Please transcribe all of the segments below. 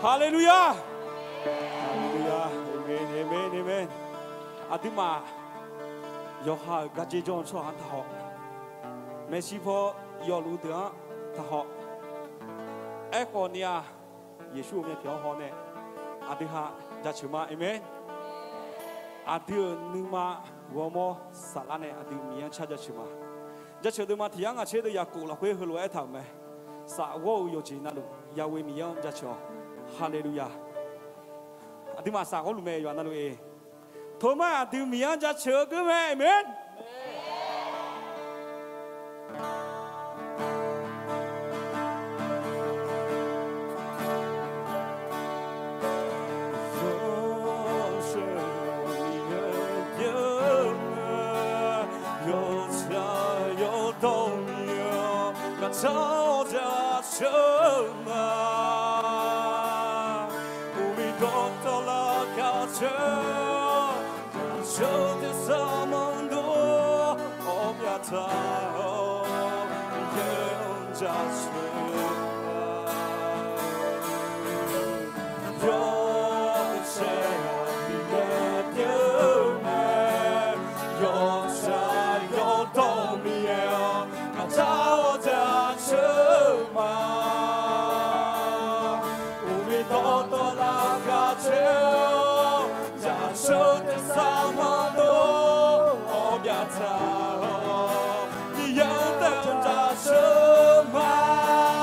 할렐루야! 할렐루야! 아멘, 아멘, 아멘. 아드마 여하 가지존 소한 타호 메시포 여루드아 타호 에코니아 예수 오면 병호네 아드하 자츠마 아멘. 아드 느마 워모 살라네 아드 미안 찾아츠마 자츠드마 티양아 체드 야쿠라 회흐로 에타메 사워 요지나루 야웨 미안 자츠 할렐루야. 아드마 사고루메 요나루에 도마 아드 미안 자츠 그메 아멘. Hãy subscribe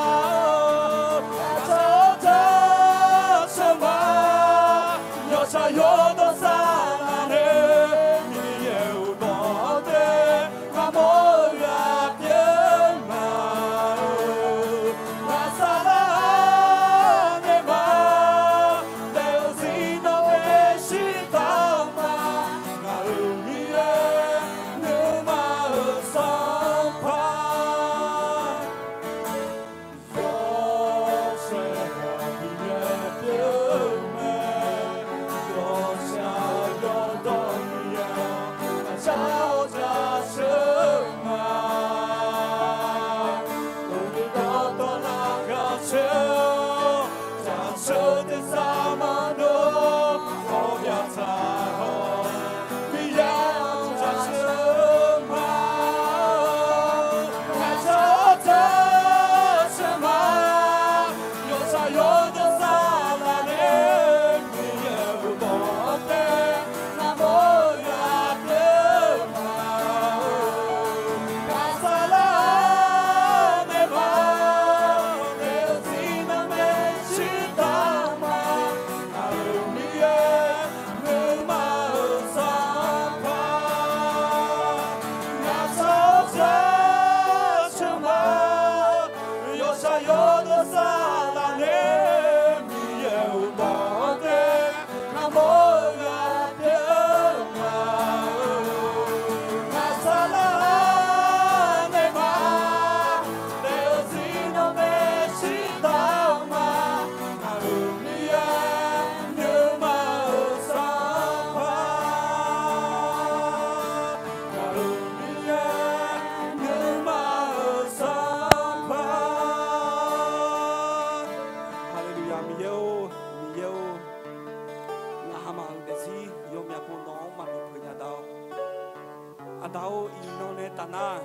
Adao inone tanah,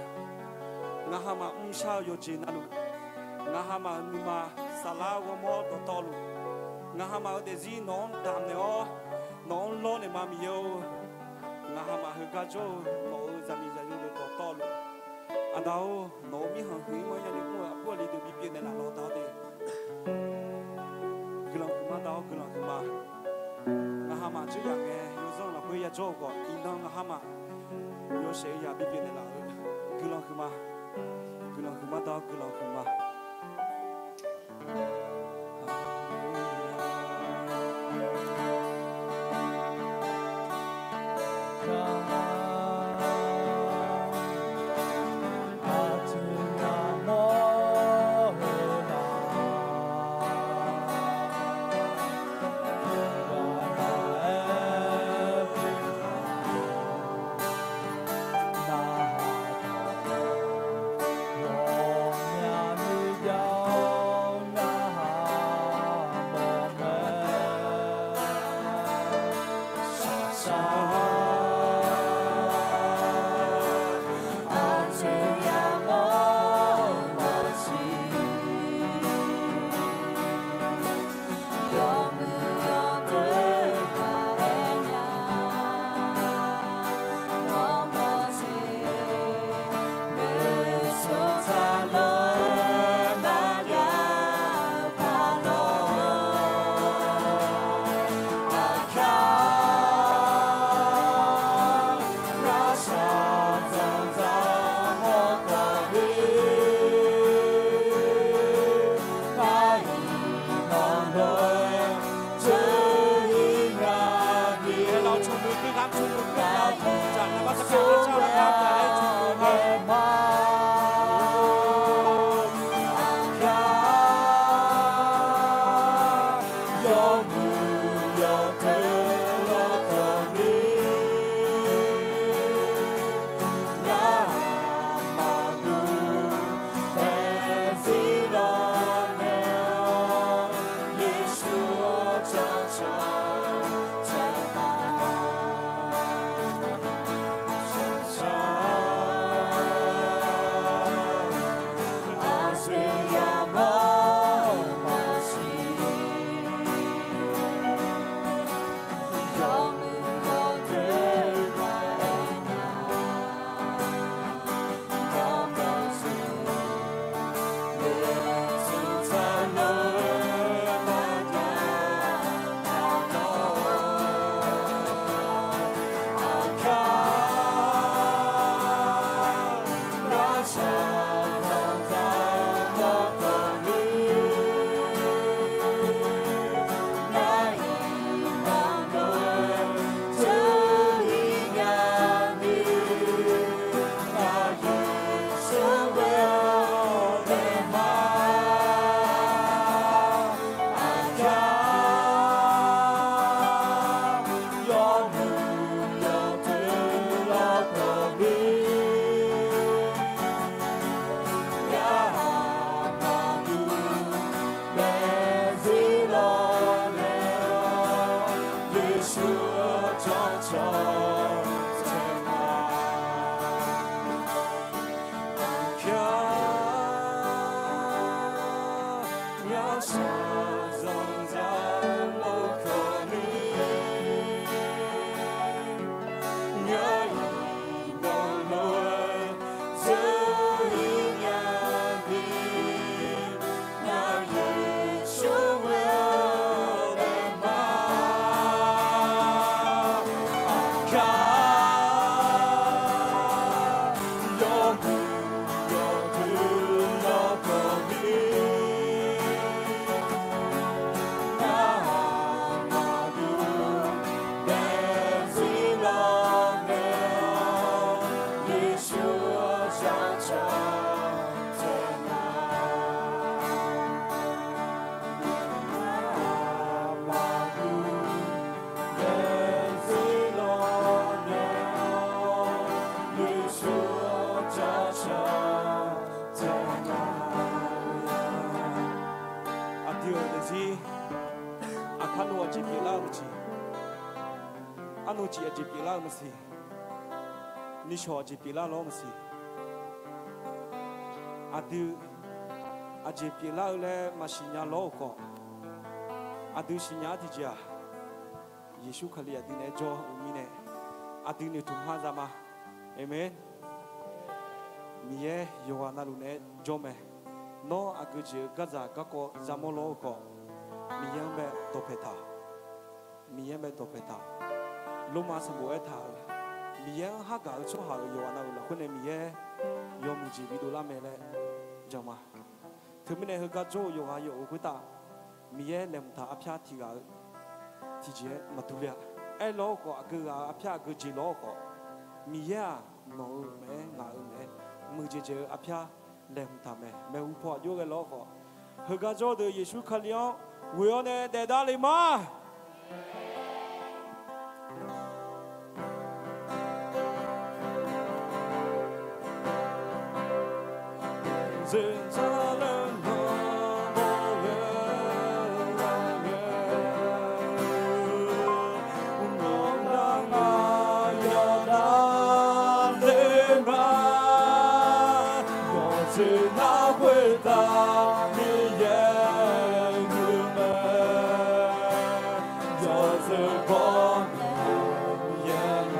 ngahama umsha yojinalu, ngahama numa salah womo dotolu, ngahama dezi non damneo, non lo ne mamio, ngahama hugajo no zami zayu dotolu. Adao no mi hang hui mo yani ko li do bibi ne la lo dao de. Gelang kuma dao gelang kuma. Ngahama ju yang e yo zong la hui ya jo ko inong ngahama. Yo se ya bibi ne la gelang kuma dao gelang kuma. 你说这比拉老么事？阿杜阿这比拉嘞马西亚老个，阿杜西亚的家，耶稣可里阿杜呢做乌米呢，阿杜呢图哈咋嘛？阿门。米耶有啊那路呢做咩？no 阿个就个咋个个咋么老个？米耶咩多佩塔，米耶咩多佩塔，罗马什么塔？米耶哈个做好有啊那路了，可能米耶有木吉比杜拉咩嘞，知嘛？他们呢个做有啊有个塔，米耶连他阿片提个提接嘛杜了，哎老个个阿片个吉老个，米耶冇咩牙咩。มือเจออภิญเล่มทำแม่อุปโยกล้อก็เฮกาโจเดเยซูคริสต์วิโอเนเดดาลิมาเจนซาเลมโมเวลาเยงงลางายาดาเลมา是那伟大的眼目们，要是光明眼啊，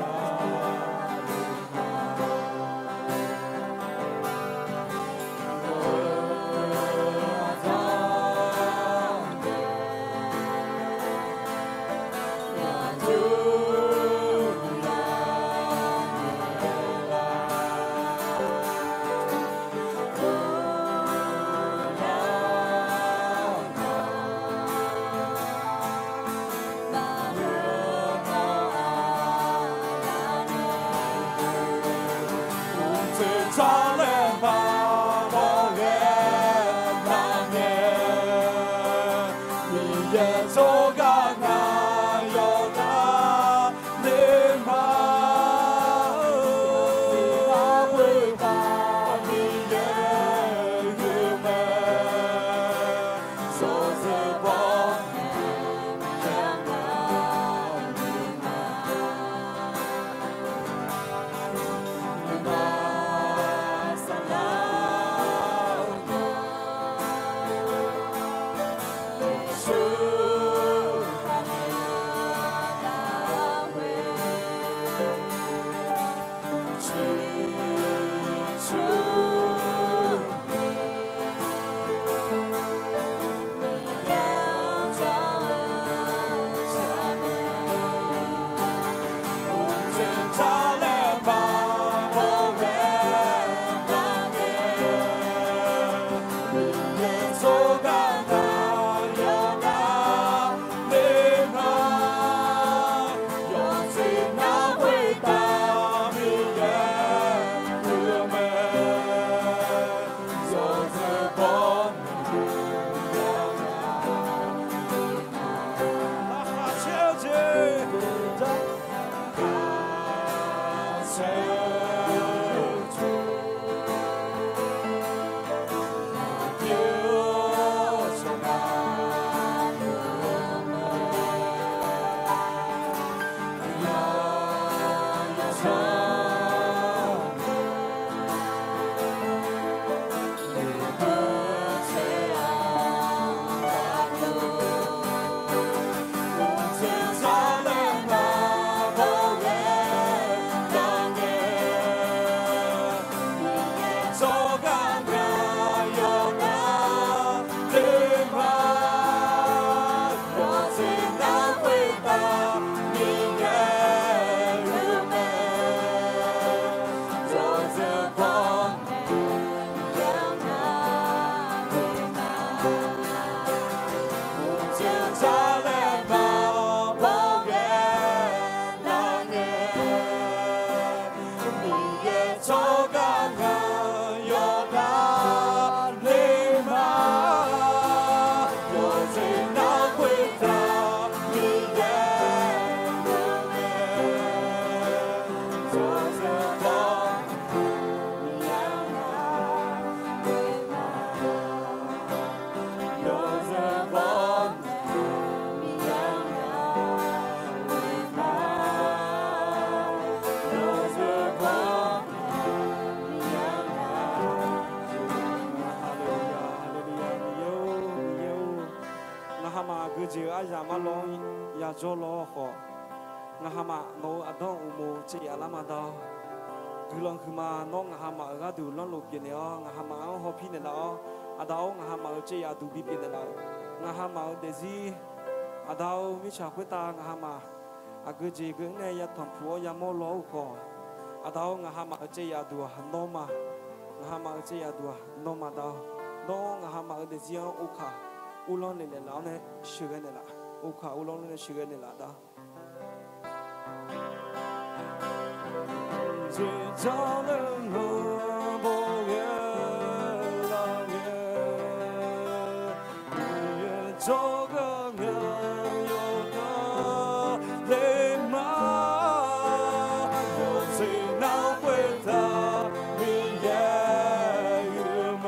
我จีอาจามาลองยาโจโลของาฮามาโนอดองอุโมจีอาลามาดาวคือลองคือมาน้องงาฮามาก็ดูลองลุกยันเนี่ยงาฮามาฮอพี่เนี่ยละอาดาวงาฮามาจีอาดูบีบีเนี่ยละงาฮามาเดซีอาดาววิชาคุตางาฮามาอากูจีกูเนี่ยยาทำผัวยาโมโลขออาดาวงาฮามาจีอาดูโนมางาฮามาจีอาดูโนมาดาวน้องงาฮามาเดซีอุขาอุลอนเนี่ยแล้วเนี่ยชื่อเนี่ยละอุขาอุลอนเนี่ยชื่อเนี่ยละดา最早的我不愿老远，宁愿做个没有的累马，我最难回答明夜雨门，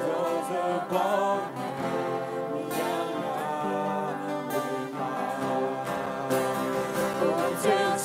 有着光明亮亮的马，我最早。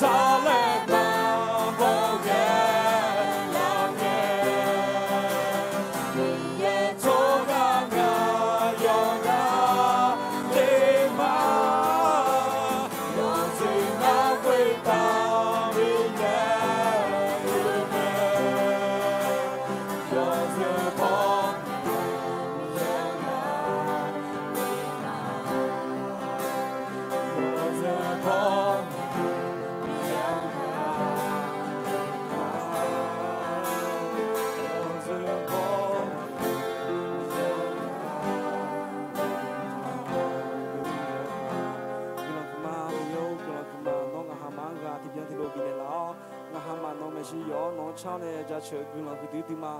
ชาวเนี่ยจะเชื่อกุลากุฎีมา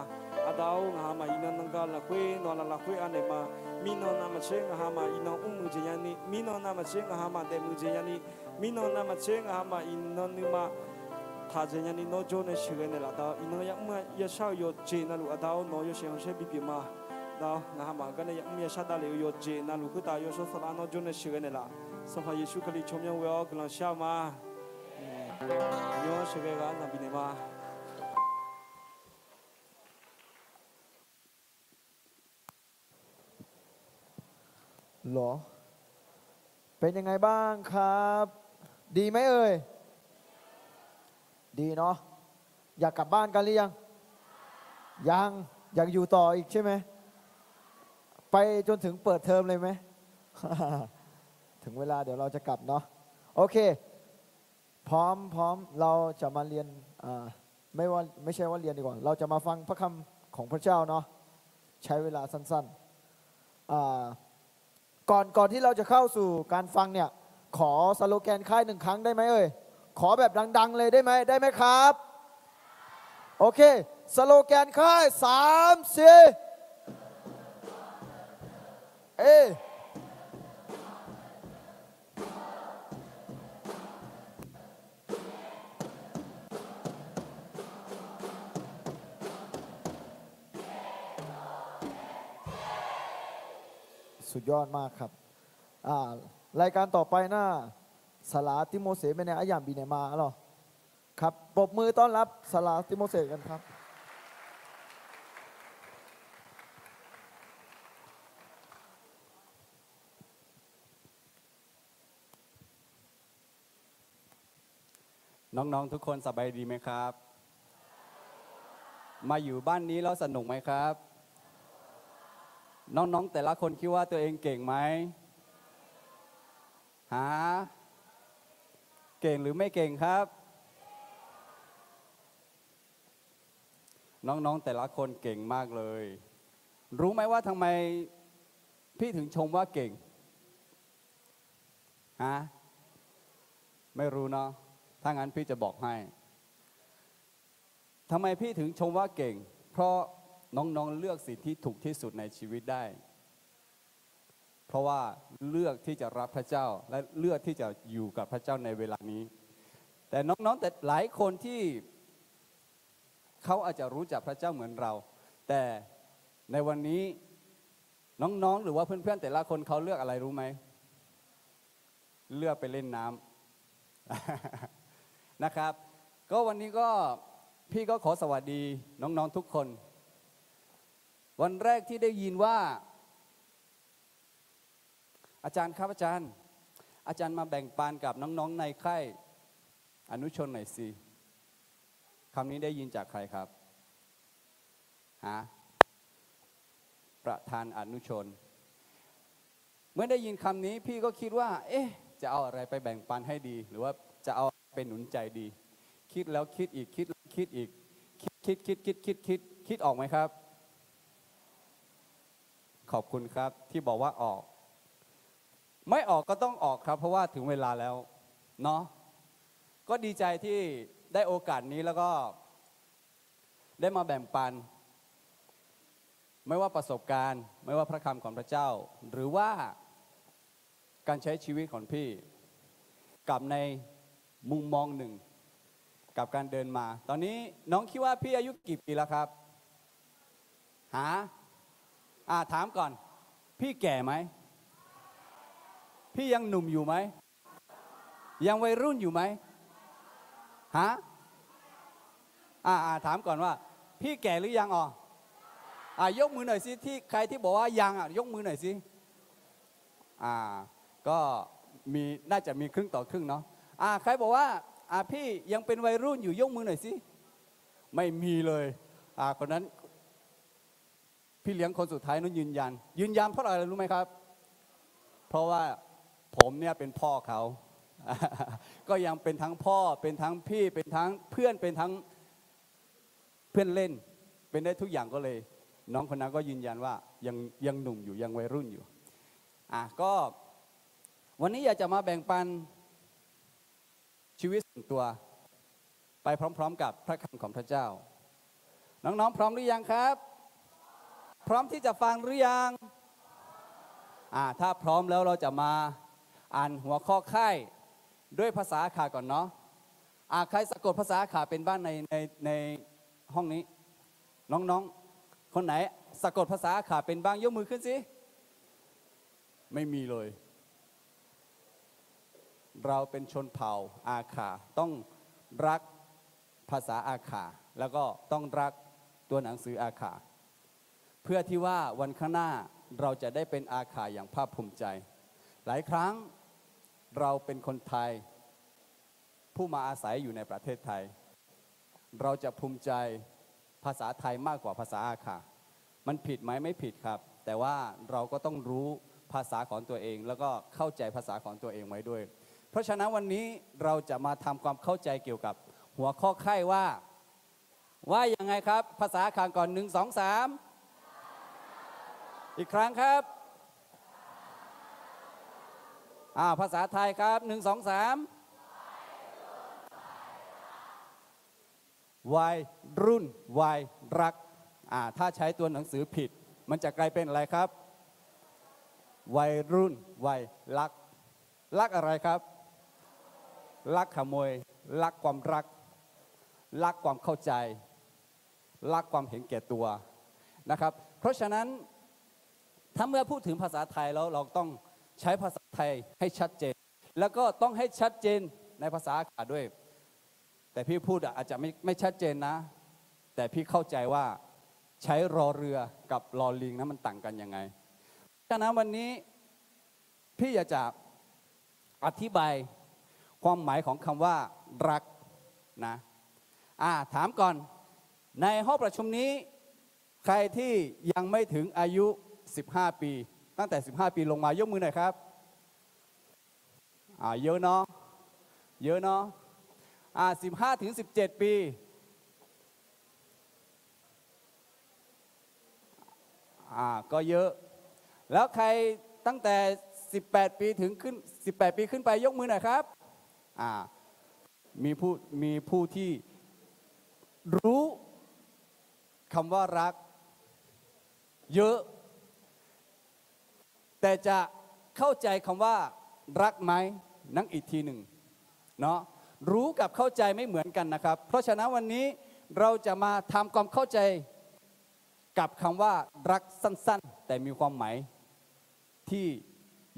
อาดาวงามาอินันนังกาละคุยนอละคุยอันเนมามีนอนามาเชงงามาอินอุมุเจยานีมีนอนามาเชงงามาเดมุเจยานีมีนอนามาเชงงามาอินนนิมาทาเจยานีโนโจเนเชื่อเนี่ยละดาวอินยักษ์เมื่อยชาวโยเจนัลูอาดาวโนโยเชียงเชบิบิมาดาวงามากันเนี่ยยักษ์เมื่อชาดาเลโยเจนัลูกุตาโยโชสลาโนโจเนเชื่อเนี่ยละสมัยเยซูคริสต์ชมยังเวอกลังเช้ามาโยเชื่อกันนะบินมาหรอเป็นยังไงบ้างครับดีไหมเอ่ยดีเนาะอยากกลับบ้านกันหรือยังอยากอยู่ต่ออีกใช่ไหมไปจนถึงเปิดเทอมเลยไหม ถึงเวลาเดี๋ยวเราจะกลับเนาะโอเคพร้อมเราจะมาเรียนไม่ใช่ว่าเรียนดีกว่าเราจะมาฟังพระคำของพระเจ้าเนาะใช้เวลาสั้นๆก่อนที่เราจะเข้าสู่การฟังเนี่ยขอสโลแกนค่าย1 ครั้งได้ไหมเอ่ยขอแบบดังๆเลยได้ไหมครับโอเคสโลแกนค่าย3 4สุดยอดมากครับรายการต่อไปหน้าสลาติโมเสสเป็นอายามบีเนมาหรอครับปรบมือต้อนรับสลาติโมเสสกันครับน้องๆทุกคนสบายดีไหมครับมาอยู่บ้านนี้แล้วสนุกไหมครับน้องๆแต่ละคนคิดว่าตัวเองเก่งไหมเก่งหรือไม่เก่งครับน้องๆแต่ละคนเก่งมากเลยรู้ไหมว่าทำไมพี่ถึงชมว่าเก่งไม่รู้เนาะถ้างั้นพี่จะบอกให้ทำไมพี่ถึงชมว่าเก่งเพราะน้องๆเลือกสิ่งที่ถูกที่สุดในชีวิตได้เพราะว่าเลือกที่จะรับพระเจ้าและเลือกที่จะอยู่กับพระเจ้าในเวลานี้แต่น้องๆแต่หลายคนที่เขาอาจจะรู้จักพระเจ้าเหมือนเราแต่ในวันนี้น้องๆหรือว่าเพื่อนๆแต่ละคนเขาเลือกอะไรรู้ไหมเลือกไปเล่นน้ำ นะครับก็วันนี้ก็พี่ก็ขอสวัสดีน้องๆทุกคนวันแรกที่ได้ยินว่า อาจารย์ครับอาจารย์มาแบ่งปันกับน้องๆในค่ายอนุชนหน่อยสิคำนี้ได้ยินจากใครครับฮะประธานอนุชนเมื่อได้ยินคำนี้พี่ก็คิดว่าเอ๊ะจะเอาอะไรไปแบ่งปันให้ดีหรือว่าจะเอาไปหนุนใจดีคิดแล้วคิดอีกคิดแล้วคิดอีกคิดออกไหมครับขอบคุณครับที่บอกว่าออกไม่ออกก็ต้องออกครับเพราะว่าถึงเวลาแล้วเนาะก็ดีใจที่ได้โอกาสนี้แล้วก็ได้มาแบ่งปันไม่ว่าประสบการณ์ไม่ว่าพระคำของพระเจ้าหรือว่าการใช้ชีวิตของพี่กับในมุมมองหนึ่งกับการเดินมาตอนนี้น้องคิดว่าพี่อายุกี่ปีแล้วครับถามก่อนพี่แก่ไหมพี่ยังหนุ่มอยู่ไหมยังวัยรุ่นอยู่ไหมถามก่อนว่าพี่แก่หรือยังยกมือหน่อยสิที่ใครที่บอกว่ายังยกมือหน่อยสิก็มีน่าจะมีครึ่งต่อครึ่งเนาะใครบอกว่าพี่ยังเป็นวัยรุ่นอยู่ยกมือหน่อยสิไม่มีเลยคนนั้นพี่เลี้ยงคนสุดท้ายนั้นยืนยันเพราะอะไรรู้ไหมครับเพราะว่าผมเนี่ยเป็นพ่อเขา ก็ยังเป็นทั้งพ่อเป็นทั้งพี่เป็นทั้งเพื่อนเป็นทั้งเพื่อนเล่นเป็นได้ทุกอย่างก็เลยน้องคนนั้นก็ยืนยันว่ายังหนุ่มอยู่ยังวัยรุ่นอยู่ก็วันนี้อยากจะมาแบ่งปันชีวิตส่วนตัวไปพร้อมๆกับพระคำของพระเจ้าน้องๆพร้อมหรือยังครับพร้อมที่จะฟังหรือยังถ้าพร้อมแล้วเราจะมาอ่านหัวข้อค่ายด้วยภาษาอาขาก่อนเนาะใครสะกดภาษาอาขาเป็นบ้านในห้องนี้น้องๆคนไหนสะกดภาษาอาขาเป็นบ้างยกมือขึ้นสิไม่มีเลยเราเป็นชนเผ่าอาขาต้องรักภาษาอาขาแล้วก็ต้องรักตัวหนังสืออาขาเพื่อที่ว่าวันข้างหน้าเราจะได้เป็นอาขาอย่างภาคภูมิใจหลายครั้งเราเป็นคนไทยผู้มาอาศัยอยู่ในประเทศไทยเราจะภูมิใจภาษาไทยมากกว่าภาษาอาขามันผิดไหมไม่ผิดครับแต่ว่าเราก็ต้องรู้ภาษาของตัวเองแล้วก็เข้าใจภาษาของตัวเองไว้ด้วยเพราะฉะนั้นวันนี้เราจะมาทำความเข้าใจเกี่ยวกับหัวข้อค่ายว่ายังไงครับภาษาอาขาก่อน1 2 3อีกครั้งครับภาษาไทยครับ1 2 3วัยรุ่นวัยรักถ้าใช้ตัวหนังสือผิดมันจะกลายเป็นอะไรครับวัยรุ่นวัยรักอะไรครับรักขโมยรักความรักความเข้าใจรักความเห็นแก่ตัวนะครับเพราะฉะนั้นถ้าเมื่อพูดถึงภาษาไทยแล้วเราต้องใช้ภาษาไทยให้ชัดเจนแล้วก็ต้องให้ชัดเจนในภาษาอาขาด้วยแต่พี่พูดอาจจะไม่ชัดเจนนะแต่พี่เข้าใจว่าใช้รอเรือกับรอลิงนั้นมันต่างกันยังไงฉะนั้นวันนี้พี่อยากจะอธิบายความหมายของคำว่ารักนะถามก่อนในห้องประชุมนี้ใครที่ยังไม่ถึงอายุ15 ปีตั้งแต่15 ปีลงมายกมือหน่อยครับเยอะเนาะ15 ถึง 17 ปีก็เยอะแล้วใครตั้งแต่18 ปีถึงขึ้น18 ปีขึ้นไปยกมือหน่อยครับมีผู้ที่รู้คำว่ารักเยอะแต่จะเข้าใจคำว่ารักไหมนั่งอีกทีหนึ่งเนาะรู้กับเข้าใจไม่เหมือนกันนะครับเพราะฉะนั้นวันนี้เราจะมาทำความเข้าใจกับคำว่ารักสั้นๆแต่มีความหมายที่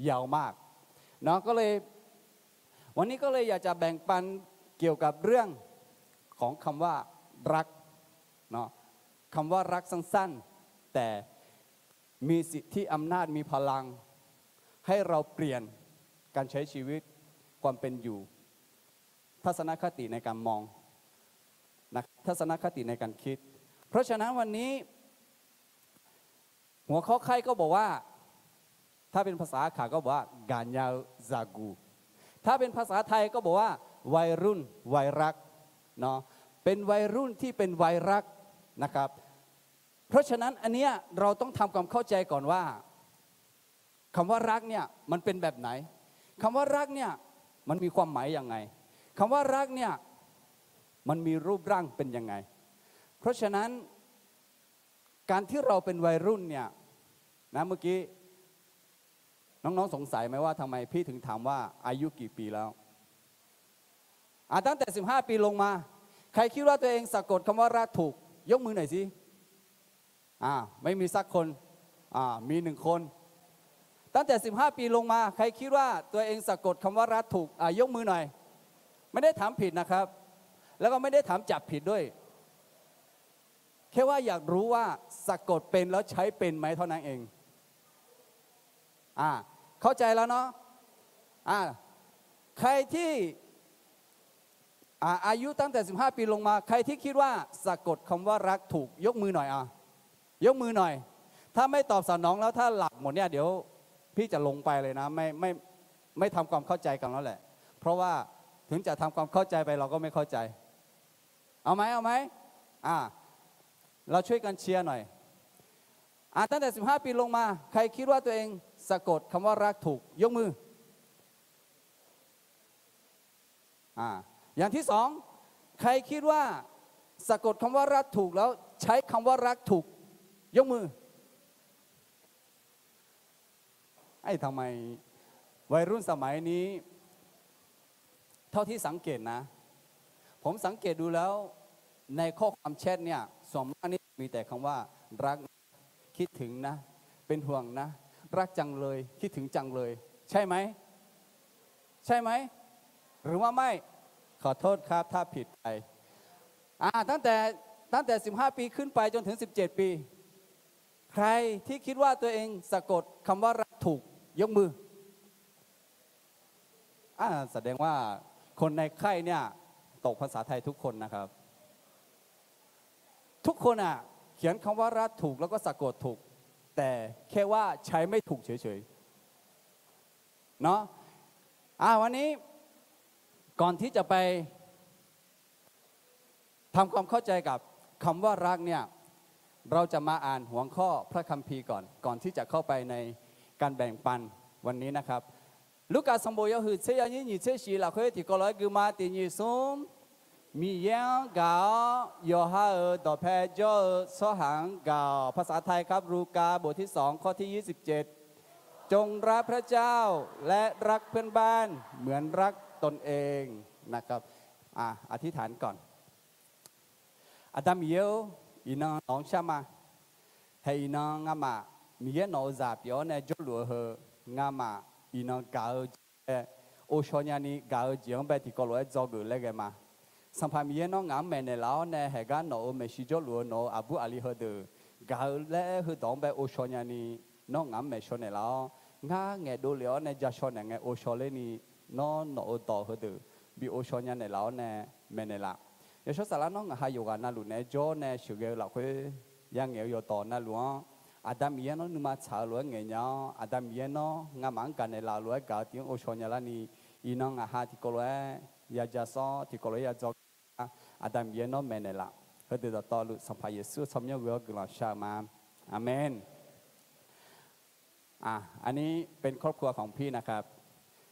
ยาวมากเนาะก็เลยวันนี้ก็เลยอยากจะแบ่งปันเกี่ยวกับเรื่องของคำว่ารักเนาะคำว่ารักสั้นๆแต่มีสิทธิอำนาจมีพลัง ให้เราเปลี่ยนการใช้ชีวิตความเป็นอยู่ทัศนคติในการมองนะทัศนคติในการคิดเพราะฉะนั้นวันนี้หัวข้อไข่ก็บอกว่าถ้าเป็นภาษาขาก็บอกว่ากาญาซากูถ้าเป็นภาษาไทยก็บอกว่าวัยรุ่นวัยรักเนาะเป็นวัยรุ่นที่เป็นวัยรักนะครับเพราะฉะนั้นอันเนี้ยเราต้องทำความเข้าใจก่อนว่าคำว่ารักเนี่ยมันเป็นแบบไหนคำว่ารักเนี่ยมันมีความหมายยังไงคำว่ารักเนี่ยมันมีรูปร่างเป็นยังไงเพราะฉะนั้นการที่เราเป็นวัยรุ่นเนี่ยนะเมื่อกี้น้องๆสงสัยไหมว่าทำไมพี่ถึงถามว่าอายุกี่ปีแล้วตั้งแต่15 ปีลงมาใครคิดว่าตัวเองสะกดคำว่ารักถูกยกมือหน่อยสิไม่มีสักคนมี1 คนตั้งแต่15 ปีลงมาใครคิดว่าตัวเองสะกดคำว่ารักถูกยกมือหน่อยไม่ได้ถามผิดนะครับแล้วก็ไม่ได้ถามจับผิดด้วยแค่ว่าอยากรู้ว่าสะกดเป็นแล้วใช้เป็นไหมเท่านั้นเองเข้าใจแล้วเนาะใครที่อายุตั้งแต่15 ปีลงมาใครที่คิดว่าสะกดคำว่ารักถูกยกมือหน่อยยกมือหน่อยถ้าไม่ตอบสนองแล้วถ้าหลับหมดเนี่ยเดี๋ยวพี่จะลงไปเลยนะไม่ทำความเข้าใจกันแล้วแหละเพราะว่าถึงจะทำความเข้าใจไปเราก็ไม่เข้าใจเอาไหมเราช่วยกันเชียร์หน่อยตั้งแต่15 ปีลงมาใครคิดว่าตัวเองสะกดคำว่ารักถูกยกมืออย่างที่สองใครคิดว่าสะกดคำว่ารักถูกแล้วใช้คำว่ารักถูกยกมือทำไมวัยรุ่นสมัยนี้เท่าที่สังเกตนะผมสังเกตดูแล้วในข้อความแชทเนี่ยส่วนมากนี่มีแต่คำว่ารักคิดถึงนะเป็นห่วงนะรักจังเลยคิดถึงจังเลยใช่ไหมใช่ไหมหรือว่าไม่ขอโทษครับถ้าผิดไปตั้งแต่15 ปีขึ้นไปจนถึง17 ปีใครที่คิดว่าตัวเองสะกดคำว่ารักถูกยกมือแสดงว่าคนในค่ายเนี่ยตกภาษาไทยทุกคนนะครับทุกคนเขียนคำว่ารักถูกแล้วก็สะกดถูกแต่แค่ว่าใช้ไม่ถูกเฉยๆเนาะวันนี้ก่อนที่จะไปทำความเข้าใจกับคำว่ารักเนี่ยเราจะมาอ่านหัวข้อพระคัมภีร์ก่อนที่จะเข้าไปในการแบ่งปันวันนี้นะครับลูกาสมบูรณ์คือเชียร์นี่เชียร์เราเคยที่ก็เลยคือมาตีนี่ซุมมียังกาโยฮาดอเพจโซหังกาภาษาไทยครับลูกาบทที่2ข้อที่27จงรักพระเจ้าและรักเพื่อนบ้านเหมือนรักตนเองนะครับอธิษฐานก่อนอาดามเยวอีนางน้องชามาให้อีนางงามามีเยนอซาเปียวในจุลัวเฮงามาอีนางกาโอชอญานีกาเจียงไปที่กอลวยจอกุเลกมาสัมภามีเยน้องงามแม่ในลาวในเหตุการณ์โนเมชิจุลัวโนอาบุอาลีเฮเดกาเล่คือต้องไปโอชอญานีน้องงามแม่ชนในลาวงาเงดูเหลียวในจะชนในเงโอชอเลนีน้องโนต่อเฮเดบีโอชอญาในลาวในแม่ในลาวยศสารน้องหาอยู่กันนั่นหลุดในโจในสุเกลหลักเฮยังเงยอยู่ต่อนั่นหลวงอาดามเยน้องนุ่มชาหลวงเงี้ยอาดามเยน้องงามังกันในลาวหลวงกาที่โอชอญาลานีอีน้องหาที่กอลวยาจะซ้อที่กอลวยาจอาดามเยน้องแม่ในละเฮเดต่อหลุดสัมภาเยซูสมยเวลกุลาชามาอาเมนอันนี้เป็นครอบครัวของพี่นะครับ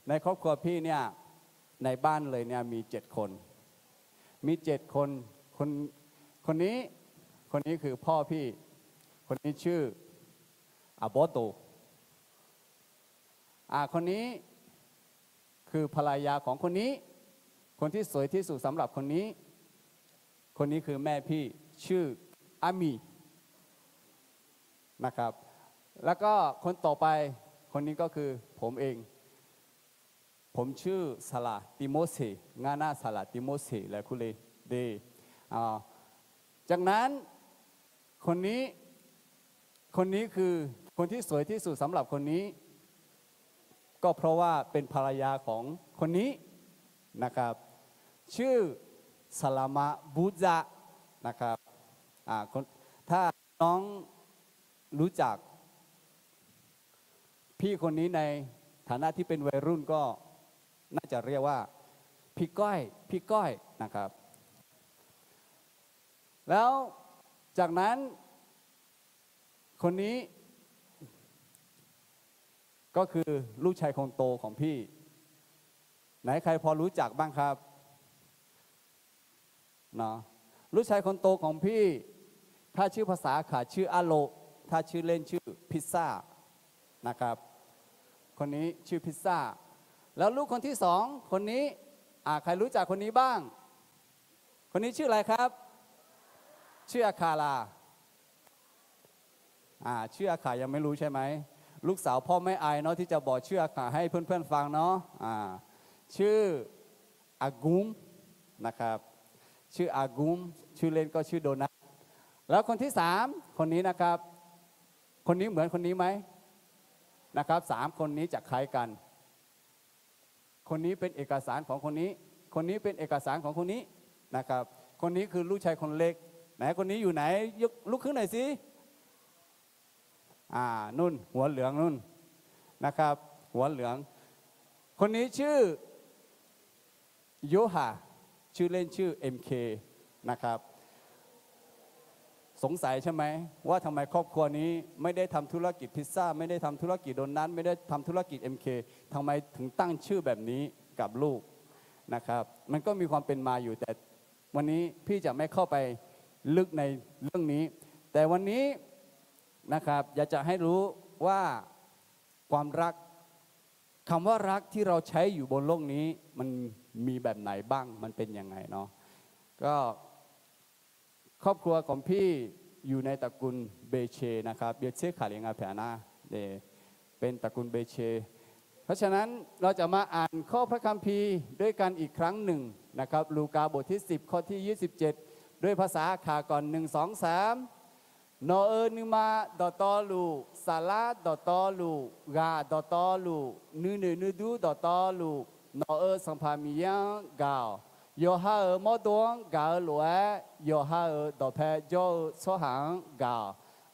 ในครอบครัวพี่เนี่ยในบ้านเลยเนี่ยมี7 คนมี7 คนคนนี้คือพ่อพี่คนนี้ชื่ออาโบโตคนนี้คือภรรยาของคนนี้คนที่สวยที่สุดสำหรับคนนี้คือแม่พี่ชื่ออามีนะครับแล้วก็คนต่อไปคนนี้ก็คือผมเองผมชื่อซาลาติโมเซงานาซาลาติโมเซและคุเลเดจากนั้นคนนี้คือคนที่สวยที่สุดสำหรับคนนี้ ก็เพราะว่าเป็นภรรยาของคนนี้นะครับ ชื่อสลามะบูจานะครับถ้าน้องรู้จักพี่คนนี้ในฐานะที่เป็นวัยรุ่นก็น่าจะเรียกว่าพี่ก้อยนะครับแล้วจากนั้นคนนี้ก็คือลูกชายคนโตของพี่ไหนใครพอรู้จักบ้างครับเนาะลูกชายคนโตของพี่ถ้าชื่อภาษาขาชื่ออาโลถ้าชื่อเล่นชื่อพิซซ่านะครับคนนี้ชื่อพิซซ่าแล้วลูกคนที่สองคนนี้ใครรู้จักคนนี้บ้างคนนี้ชื่ออะไรครับชื่ออาคาลาชื่ออาคายังไม่รู้ใช่ไหมลูกสาวพ่อไม่อายเนาะที่จะบอกชื่ออาคาให้เพื่อนๆฟังเนาะชื่ออากุมนะครับชื่ออากุมชื่อเล่นก็ชื่อโดนัทแล้วคนที่สามคนนี้นะครับคนนี้เหมือนคนนี้ไหมนะครับสามคนนี้จะคล้ายกันคนนี้เป็นเอกสารของคนนี้คนนี้เป็นเอกสารของคนนี้นะครับคนนี้คือลูกชายคนเล็กไหนคนนี้อยู่ไหนยกลุกขึ้นหน่อยสินุ่นหัวเหลืองนุ่นนะครับหัวเหลืองคนนี้ชื่อโยฮาชื่อเล่นชื่อ MK นะครับสงสัยใช่ไหมว่าทำไมครอบครัวนี้ไม่ได้ทำธุรกิจพิซซ่าไม่ได้ทำธุรกิจโดนัทไม่ได้ทำธุรกิจ MK ทำไมถึงตั้งชื่อแบบนี้กับลูกนะครับมันก็มีความเป็นมาอยู่แต่วันนี้พี่จะไม่เข้าไปลึกในเรื่องนี้แต่วันนี้นะครับอยากจะให้รู้ว่าความรักคำว่ารักที่เราใช้อยู่บนโลกนี้มันมีแบบไหนบ้างมันเป็นยังไงเนาะก็ครอบครัวของพี่อยู่ในตระกูลเบเชนะครับเบเชขาเลียงอาแผนาเป็นตระกูลเบเชเพราะฉะนั้นเราจะมาอ่านข้อพระคัมภีร์ด้วยกันอีกครั้งหนึ่งนะครับลูกาบทที่10ข้อที่27ด้วยภาษาขาก่อน1 2 3นอนึมาดอตอลูซาลาดอตอลูกาดอตอลูนูดูดอตอลูนอสัมภามียังกาโยฮาโมดวงกาหลวยโยฮาดอแพโจโซหังกา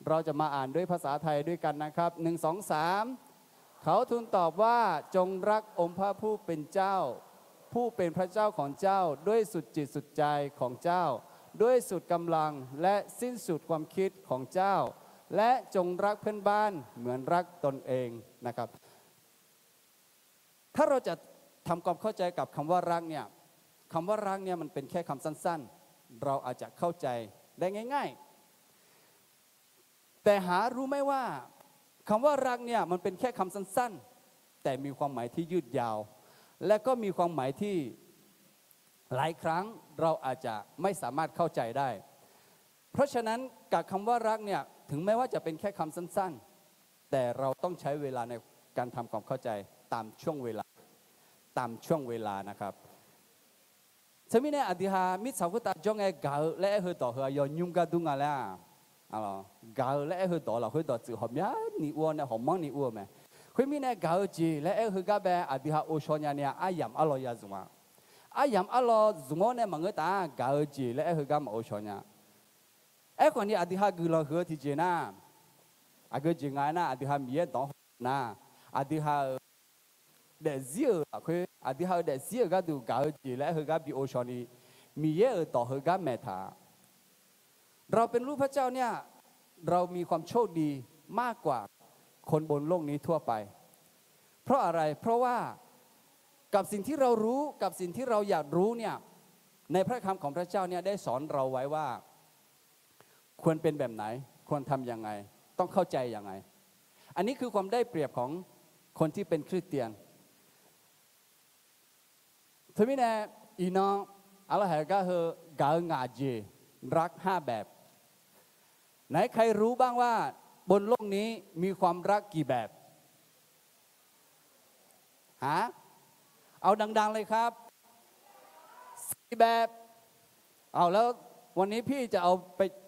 เราจะมาอ่านด้วยภาษาไทยด้วยกันนะครับ1 2 3เขาทูลตอบว่าจงรักองค์พระผู้เป็นเจ้าผู้เป็นพระเจ้าของเจ้าด้วยสุดจิตสุดใจของเจ้าด้วยสุดกำลังและสิ้นสุดความคิดของเจ้าและจงรักเพื่อนบ้านเหมือนรักตนเองนะครับถ้าเราจะทำความเข้าใจกับคำว่ารักเนี่ยคำว่ารักเนี่ยมันเป็นแค่คำสั้นๆเราอาจจะเข้าใจได้ง่ายๆแต่หารู้ไหมว่าคำว่ารักเนี่ยมันเป็นแค่คำสั้นๆแต่มีความหมายที่ยืดยาวและก็มีความหมายที่หลายครั้งเราอาจจะไม่สามารถเข้าใจได้เพราะฉะนั้นกับคำว่ารักเนี่ยถึงแม้ว่าจะเป็นแค่คำสั้นๆแต่เราต้องใช้เวลาในการทำความเข้าใจตามช่วงเวลานะครับสมัยนี้อดีตมิสาวกุตาจงเอกาและเฮต่อเฮยอยุ่งกันดุงอะไรกาและเฮต่อเราเฮต่อจือหอมยานี่อ้วนเนี่ยหอมมังนี่อ้วนไหมคุยมีเนี่ยกาจีและเฮกับแบบอดีตโอชอนยาเนี่ยอายามอร่อยยาจุมาอายามอร่อยจุมาเนี่ยมังก็ตากาจีและเฮกับโอชอนยาคนนี้อดีตกุลเฮที่เจน่าก็จริงไงนะอดีตมีเยอะต่อนะอดีตเด็กเสียคุยอดีตเด็กเสียก็ดูกาจีและเฮกับโอชอนีมีเยอะต่อเฮกับเมธาเราเป็นลูกพระเจ้าเนี่ยเรามีความโชคดีมากกว่าคนบนโลกนี้ทั่วไปเพราะอะไรเพราะว่ากับสิ่งที่เรารู้กับสิ่งที่เราอยากรู้เนี่ยในพระคำของพระเจ้าเนี่ยได้สอนเราไว้ว่าควรเป็นแบบไหนควรทำยังไงต้องเข้าใจยังไงอันนี้คือความได้เปรียบของคนที่เป็นคริสเตียนทีนี้เนี่ยอีน้องอะไรก็คือกาหงาเจรัก5แบบไหนใครรู้บ้างว่าบนโลกนี้มีความรักกี่แบบเอาดังๆเลยครับ4แบบเอาแล้ววันนี้พี่จะเอา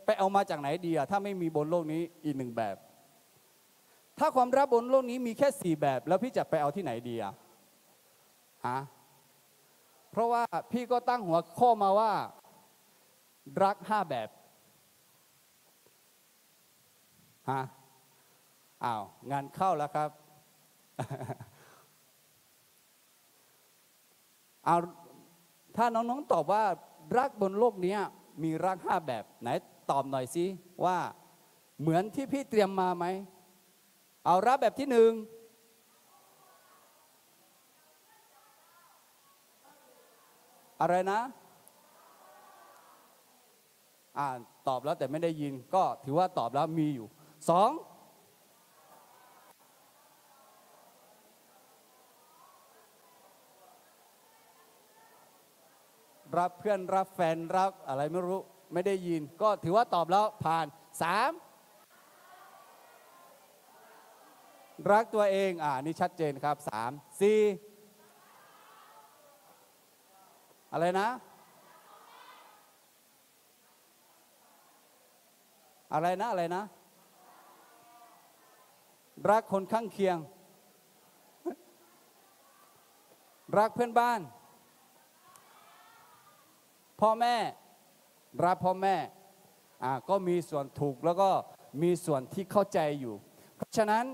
ไปเอามาจากไหนดีถ้าไม่มีบนโลกนี้อีก1แบบ ถ้าความรักบนโลกนี้มีแค่4แบบแล้วพี่จะไปเอาที่ไหนดีอะฮะเพราะว่าพี่ก็ตั้งหัวข้อมาว่ารัก5แบบฮะอ้าวงานเข้าแล้วครับ เอาถ้าน้องๆตอบว่ารักบนโลกนี้มีรัก5แบบไหนตอบหน่อยสิว่าเหมือนที่พี่เตรียมมาไหมเอารักแบบที่1อะไรนะตอบแล้วแต่ไม่ได้ยินก็ถือว่าตอบแล้วมีอยู่2รับเพื่อนรับแฟนรับอะไรไม่รู้ไม่ได้ยินก็ถือว่าตอบแล้วผ่าน3รักตัวเองนี่ชัดเจนครับ3 4อะไรนะอะไรนะรักคนข้างเคียงรักเพื่อนบ้านพ่อแม่รักพ่อแม่ก็มีส่วนถูกแล้วก็มีส่วนที่เข้าใจอยู่เพราะฉะนั้น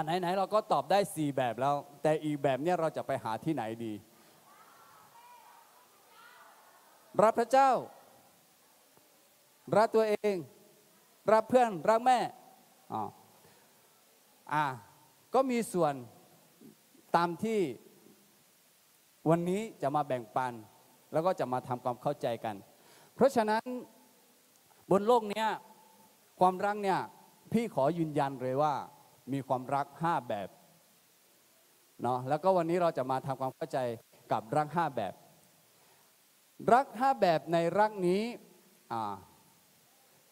ไหนเราก็ตอบได้4แบบแล้วแต่อีกแบบเนี้ยเราจะไปหาที่ไหนดีรักพระเจ้ารักตัวเองรักเพื่อนรักแม่ก็มีส่วนตามที่วันนี้จะมาแบ่งปันแล้วก็จะมาทำความเข้าใจกันเพราะฉะนั้นบนโลกนี้ความรักเนี่ยพี่ขอยืนยันเลยว่ามีความรัก5แบบเนาะแล้วก็วันนี้เราจะมาทำความเข้าใจกับรัก5แบบรัก5แบบในรักนี้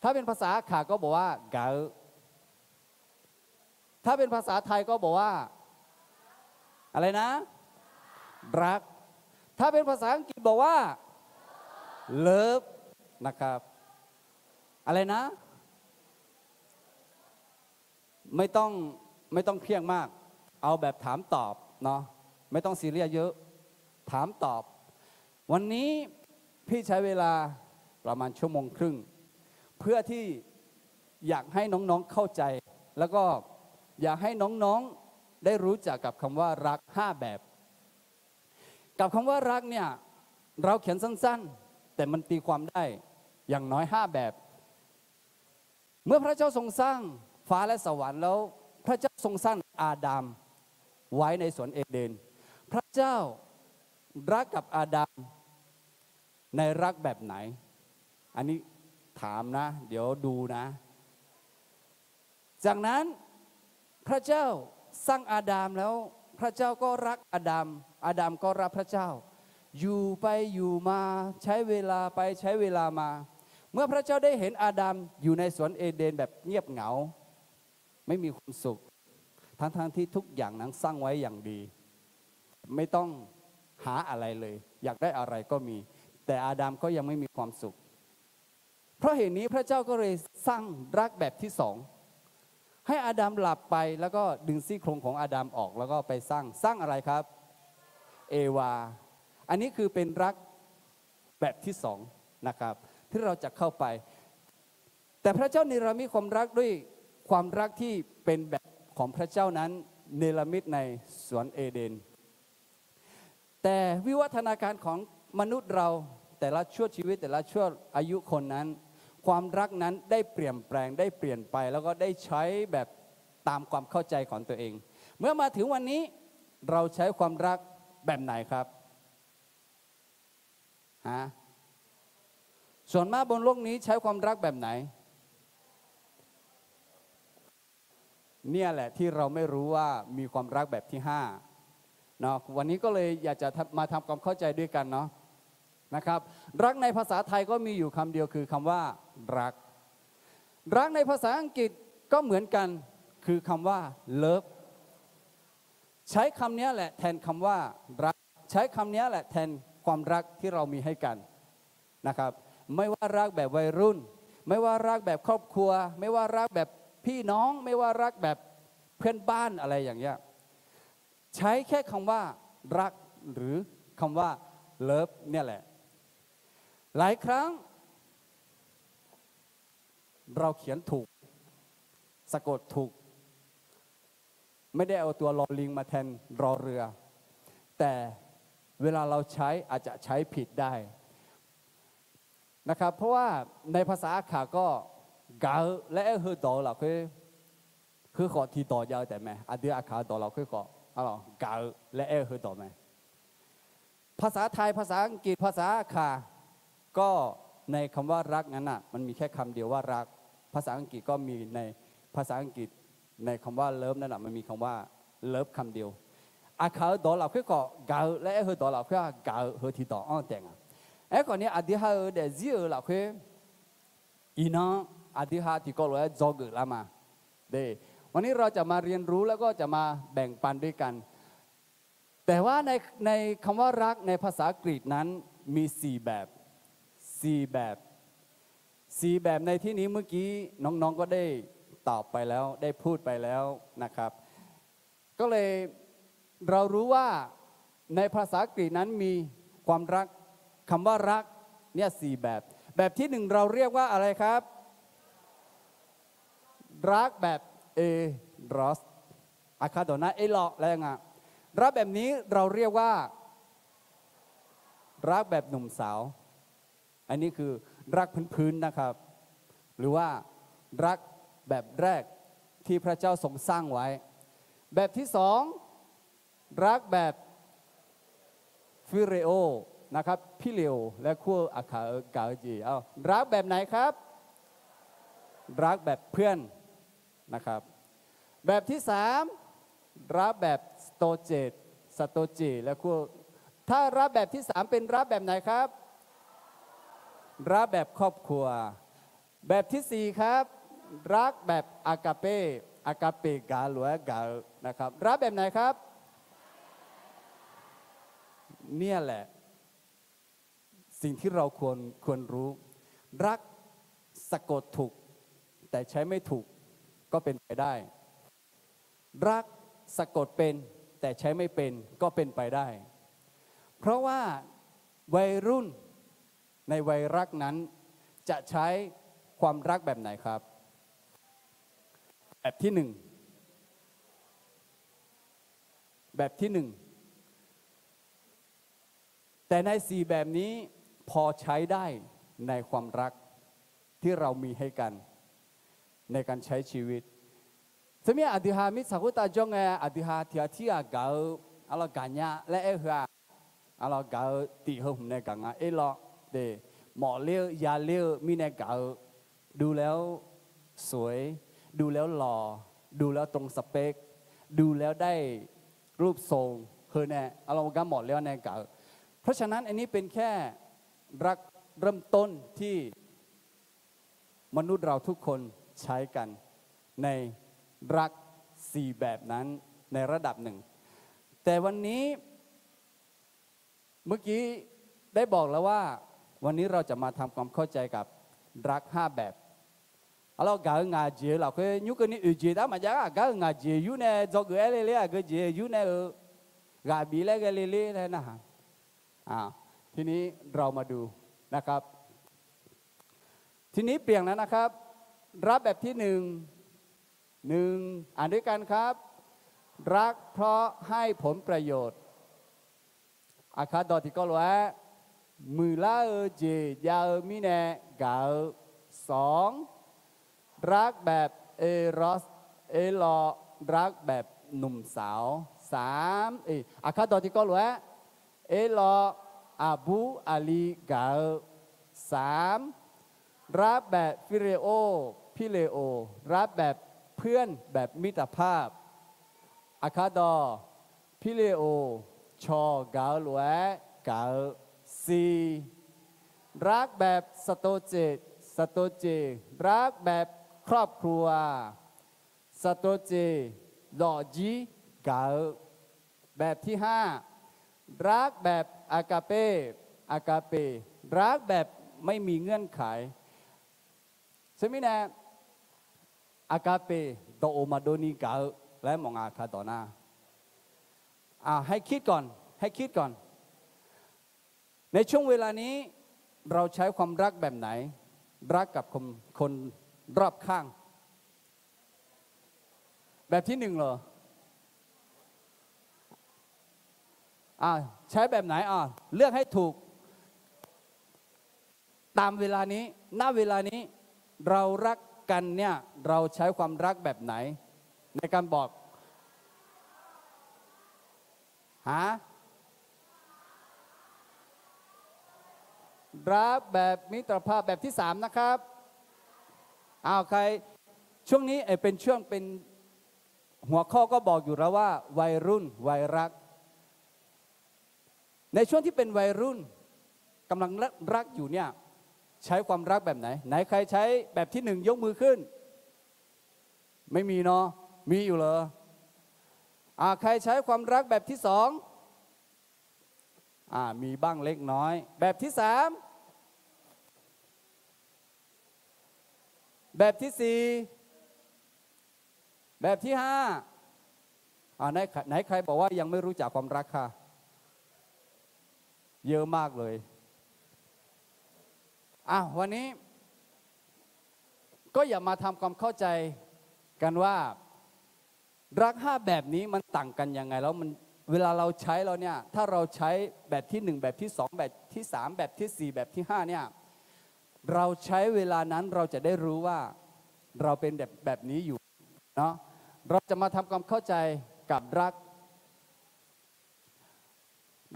ถ้าเป็นภาษาขาก็บอกว่าเกาถ้าเป็นภาษาไทยก็บอกว่าอะไรนะรักถ้าเป็นภาษาอังกฤษบอกว่าเลิฟนะครับอะไรนะไม่ต้องเครียดมากเอาแบบถามตอบเนาะไม่ต้องซีเรียสเยอะถามตอบวันนี้พี่ใช้เวลาประมาณ1.5 ชั่วโมงเพื่อที่อยากให้น้องๆเข้าใจแล้วก็อยากให้น้องๆได้รู้จักกับคำว่ารัก5แบบกับคำว่ารักเนี่ยเราเขียนสั้นๆแต่มันตีความได้อย่างน้อย5แบบเมื่อพระเจ้าทรงสร้างฟ้าและสวรรค์แล้วพระเจ้าทรงสร้างอาดัมไว้ในสวนเอเดนพระเจ้ารักกับอาดัมในรักแบบไหนอันนี้ถามนะเดี๋ยวดูนะจากนั้นพระเจ้าสร้างอาดัมแล้วพระเจ้าก็รักอาดัมก็รักพระเจ้าอยู่ไปอยู่มาใช้เวลาไปใช้เวลามาเมื่อพระเจ้าได้เห็นอาดัมอยู่ในสวนเอเดนแบบเงียบเหงาไม่มีความสุขทั้งที่ทุกอย่างนั้นสร้างไว้อย่างดีไม่ต้องหาอะไรเลยอยากได้อะไรก็มีแต่อาดัมก็ยังไม่มีความสุขเพราะเหตุนี้พระเจ้าก็เลยสร้างรักแบบที่2ให้อาดัมหลับไปแล้วก็ดึงซี่โครงของอาดัมออกแล้วก็ไปสร้างอะไรครับเอวาอันนี้คือเป็นรักแบบที่2นะครับที่เราจะเข้าไปแต่พระเจ้าเนรมิตความรักด้วยความรักที่เป็นแบบของพระเจ้านั้นเนรมิตในสวนเอเดนแต่วิวัฒนาการของมนุษย์เราแต่ละชั่วชีวิตแต่ละชั่วอายุคนนั้นความรักนั้นได้เปลี่ยนแปลงได้เปลี่ยนไปแล้วก็ได้ใช้แบบตามความเข้าใจของตัวเองเมื่อมาถึงวันนี้เราใช้ความรักแบบไหนครับส่วนมากบนโลกนี้ใช้ความรักแบบไหนเนี่ยแหละที่เราไม่รู้ว่ามีความรักแบบที่5เนาะวันนี้ก็เลยอยากจะมาทำความเข้าใจด้วยกันเนาะนะครับรักในภาษาไทยก็มีอยู่คำเดียวคือคำว่ารักในภาษาอังกฤษก็เหมือนกันคือคำว่า love ใช้คำนี้แหละแทนคำว่ารักใช้คำนี้แหละแทนความรักที่เรามีให้กันนะครับไม่ว่ารักแบบวัยรุ่นไม่ว่ารักแบบครอบครัวไม่ว่ารักแบบพี่น้องไม่ว่ารักแบบ เพื่อนบ้านอะไรอย่างเงี้ยใช้แค่คำว่ารักหรือคำว่าเลิฟเนี่ยแหละหลายครั้งเราเขียนถูกสะกดถูกไม่ได้เอาตัวลอลิงมาแทนรอเรือแต่เวลาเราใช้อาจจะใช้ผิดได้นะครับเพราะว่าในภาษาอาขาก็กาและเฮอดอเราคือขอทีต่อยาวแต่แม่อาเดียอาขาต่อเราคือขออะไรกาและเฮอดอไหมภาษาไทยภาษาอังกฤษภาษาอาขาก็ในคำว่ารักนั้นน่ะมันมีแค่คำเดียวว่ารักภาษาอังกฤษก็มีในภาษาอังกฤษในคำว่าเลิฟนั่นน่ะมันมีคำว่าเลิฟคำเดียวอาขาต่อเราคือขอกาและเฮอต่อเราคือกาเฮอทีต่ออ้อแต่งไอ้ก่อนนี้อาเดียเฮอเดซิเอเราคืออีน้องอาทิฮาที่ก็รู้จอกละมาเดวันนี้เราจะมาเรียนรู้แล้วก็จะมาแบ่งปันด้วยกันแต่ว่าในคำว่ารักในภาษากรีกนั้นมี4แบบในที่นี้เมื่อกี้น้องๆก็ได้ตอบไปแล้วได้พูดไปแล้วนะครับก็เลยเรารู้ว่าในภาษากรีกนั้นมีความรักคำว่ารักเนี่ยแบบที่1เราเรียกว่าอะไรครับรักแบบเอรอสอาคาโดนาเอลออะไรเงี้ยรักแบบนี้เราเรียกว่ารักแบบหนุ่มสาวอันนี้คือรักพื้นๆนะครับหรือว่ารักแบบแรกที่พระเจ้าทรงสร้างไว้แบบที่2รักแบบฟิเรโอนะครับพี่เลวและคู่อาคากาจีเอารักแบบไหนครับรักแบบเพื่อนนะครับแบบที่3รักแบบสโตเจและคู่ถ้ารักแบบที่3เป็นรักแบบไหนครับรักแบบครอบครัวแบบที่4ครับรักแบบอากาเปกาหรือกานะครับรักแบบไหนครับเนี่ยแหละสิ่งที่เราควรรู้รักสะกดถูกแต่ใช้ไม่ถูกก็เป็นไปได้รักสะกดเป็นแต่ใช้ไม่เป็นก็เป็นไปได้เพราะว่าวัยรุ่นในวัยรักนั้นจะใช้ความรักแบบไหนครับแบบที่1แต่ใน4แบบนี้พอใช้ได้ในความรักที่เรามีให้กันในการใช้ชีวิตสมัยอธิษฐานมิสักตาจงอธิษฐานที่อาเกาอะไรกันเนี่ยและเหรออะไรเกาตีหัวในกันหรอเดหมอเลี้ยวยาเลี้ยวมีในเกาดูแล้วสวยดูแล้วหล่อดูแล้วตรงสเปคดูแล้วได้รูปทรงเฮอแน่อะไรกันหมอเลี้ยวในเกาเพราะฉะนั้นอันนี้เป็นแค่รักเริ่มต้นที่มนุษย์เราทุกคนใช้กันในรัก4แบบนั้นในระดับหนึ่งแต่วันนี้เมื่อกี้ได้บอกแล้วว่าวันนี้เราจะมาทำความเข้าใจกับรัก5แบบalors gà ngà dễ là cái nhúc cái ní dễ đó mà giá gà ngà dễ yu nè do cái lê lê cái dễ yu nè gà bị lê cái lê lê này nè ทีนี้เรามาดูนะครับทีนี้เปลี่ยนแล้วนะครับรับแบบที่หนึ่งอ่านด้วยกันครับรักเพราะให้ผลประโยชน์อาคาดอติก็รู้ว่ามือละเจยามิเนกา2รักแบบเอรอสเอลอรักแบบหนุ่มสาว3อาคาดอติก็รู้ว่าเอลออาบูอาลีกา3รักแบบฟิเรโอพิเลโอรักแบบเพื่อนแบบมิตรภาพอาคาดอพิเลโอชอกาลวยกา4รักแบบสโตเจรักแบบครอบครัวสโตเจลอจีกาแบบที่5รักแบบอากาเปรักแบบไม่มีเงื่อนไขใช่ไหมนะอากาเปโตโอมาโดนีกา และมองอาคาต่อหน้าให้คิดก่อนให้คิดก่อนในช่วงเวลานี้เราใช้ความรักแบบไหนรักกับคนรอบข้างแบบที่หนึ่งเหรอใช้แบบไหนเลือกให้ถูกตามเวลานี้ณเวลานี้เรารักกันเนี่ยเราใช้ความรักแบบไหนในการบอกรักแบบมิตรภาพแบบที่3นะครับใครช่วงนี้เป็นช่วงเป็นหัวข้อก็บอกอยู่แล้วว่าวัยรุ่นวัยรักในช่วงที่เป็นวัยรุ่นกำลังรักอยู่เนี่ยใช้ความรักแบบไหนใครใช้แบบที่1ยกมือขึ้นไม่มีเนาะมีอยู่เหรอใครใช้ความรักแบบที่2มีบ้างเล็กน้อยแบบที่3แบบที่4แบบที่5ไหนใครบอกว่ายังไม่รู้จักความรักค่ะเยอะมากเลยวันนี้ก็อย่ามาทำความเข้าใจกันว่ารัก5แบบนี้มันต่างกันยังไงแล้วมันเวลาเราใช้เราเนี่ยถ้าเราใช้แบบที่1แบบที่2แบบที่3แบบที่4แบบที่5เนี่ยเราใช้เวลานั้นเราจะได้รู้ว่าเราเป็นแบบนี้อยู่เนาะเราจะมาทำความเข้าใจกับรัก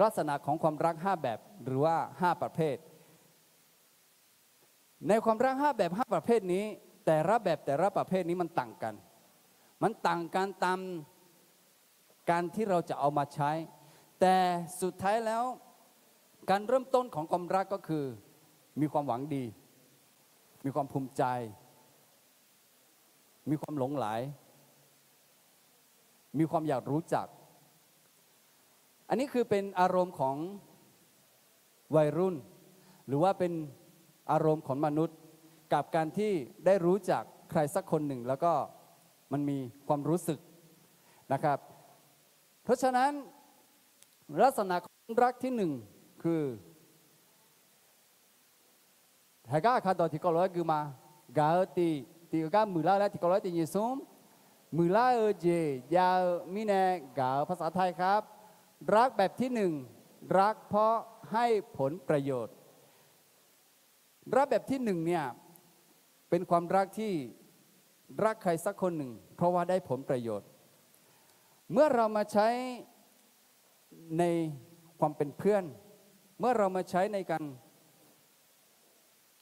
ลักษณะของความรัก5แบบหรือว่า5ประเภทในความรัก5แบบ5ประเภทนี้แต่ละแบบแต่ละประเภทนี้มันต่างกันตามการที่เราจะเอามาใช้แต่สุดท้ายแล้วการเริ่มต้นของความรักก็คือมีความหวังดีมีความภูมิใจมีความหลงใหลมีความอยากรู้จักอันนี้คือเป็นอารมณ์ของวัยรุ่นหรือว่าเป็นอารมณ์ของมนุษย์กับการที่ได้รู้จักใครสักคนหนึ่งแล้วก็มันมีความรู้สึกนะครับเพราะฉะนั้นลักษณะของรักที่1คือHaga kado tikolo guma gaoti tiga mula la tikolo ti yisum mula jeยามิเนกาภาษาไทยครับรักแบบที่1รักเพราะให้ผลประโยชน์รักแบบที่1เนี่ยเป็นความรักที่รักใครสักคนหนึ่งเพราะว่าได้ผลประโยชน์เมื่อเรามาใช้ในความเป็นเพื่อนเมื่อเรามาใช้ในการ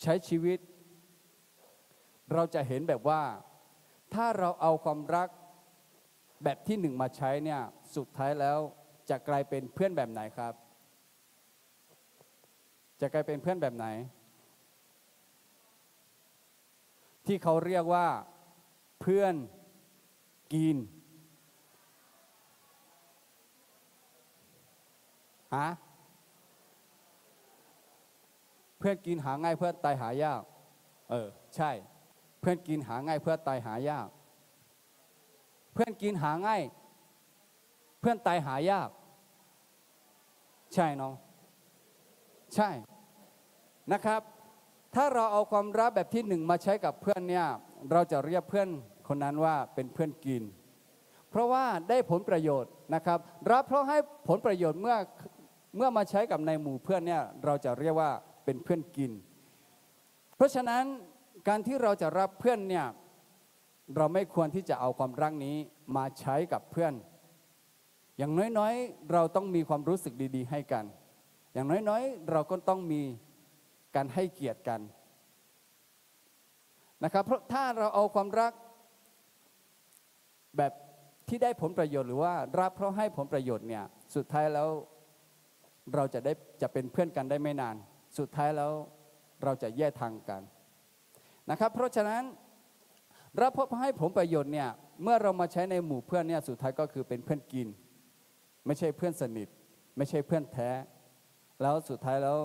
ใช้ชีวิตเราจะเห็นแบบว่าถ้าเราเอาความรักแบบที่1มาใช้เนี่ยสุดท้ายแล้วจะกลายเป็นเพื่อนแบบไหนครับจะกลายเป็นเพื่อนแบบไหนที่เขาเรียกว่าเพื่อนกินเพื่อนกินหาง่ายเพื่อนตายหายากใช่เพื่อนกินหาง่ายเพื่อนตายหายากเพื่อนกินหาง่ายเพื่อนตายหายากใช่เนาะใช่นะครับถ้าเราเอาความรักแบบที่1มาใช้กับเพื่อนเนี่ยเราจะเรียกเพื่อนคนนั้นว่าเป็นเพื่อนกินเพราะว่าได้ผลประโยชน์นะครับรับเพราะให้ผลประโยชน์เมื่อมาใช้กับในหมู่เพื่อนเนี่ยเราจะเรียกว่าเป็นเพื่อนกินเพราะฉะนั้นการที่เราจะรับเพื่อนเนี่ยเราไม่ควรที่จะเอาความรักนี้มาใช้กับเพื่อนอย่างน้อยๆเราต้องมีความรู้สึกดีๆให้กันอย่างน้อยๆเราก็ต้องมีการให้เกียรติกันนะครับเพราะถ้าเราเอาความรักแบบที่ได้ผลประโยชน์หรือว่ารับเพราะให้ผลประโยชน์เนี่ยสุดท้ายแล้วเราจะเป็นเพื่อนกันได้ไม่นานสุดท้ายแล้วเราจะแยกทางกันนะครับเพราะฉะนั้นรับเพราะให้ผลประโยชน์เนี่ยเมื่อเรามาใช้ในหมู่เพื่อนเนี่ยสุดท้ายก็คือเป็นเพื่อนกินไม่ใช่เพื่อนสนิทไม่ใช่เพื่อนแท้แล้วสุดท้ายแล้ว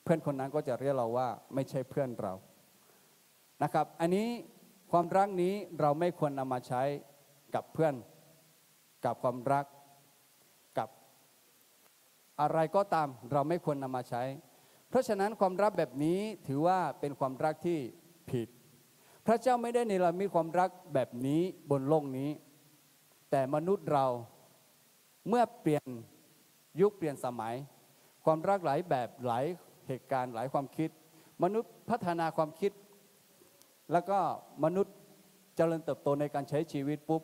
เพื่อนคนนั้นก็จะเรียกเราว่าไม่ใช่เพื่อนเรานะครับอันนี้ความรักนี้เราไม่ควรนำมาใช้ กับเพื่อนกับความรักกับอะไรก็ตามเราไม่ควรนำมาใช้เพราะฉะนั้นความรักแบบนี้ถือว่าเป็นความรักที่ผิดพระเจ้าไม่ได้เนรมิตความรักแบบนี้บนโลกนี้แต่มนุษย์เราเมื่อเปลี่ยนยุคเปลี่ยนสมัยความรักหลายแบบหลายเหตุการณ์หลายความคิดมนุษย์พัฒนาความคิดแล้วก็มนุษย์เจริญเติบโตในการใช้ชีวิตปุ๊บ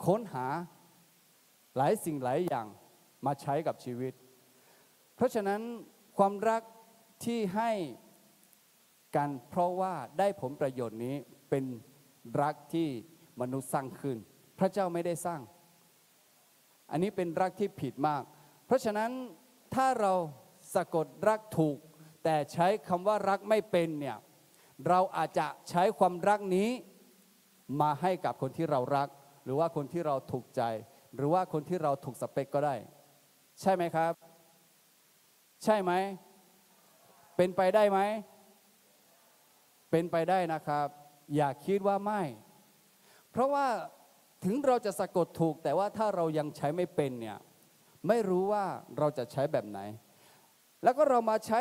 ค้นหาหลายสิ่งหลายอย่างมาใช้กับชีวิตเพราะฉะนั้นความรักที่ให้กันเพราะว่าได้ผลประโยชน์นี้เป็นรักที่มนุษย์สร้างขึ้นพระเจ้าไม่ได้สร้างอันนี้เป็นรักที่ผิดมากเพราะฉะนั้นถ้าเราสะกดรักถูกแต่ใช้คำว่ารักไม่เป็นเนี่ยเราอาจจะใช้ความรักนี้มาให้กับคนที่เรารักหรือว่าคนที่เราถูกใจหรือว่าคนที่เราถูกสเปคก็ได้ใช่ไหมครับใช่ไหมเป็นไปได้ไหมเป็นไปได้นะครับอย่าคิดว่าไม่เพราะว่าถึงเราจะสะกดถูกแต่ว่าถ้าเรายังใช้ไม่เป็นเนี่ยไม่รู้ว่าเราจะใช้แบบไหนแล้วก็เรามาใช้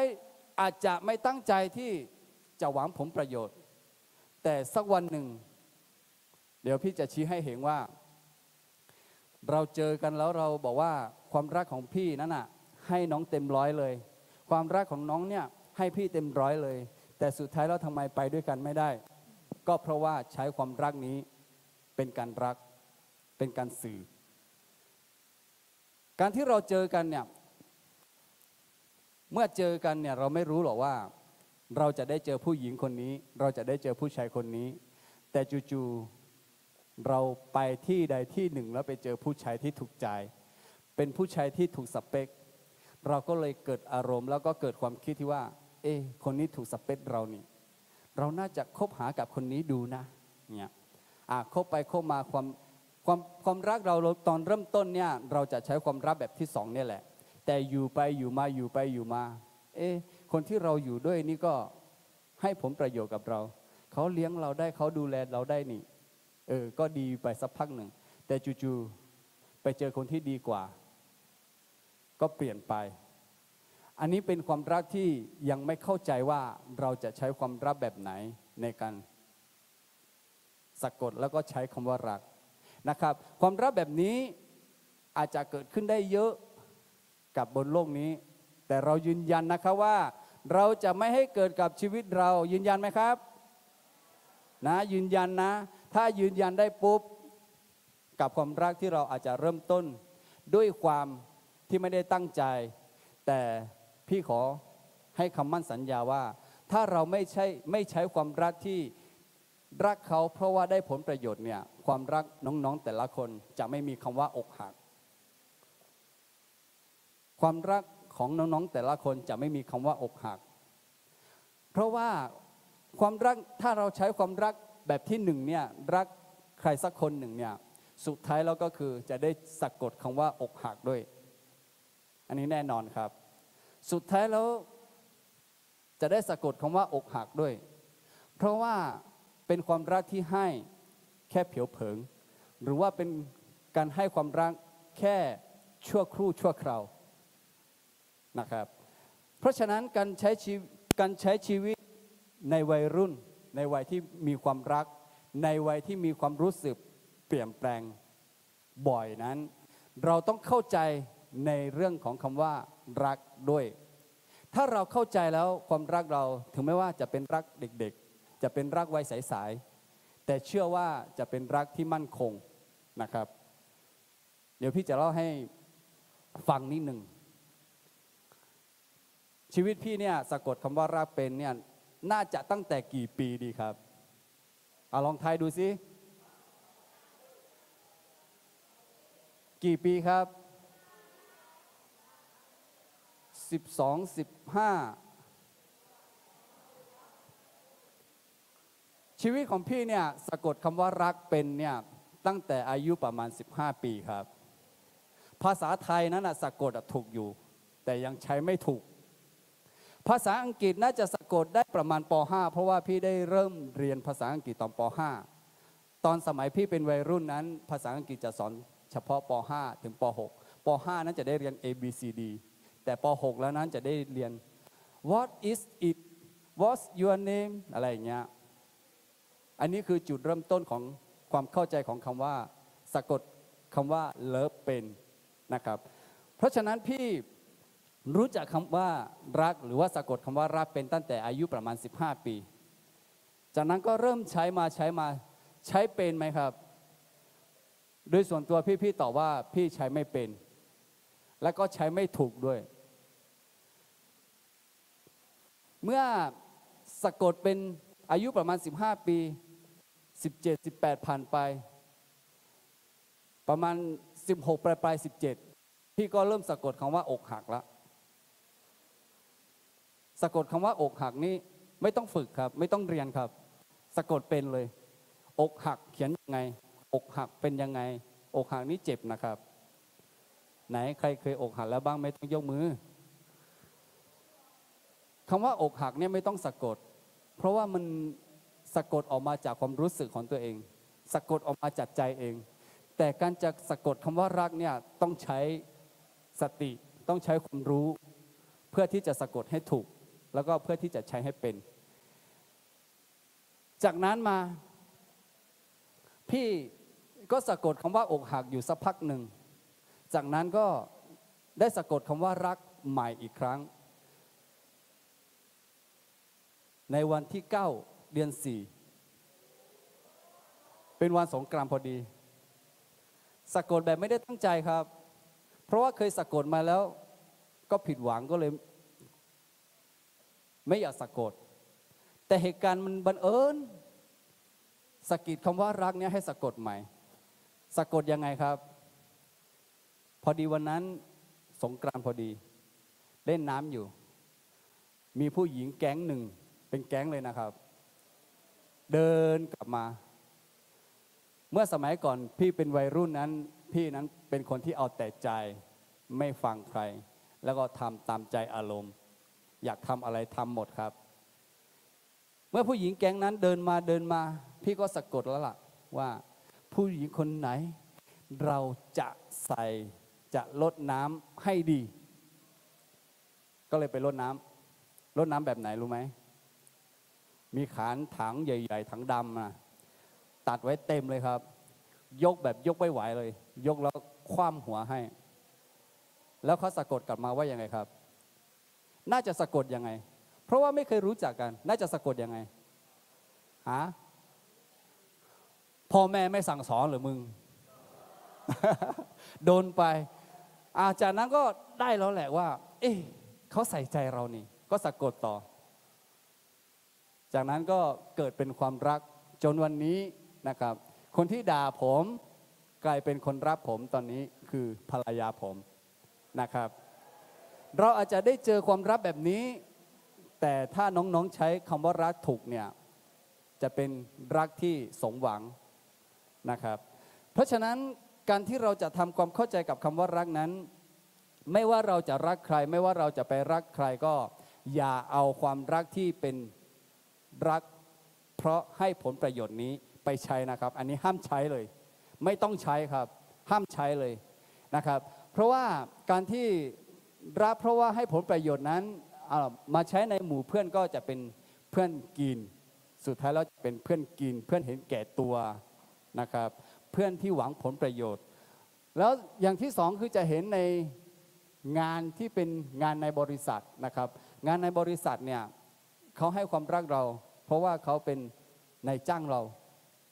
อาจจะไม่ตั้งใจที่จะหวังผลประโยชน์แต่สักวันหนึ่งเดี๋ยวพี่จะชี้ให้เห็นว่าเราเจอกันแล้วเราบอกว่าความรักของพี่นั้นน่ะให้น้องเต็มร้อยเลยความรักของน้องเนี่ยให้พี่เต็มร้อยเลยแต่สุดท้ายแล้วทำไมไปด้วยกันไม่ได้ก็เพราะว่าใช้ความรักนี้เป็นการรักเป็นการสื่อการที่เราเจอกันเนี่ยเมื่อเจอกันเนี่ยเราไม่รู้หรอกว่าเราจะได้เจอผู้หญิงคนนี้เราจะได้เจอผู้ชายคนนี้แต่จู่ๆเราไปที่ใดที่หนึ่งแล้วไปเจอผู้ชายที่ถูกใจเป็นผู้ชายที่ถูกสเปคเราก็เลยเกิดอารมณ์แล้วก็เกิดความคิดที่ว่าคนนี้ถูกสเปคเรานี่เราน่าจะคบหากับคนนี้ดูนะเนี่ยคบไปคบมาความรักเราตอนเริ่มต้นเนี่ยเราจะใช้ความรักแบบที่สองเนี่ยแหละแต่อยู่ไปอยู่มาอยู่ไปอยู่มาคนที่เราอยู่ด้วยนี่ก็ให้ผลประโยชน์กับเราเขาเลี้ยงเราได้เขาดูแลเราได้นี่ก็ดีไปสักพักหนึ่งแต่จู่ๆไปเจอคนที่ดีกว่าก็เปลี่ยนไปอันนี้เป็นความรักที่ยังไม่เข้าใจว่าเราจะใช้ความรักแบบไหนในการสะกดแล้วก็ใช้คำว่ารักนะครับความรักแบบนี้อาจจะเกิดขึ้นได้เยอะกับบนโลกนี้แต่เรายืนยันนะครับว่าเราจะไม่ให้เกิดกับชีวิตเรายืนยันไหมครับนะยืนยันนะถ้ายืนยันได้ปุ๊บกับความรักที่เราอาจจะเริ่มต้นด้วยความที่ไม่ได้ตั้งใจแต่พี่ขอให้คำมั่นสัญญาว่าถ้าเราไม่ใช้ความรักที่รักเขาเพราะว่าได้ผลประโยชน์เนี่ยความรักน้องๆแต่ละคนจะไม่มีคำว่าอกหักความรักของน้องๆแต่ละคนจะไม่มีคำว่าอกหักเพราะว่าความรักถ้าเราใช้ความรักแบบที่หนึ่งเนี่ยรักใครสักคนหนึ่งเนี่ยสุดท้ายแล้วก็คือจะได้สะกดคำว่าอกหักด้วยอันนี้แน่นอนครับสุดท้ายแล้วจะได้สะกดคำว่าอกหักด้วยเพราะว่าเป็นความรักที่ให้แค่เผิวเผิงหรือว่าเป็นการให้ความรักแค่ชั่วครู่ชั่วคราวนะครับเพราะฉะนั้นการใช้ชีวิตในวัยรุ่นในวัยที่มีความรักในวัยที่มีความรู้สึกเปลี่ยนแปลงบ่อยนั้นเราต้องเข้าใจในเรื่องของคำว่ารักด้วยถ้าเราเข้าใจแล้วความรักเราถึงแม้ว่าจะเป็นรักเด็กๆจะเป็นรักวัยใสๆแต่เชื่อว่าจะเป็นรักที่มั่นคงนะครับเดี๋ยวพี่จะเล่าให้ฟังนิดหนึ่งชีวิตพี่เนี่ยสะกดคำว่ารักเป็นเนี่ยน่าจะตั้งแต่กี่ปีดีครับลองทายดูสิกี่ปีครับ12 15ชีวิตของพี่เนี่ยสะกดคำว่ารักเป็นเนี่ยตั้งแต่อายุประมาณ15ปีครับภาษาไทยนั้นสะกดถูกอยู่แต่ยังใช้ไม่ถูกภาษาอังกฤษน่าจะสะกดได้ประมาณป .5 เพราะว่าพี่ได้เริ่มเรียนภาษาอังกฤษตอนป .5 ตอนสมัยพี่เป็นวัยรุ่นนั้นภาษาอังกฤษจะสอนเฉพาะป .5 ถึงป .6 ป .5 นั้นจะได้เรียน A B C D แต่ป .6 แล้วนั้นจะได้เรียน What is it What's your name อะไรอย่างเงี้ยอันนี้คือจุดเริ่มต้นของความเข้าใจของคำว่าสะกดคำว่า love เป็นนะครับเพราะฉะนั้นพี่รู้จักคำว่ารักหรือว่าสะกดคำว่ารักเป็นตั้งแต่อายุประมาณ15 ปีจากนั้นก็เริ่มใช้เป็นไหมครับโดยส่วนตัวพี่ตอบว่าพี่ใช้ไม่เป็นและก็ใช้ไม่ถูกด้วยเมื่อสะกดเป็นอายุประมาณ15 ปี17 18ผ่านไปประมาณ16ปลาย17พี่ก็เริ่มสะกดคำว่าอกหักแล้วสะกดคำว่าอกหักนี่ไม่ต้องฝึกครับไม่ต้องเรียนครับสะกดเป็นเลยอกหักเขียนยังไงอกหักเป็นยังไงอกหักนี่เจ็บนะครับไหนใครเคยอกหักแล้วบ้างไม่ต้องยกมือคำว่าอกหักเนี่ยไม่ต้องสะกดเพราะว่ามันสะกดออกมาจากความรู้สึกของตัวเองสะกดออกมาจากใจเองแต่การจะสะกดคำว่ารักเนี่ยต้องใช้สติต้องใช้ความรู้เพื่อที่จะสะกดให้ถูกแล้วก็เพื่อที่จะใช้ให้เป็นจากนั้นมาพี่ก็สะกดคำว่าอกหักอยู่สักพักหนึ่งจากนั้นก็ได้สะกดคำว่ารักใหม่อีกครั้งในวันที่9 เดือน 4เป็นวันสงกรานต์พอดีสะกดแบบไม่ได้ตั้งใจครับเพราะว่าเคยสะกดมาแล้วก็ผิดหวังก็เลยไม่อยากสะกดแต่เหตุการณ์มันบังเอิญสะกิดคำว่ารักเนี่ยให้สะกดใหม่สะกดยังไงครับพอดีวันนั้นสงกรานต์พอดีเล่นน้ำอยู่มีผู้หญิงแก๊งหนึ่งเป็นแก๊งเลยนะครับเดินกลับมาเมื่อสมัยก่อนพี่เป็นวัยรุ่นนั้นพี่นั้นเป็นคนที่เอาแต่ใจไม่ฟังใครแล้วก็ทำตามใจอารมณ์อยากทำอะไรทำหมดครับเมื่อผู้หญิงแก๊งนั้นเดินมาพี่ก็สะกดแล้วล่ะว่าผู้หญิงคนไหนเราจะลดน้ำให้ดีก็เลยไปลดน้ำแบบไหนรู้ไหมมีขานถังใหญ่ๆถังดำนะตัดไว้เต็มเลยครับยกแบบยกไม่ไหวเลยยกแล้วคว่ำหัวให้แล้วเขาสะกดกลับมาว่ายังไงครับน่าจะสะกดยังไงเพราะว่าไม่เคยรู้จักกันน่าจะสะกดยังไงพ่อแม่ไม่สั่งสอนหรือมึง โดนไปจากนั้นก็ได้แล้วแหละว่าเอ๊ะเขาใส่ใจเรานี่ก็สะกดต่อจากนั้นก็เกิดเป็นความรักจนวันนี้นะครับคนที่ด่าผมกลายเป็นคนรักผมตอนนี้คือภรรยาผมนะครับเราอาจจะได้เจอความรักแบบนี้แต่ถ้าน้องๆใช้คำว่ารักถูกเนี่ยจะเป็นรักที่สมหวังนะครับเพราะฉะนั้นการที่เราจะทำความเข้าใจกับคำว่ารักนั้นไม่ว่าเราจะรักใครไม่ว่าเราจะไปรักใครก็อย่าเอาความรักที่เป็นรักเพราะให้ผลประโยชน์นี้ไปใช้นะครับอันนี้ห้ามใช้เลยไม่ต้องใช้ครับห้ามใช้เลยนะครับเพราะว่าการที่รักเพราะว่าให้ผลประโยชน์นั้นมาใช้ในหมู่เพื่อนก็จะเป็นเพื่อนกินสุดท้ายแล้วจะเป็นเพื่อนกินเพื่อนเห็นแก่ตัวนะครับเพื่อนที่หวังผลประโยชน์แล้วอย่างที่สองคือจะเห็นในงานที่เป็นงานในบริษัทนะครับงานในบริษัทเนี่ยเขาให้ความรักเราเพราะว่าเขาเป็นนายจ้างเรา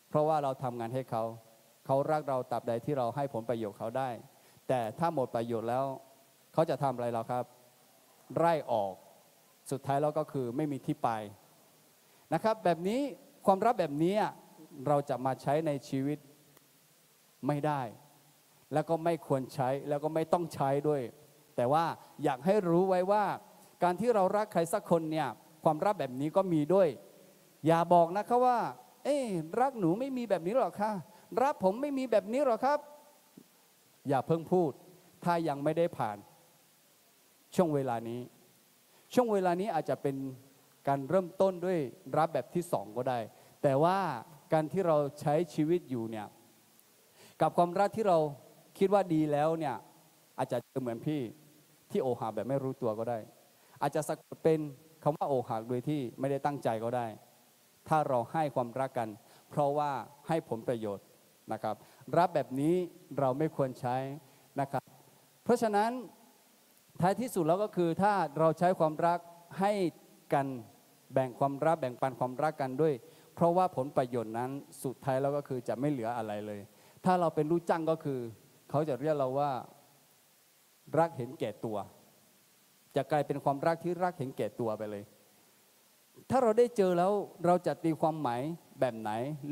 เพราะว่าเราทำงานให้เขารักเราตราบใดที่เราให้ผลประโยชน์เขาได้แต่ถ้าหมดประโยชน์แล้วเขาจะทำอะไรเราครับไล่ออกสุดท้ายแล้วก็คือไม่มีที่ไปนะครับแบบนี้ความรักแบบนี้เราจะมาใช้ในชีวิตไม่ได้แล้วก็ไม่ควรใช้แล้วก็ไม่ต้องใช้ด้วยแต่ว่าอยากให้รู้ไว้ว่าการที่เรารักใครสักคนเนี่ยความรักแบบนี้ก็มีด้วยอย่าบอกนะคะว่ารักหนูไม่มีแบบนี้หรอกค่ะรักผมไม่มีแบบนี้หรอกครับอย่าเพิ่งพูดถ้ายังไม่ได้ผ่านช่วงเวลานี้อาจจะเป็นการเริ่มต้นด้วยรักแบบที่สองก็ได้แต่ว่า การที่เราใช้ชีวิตอยู่เนี่ยกับความรักที่เราคิดว่าดีแล้วเนี่ยอาจจะเหมือนพี่ที่อกหักแบบไม่รู้ตัวก็ได้อาจจะสะกดเป็นคำว่าอกหักโดยที่ไม่ได้ตั้งใจก็ได้ถ้าเราให้ความรักกันเพราะว่าให้ผลประโยชน์นะครับรับแบบนี้เราไม่ควรใช้นะครับเพราะฉะนั้นท้ายที่สุดแล้วก็คือถ้าเราใช้ความรักให้กันแบ่งความรักแบ่งปันความรักกันด้วยเพราะว่าผลประโยชน์นั้นสุดท้ายแล้วก็คือจะไม่เหลืออะไรเลยถ้าเราเป็นลูกจ้างก็คือเขาจะเรียกเราว่ารักเห็นแก่ตัวจะกลายเป็นความรักที่รักเห็นแก่ตัวไปเลยถ้าเราได้เจอแล้วเราจะตีความหมายแบบไหน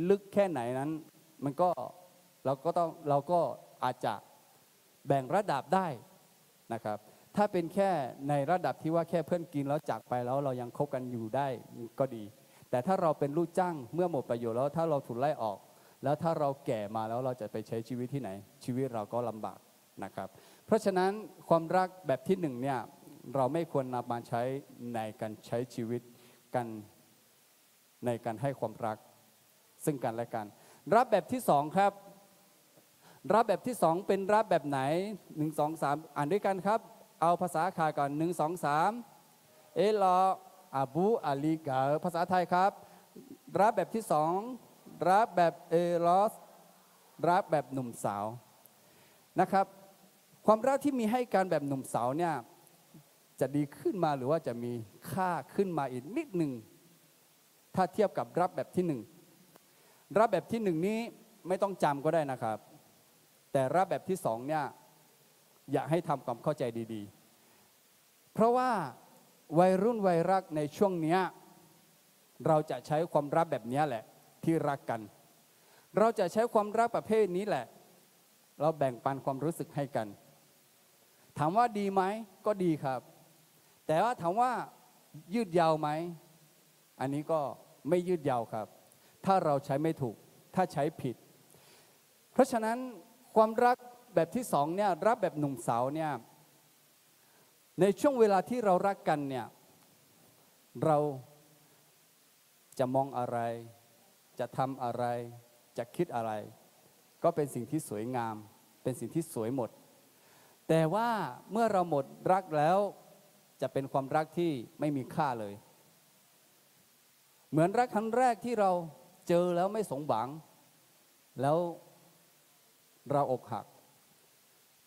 ลึกแค่ไหนนั้นมันก็เราก็อาจจะแบ่งระดับได้นะครับถ้าเป็นแค่ในระดับที่ว่าแค่เพื่อนกินแล้วจากไปแล้วเรายังคบกันอยู่ได้ก็ดีแต่ถ้าเราเป็นลูกจ้างเมื่อหมดประโยชน์แล้วถ้าเราถูกไล่ออกแล้วถ้าเราแก่มาแล้วเราจะไปใช้ชีวิตที่ไหนชีวิตเราก็ลำบากนะครับเพราะฉะนั้นความรักแบบที่หนึ่งเนี่ยเราไม่ควรนำมาใช้ในการใช้ชีวิตกันในการให้ความรักซึ่งกันและกันรับแบบที่สองครับรับแบบที่สองเป็นรับแบบไหน1 2 3อ่านด้วยกันครับเอาภาษาขาก่อน1 2 3เอลออาบูอาลีกาภาษาไทยครับรับแบบที่สองรับแบบเอลอสรับแบบหนุ่มสาวนะครับความรักที่มีให้กันแบบหนุ่มสาวเนี่ยจะดีขึ้นมาหรือว่าจะมีค่าขึ้นมาอีกนิดหนึ่งถ้าเทียบกับรับแบบที่หนึ่งรับแบบที่หนึ่งนี้ไม่ต้องจำก็ได้นะครับแต่รับแบบที่สองเนี่ยอยากให้ทำความเข้าใจดีๆเพราะว่าวัยรุ่นวัยรักในช่วงนี้เราจะใช้ความรักแบบนี้แหละที่รักกันเราจะใช้ความรักประเภทนี้แหละเราแบ่งปันความรู้สึกให้กันถามว่าดีไหมก็ดีครับแต่ว่าถามว่ายืดยาวไหมอันนี้ก็ไม่ยืดยาวครับถ้าเราใช้ไม่ถูกถ้าใช้ผิดเพราะฉะนั้นความรักแบบที่สองเนี่ยรักแบบหนุ่มสาวเนี่ยในช่วงเวลาที่เรารักกันเนี่ยเราจะมองอะไรจะทำอะไรจะคิดอะไรก็เป็นสิ่งที่สวยงามเป็นสิ่งที่สวยหมดแต่ว่าเมื่อเราหมดรักแล้วจะเป็นความรักที่ไม่มีค่าเลยเหมือนรักครั้งแรกที่เราเจอแล้วไม่สมหวังแล้วเราอกหัก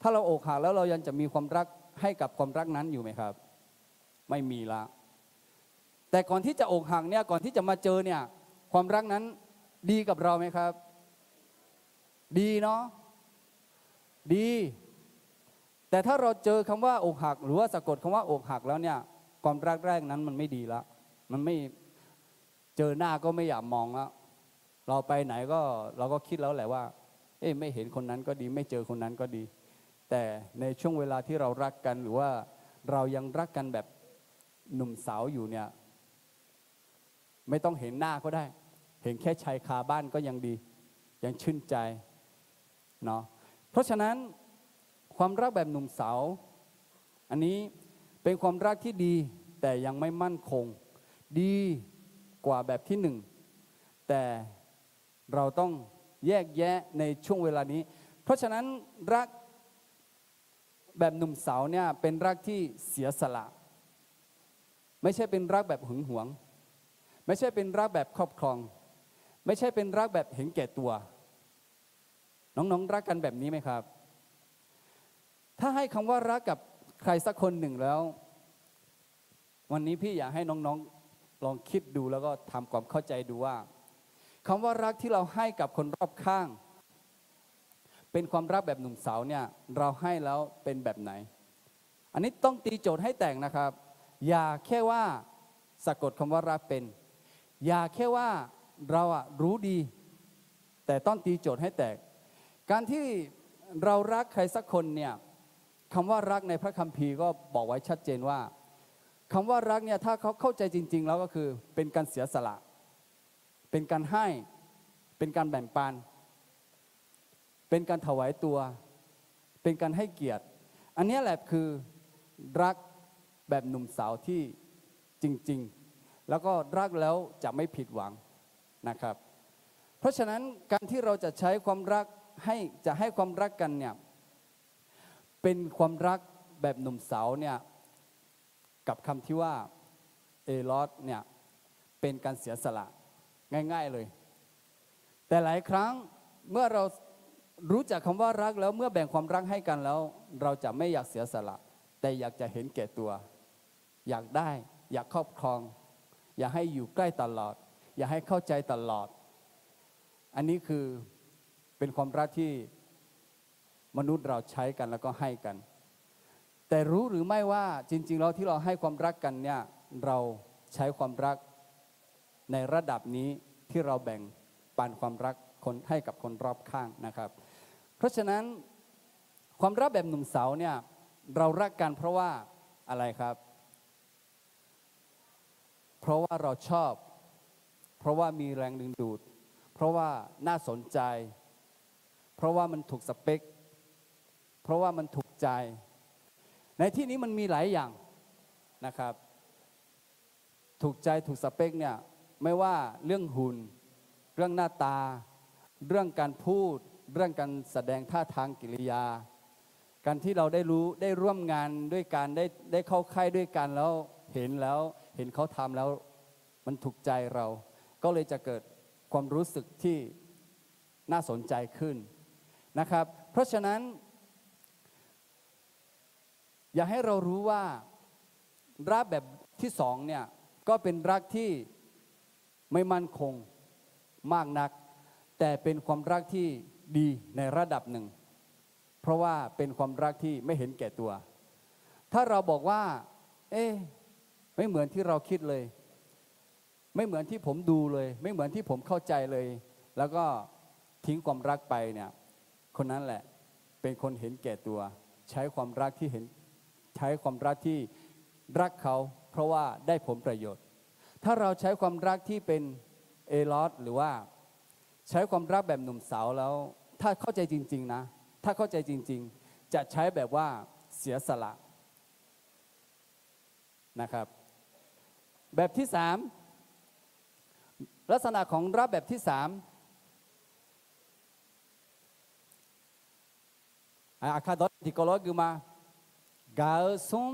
ถ้าเราอกหักแล้วเรายังจะมีความรักให้กับความรักนั้นอยู่ไหมครับไม่มีละแต่ก่อนที่จะอกหักเนี่ยก่อนที่จะมาเจอเนี่ยความรักนั้นดีกับเราไหมครับดีเนาะดีแต่ถ้าเราเจอคำว่าอกหักหรือว่าสะกดคำว่าอกหักแล้วเนี่ยความรักแรกนั้นมันไม่ดีละมันไม่เจอหน้าก็ไม่อยากมองแล้วเราไปไหนก็เราก็คิดแล้วแหละว่าไม่เห็นคนนั้นก็ดีไม่เจอคนนั้นก็ดีแต่ในช่วงเวลาที่เรารักกันหรือว่าเรายังรักกันแบบหนุ่มสาวอยู่เนี่ยไม่ต้องเห็นหน้าก็ได้เห็นแค่ชายคาบ้านก็ยังดียังชื่นใจเนาะเพราะฉะนั้นความรักแบบหนุ่มสาวอันนี้เป็นความรักที่ดีแต่ยังไม่มั่นคงดีกว่าแบบที่หนึ่งแต่เราต้องแยกแยะในช่วงเวลานี้เพราะฉะนั้นรักแบบหนุ่มสาวเนี่ยเป็นรักที่เสียสละไม่ใช่เป็นรักแบบหึงหวงไม่ใช่เป็นรักแบบครอบครองไม่ใช่เป็นรักแบบเห็นแก่ตัวน้องๆรักกันแบบนี้ไหมครับถ้าให้คำว่ารักกับใครสักคนหนึ่งแล้ววันนี้พี่อยากให้น้องๆลองคิดดูแล้วก็ทำความเข้าใจดูว่าคำว่ารักที่เราให้กับคนรอบข้างเป็นความรักแบบหนุ่มสาวเนี่ยเราให้แล้วเป็นแบบไหนอันนี้ต้องตีโจทย์ให้แตกนะครับอย่าแค่ว่าสะกดคำว่ารักเป็นอย่าแค่ว่าเรารู้ดีแต่ต้องตีโจทย์ให้แตกการที่เรารักใครสักคนเนี่ยคำว่ารักในพระคัมภีร์ก็บอกไว้ชัดเจนว่าคำว่ารักเนี่ยถ้าเขาเข้าใจจริงๆแล้วก็คือเป็นการเสียสละเป็นการให้เป็นการแบ่งปันเป็นการถวายตัวเป็นการให้เกียรติอันนี้แหละคือรักแบบหนุ่มสาวที่จริงๆแล้วก็รักแล้วจะไม่ผิดหวังนะครับ เพราะฉะนั้นการที่เราจะใช้ความรักให้ความรักกันเนี่ยเป็นความรักแบบหนุ่มสาวเนี่ยกับคำที่ว่าเอลอสเนี่ยเป็นการเสียสละง่ายๆเลยแต่หลายครั้งเมื่อเรารู้จักคำว่ารักแล้วเมื่อแบ่งความรักให้กันแล้วเราจะไม่อยากเสียสละแต่อยากจะเห็นแก่ตัวอยากได้อยากครอบครองอยากให้อยู่ใกล้ตลอดอยากให้เข้าใจตลอดอันนี้คือเป็นความรักที่มนุษย์เราใช้กันแล้วก็ให้กันแต่รู้หรือไม่ว่าจริงๆแล้วที่เราให้ความรักกันเนี่ยเราใช้ความรักในระดับนี้ที่เราแบ่งปันความรักคนให้กับคนรอบข้างนะครับเพราะฉะนั้นความรักแบบหนุ่มสาวเนี่ยเรารักกันเพราะว่าอะไรครับเพราะว่าเราชอบเพราะว่ามีแรงดึงดูดเพราะว่าน่าสนใจเพราะว่ามันถูกสเปคเพราะว่ามันถูกใจในที่นี้มันมีหลายอย่างนะครับถูกใจถูกสเปคเนี่ยไม่ว่าเรื่องหุ่นเรื่องหน้าตาเรื่องการพูดเรื่องการแสดงท่าทางกิริยาการที่เราได้รู้ได้ร่วมงานด้วยกันได้เข้าค่ายด้วยกันแล้วเห็นเขาทำแล้วมันถูกใจเราก็เลยจะเกิดความรู้สึกที่น่าสนใจขึ้นนะครับเพราะฉะนั้นอยากให้เรารู้ว่ารักแบบที่สองเนี่ยก็เป็นรักที่ไม่มั่นคงมากนักแต่เป็นความรักที่ดีในระดับหนึ่งเพราะว่าเป็นความรักที่ไม่เห็นแก่ตัวถ้าเราบอกว่าไม่เหมือนที่เราคิดเลยไม่เหมือนที่ผมดูเลยไม่เหมือนที่ผมเข้าใจเลยแล้วก็ทิ้งความรักไปเนี่ยคนนั้นแหละเป็นคนเห็นแก่ตัวใช้ความรักที่รักเขาเพราะว่าได้ผลประโยชน์ถ้าเราใช้ความรักที่เป็นเอลอสหรือว่าใช้ความรักแบบหนุ่มสาวแล้วถ้าเข้าใจจริงๆนะถ้าเข้าใจจริงๆจะใช้แบบว่าเสียสละนะครับแบบที่สามลักษณะของรักแบบที่สามakadot guma gal sum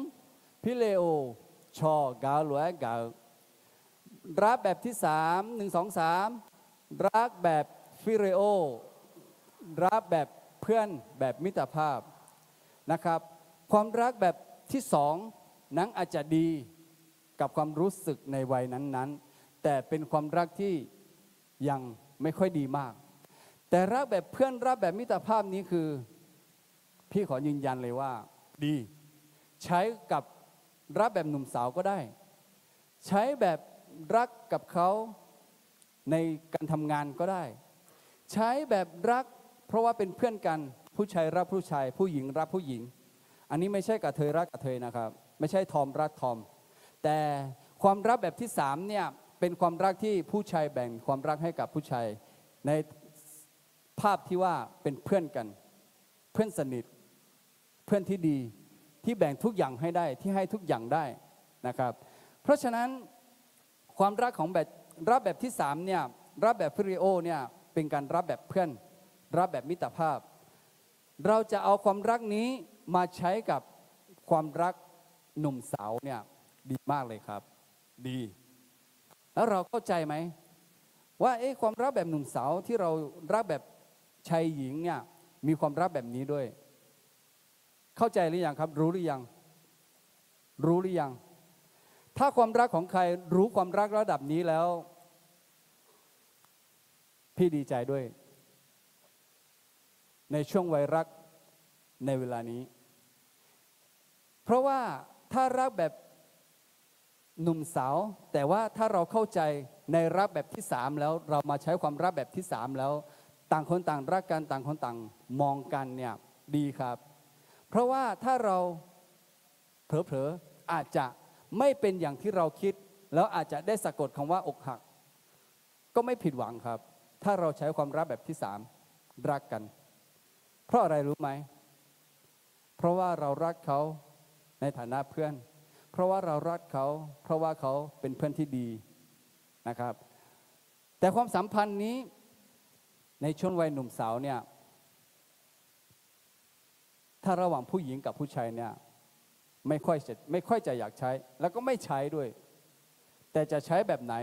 pileo ชอกาลวยการักแบบที่สาม1 2 3รักแบบฟิเรโอรักแบบเพื่อนแบบมิตรภาพนะครับความรักแบบที่สองนั้นอาจจะดีกับความรู้สึกในวัยนั้นๆแต่เป็นความรักที่ยังไม่ค่อยดีมากแต่รักแบบเพื่อนรักแบบมิตรภาพนี้คือพี่ขอยืนยันเลยว่าดีใช้กับรักแบบหนุ่มสาวก็ได้ใช้แบบรักกับเขาในการทำงานก็ได้ใช้แบบรักเพราะว่าเป็นเพื่อนกันผู้ชายรักผู้ชายผู้หญิงรักผู้หญิงอันนี้ไม่ใช่กระเทยรักกระเทยนะครับไม่ใช่ทอมรักทอมแต่ความรักแบบที่สามเนี่ยเป็นความรักที่ผู้ชายแบ่งความรักให้กับผู้ชายในภาพที่ว่าเป็นเพื่อนกันเพื่อนสนิทเพื่อนที่ดีที่แบ่งทุกอย่างให้ได้ที่ให้ทุกอย่างได้นะครับเพราะฉะนั้นความรักของรักแบบที่สามเนี่ยรักแบบฟิริโอเนี่ยเป็นการรักแบบเพื่อนรักแบบมิตรภาพเราจะเอาความรักนี้มาใช้กับความรักหนุ่มสาวเนี่ยดีมากเลยครับดีแล้วเราเข้าใจไหมว่าความรักแบบหนุ่มสาวที่เรารักแบบชายหญิงเนี่ยมีความรักแบบนี้ด้วยเข้าใจหรือยังครับรู้หรือยังถ้าความรักของใครรู้ความรักระดับนี้แล้วพี่ดีใจด้วยในช่วงวัยรักในเวลานี้เพราะว่าถ้ารักแบบหนุ่มสาวแต่ว่าถ้าเราเข้าใจในรักแบบที่สามแล้วเรามาใช้ความรักแบบที่สามแล้วต่างคนต่างรักกันต่างคนต่างมองกันเนี่ยดีครับเพราะว่าถ้าเราเผลอๆอาจจะไม่เป็นอย่างที่เราคิดแล้วอาจจะได้สะกดคำว่าอกหักก็ไม่ผิดหวังครับถ้าเราใช้ความรักแบบที่สามรักกันเพราะอะไรรู้ไหมเพราะว่าเรารักเขาในฐานะเพื่อนเพราะว่าเรารักเขาเพราะว่าเขาเป็นเพื่อนที่ดีนะครับแต่ความสัมพันธ์นี้ ในช่วงวัยหนุ่มสาวเนี่ยถ้าระหว่างผู้หญิงกับผู้ชายเนี่ยไม่ค่อยจะอยากใช้แล้วก็ไม่ใช้ด้วยแต่จะใช้แบบไหน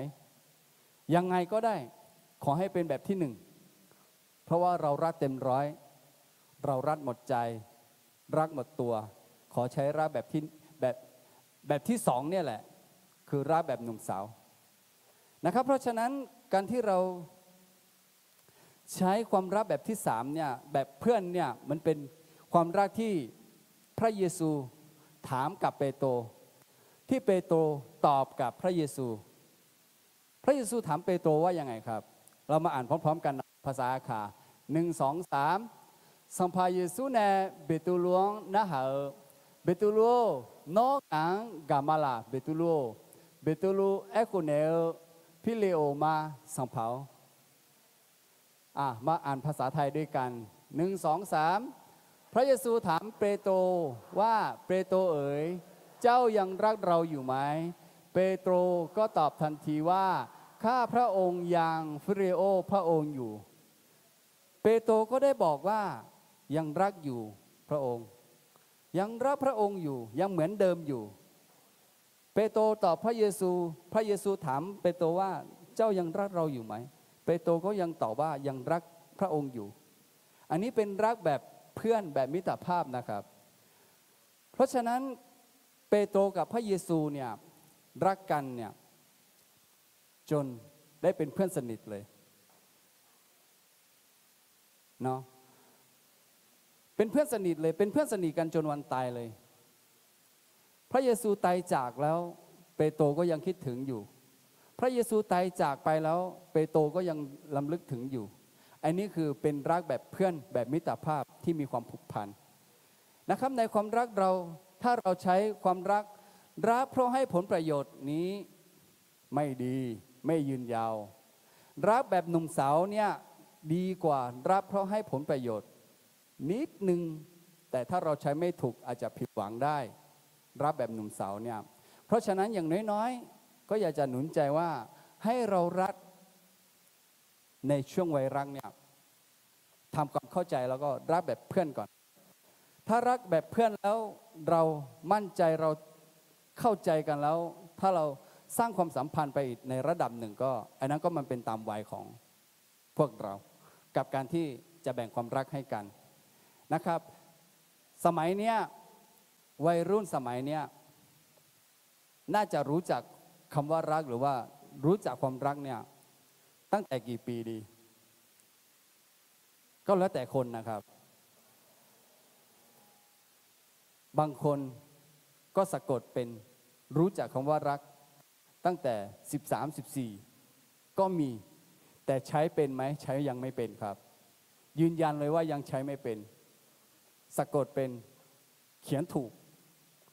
ยังไงก็ได้ขอให้เป็นแบบที่หนึ่งเพราะว่าเรารักเต็มร้อยเรารักหมดใจรักหมดตัวขอใช้รักแบบที่สองเนี่ยแหละคือรักแบบหนุ่มสาวนะครับเพราะฉะนั้นการที่เราใช้ความรักแบบที่สามเนี่ยแบบเพื่อนเนี่ยมันเป็นความรักที่พระเยซูถามกับเปโตรที่เปโตรตอบกับพระเยซูพระเยซูถามเปโตรว่ายังไงครับเรามาอ่านพร้อมๆกันภาษาอาขา1 2 3สัมภาเยซูเนเบตุลวงนะฮะเบตุโลโนกังกามาลาเบตุโลเบตุโลเอโกเนลพิเลโอมาสัมภามาอ่านภาษาไทยด้วยกัน1 2 3พระเยซูถามเปโตรว่าเปโตรเอ๋ยเจ้ายังรักเราอยู่ไหมเปโตรก็ตอบทันทีว่าข้าพระองค์ยังฟิเลโอพระองค์อยู่เปโตรก็ได้บอกว่ายังรักอยู่พระองค์ยังรักพระองค์อยู่ยังเหมือนเดิมอยู่เปโตรตอบพระเยซูถามเปโตรว่าเจ้ายังรักเราอยู่ไหมเปโตรก็ยังตอบว่ายังรักพระองค์อยู่อันนี้เป็นรักแบบเพื่อนแบบมิตรภาพนะครับเพราะฉะนั้นเปโตรกับพระเยซูเนี่ยรักกันเนี่ยจนได้เป็นเพื่อนสนิทเลยเนาะเป็นเพื่อนสนิทเลยเป็นเพื่อนสนิทกันจนวันตายเลยพระเยซูตายจากแล้วเปโตรก็ยังคิดถึงอยู่พระเยซูตายจากไปแล้วเปโตรก็ยังรำลึกถึงอยู่อันนี้คือเป็นรักแบบเพื่อนแบบมิตรภาพที่มีความผูกพันนะครับในความรักเราถ้าเราใช้ความรักเพราะให้ผลประโยชน์นี้ไม่ดีไม่ยืนยาวรักแบบหนุ่มสาวเนี่ยดีกว่ารักเพราะให้ผลประโยชน์นิดนึงแต่ถ้าเราใช้ไม่ถูกอาจจะผิดหวังได้รักแบบหนุ่มสาวเนี่ยเพราะฉะนั้นอย่างน้อยๆก็อยากจะหนุนใจว่าให้เรารักในช่วงวัยรักเนี่ยทำความเข้าใจแล้วก็รักแบบเพื่อนก่อนถ้ารักแบบเพื่อนแล้วเรามั่นใจเราเข้าใจกันแล้วถ้าเราสร้างความสัมพันธ์ไปในระดับหนึ่งก็อันนั้นก็มันเป็นตามวัยของพวกเรากับการที่จะแบ่งความรักให้กันนะครับสมัยเนี้ยวัยรุ่นสมัยเนี้ยน่าจะรู้จักคำว่ารักหรือว่ารู้จักความรักเนี่ยตั้งแต่กี่ปีดีก็แล้วแต่คนนะครับบางคนก็สะกดเป็นรู้จักคำว่ารักตั้งแต่13-14ก็มีแต่ใช้เป็นไหมใช้ยังไม่เป็นครับยืนยันเลยว่ายังใช้ไม่เป็นสะกดเป็นเขียนถูก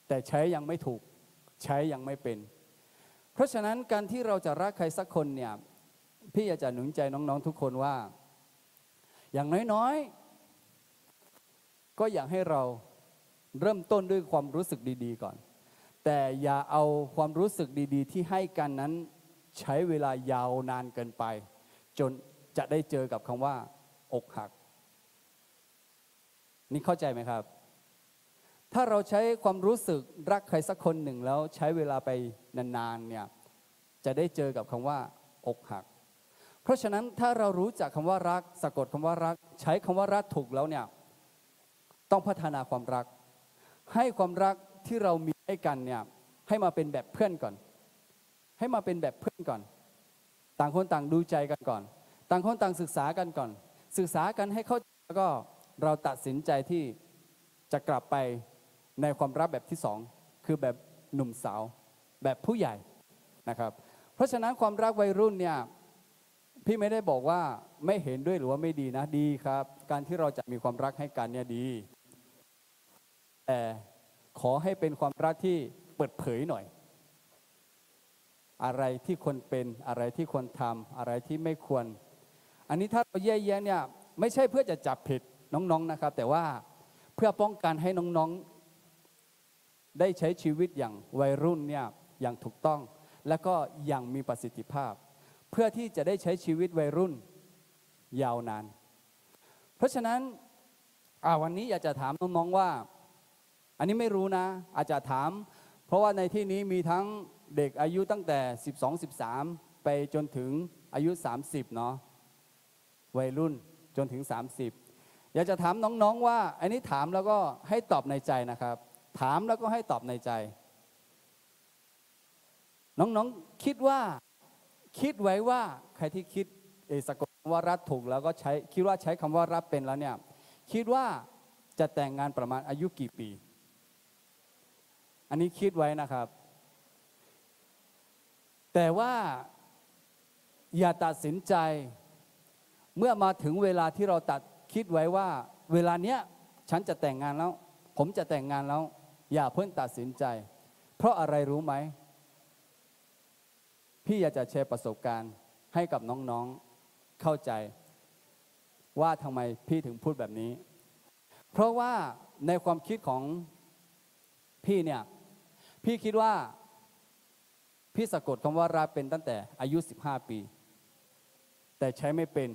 แต่ใช้ยังไม่ถูกใช้ยังไม่เป็นเพราะฉะนั้นการที่เราจะรักใครสักคนเนี่ยพี่อยากจะหนุนใจน้องๆทุกคนว่าอย่างน้อยๆก็อยากให้เราเริ่มต้นด้วยความรู้สึกดีๆก่อนแต่อย่าเอาความรู้สึกดีๆที่ให้กันนั้นใช้เวลายาวนานเกินไปจนจะได้เจอกับคำว่าอกหักนี่เข้าใจไหมครับถ้าเราใช้ความรู้สึกรักใครสักคนหนึ่งแล้วใช้เวลาไปนานๆเนี่ยจะได้เจอกับคำว่าอกหักเพราะฉะนั้นถ้าเรารู้จักคำว่ารักสะกดคำว่ารักใช้คำว่ารักถูกแล้วเนี่ยต้องพัฒนาความรักให้ความรักที่เรามีให้กันเนี่ยให้มาเป็นแบบเพื่อนก่อนให้มาเป็นแบบเพื่อนก่อนต่างคนต่างดูใจกันก่อนต่างคนต่างศึกษากันก่อนศึกษากันให้เข้าใจแล้วก็เราตัดสินใจที่จะกลับไปในความรักแบบที่สองคือแบบหนุ่มสาวแบบผู้ใหญ่นะครับเพราะฉะนั้นความรักวัยรุ่นเนี่ยพี่ไม่ได้บอกว่าไม่เห็นด้วยหรือว่าไม่ดีนะดีครับการที่เราจะมีความรักให้กันเนี่ยดีแต่ขอให้เป็นความรักที่เปิดเผยหน่อยอะไรที่ควรเป็นอะไรที่ควรทำอะไรที่ไม่ควรอันนี้ถ้าเราแยกเนี่ยไม่ใช่เพื่อจะจับผิดน้องๆนะครับแต่ว่าเพื่อป้องกันให้น้องๆได้ใช้ชีวิตอย่างวัยรุ่นเนี่ยอย่างถูกต้องและก็อย่างมีประสิทธิภาพเพื่อที่จะได้ใช้ชีวิตวัยรุ่นยาวนาน เพราะฉะนั้นวันนี้อยากจะถามน้องๆว่า อันนี้ไม่รู้นะ อาจจะถาม เพราะว่าในที่นี้มีทั้งเด็กอายุตั้งแต่12-13ไปจนถึงอายุ30เนาะวัยรุ่นจนถึง30อยากจะถามน้องๆว่า อันนี้ถามแล้วก็ให้ตอบในใจนะครับ ถามแล้วก็ให้ตอบในใจ น้องๆคิดไว้ว่าใครที่คิดสะกดคำว่ารัฐถูกแล้วก็คิดว่าใช้คำว่ารับเป็นแล้วเนี่ยคิดว่าจะแต่งงานประมาณอายุกี่ปี อันนี้คิดไว้นะครับ แต่ว่าอย่าตัดสินใจเมื่อมาถึงเวลาที่เราคิดไว้ว่าเวลาเนี้ยฉันจะแต่งงานแล้วผมจะแต่งงานแล้วอย่าเพิ่งตัดสินใจเพราะอะไรรู้ไหมพี่อยากจะแชร์ประสบการณ์ให้กับน้องๆเข้าใจว่าทำไมพี่ถึงพูดแบบนี้เพราะว่าในความคิดของพี่เนี่ยพี่คิดว่าพี่สะกดคำว่ารักเป็นตั้งแต่อายุ15 ปีแต่ใช้ไม่เป็น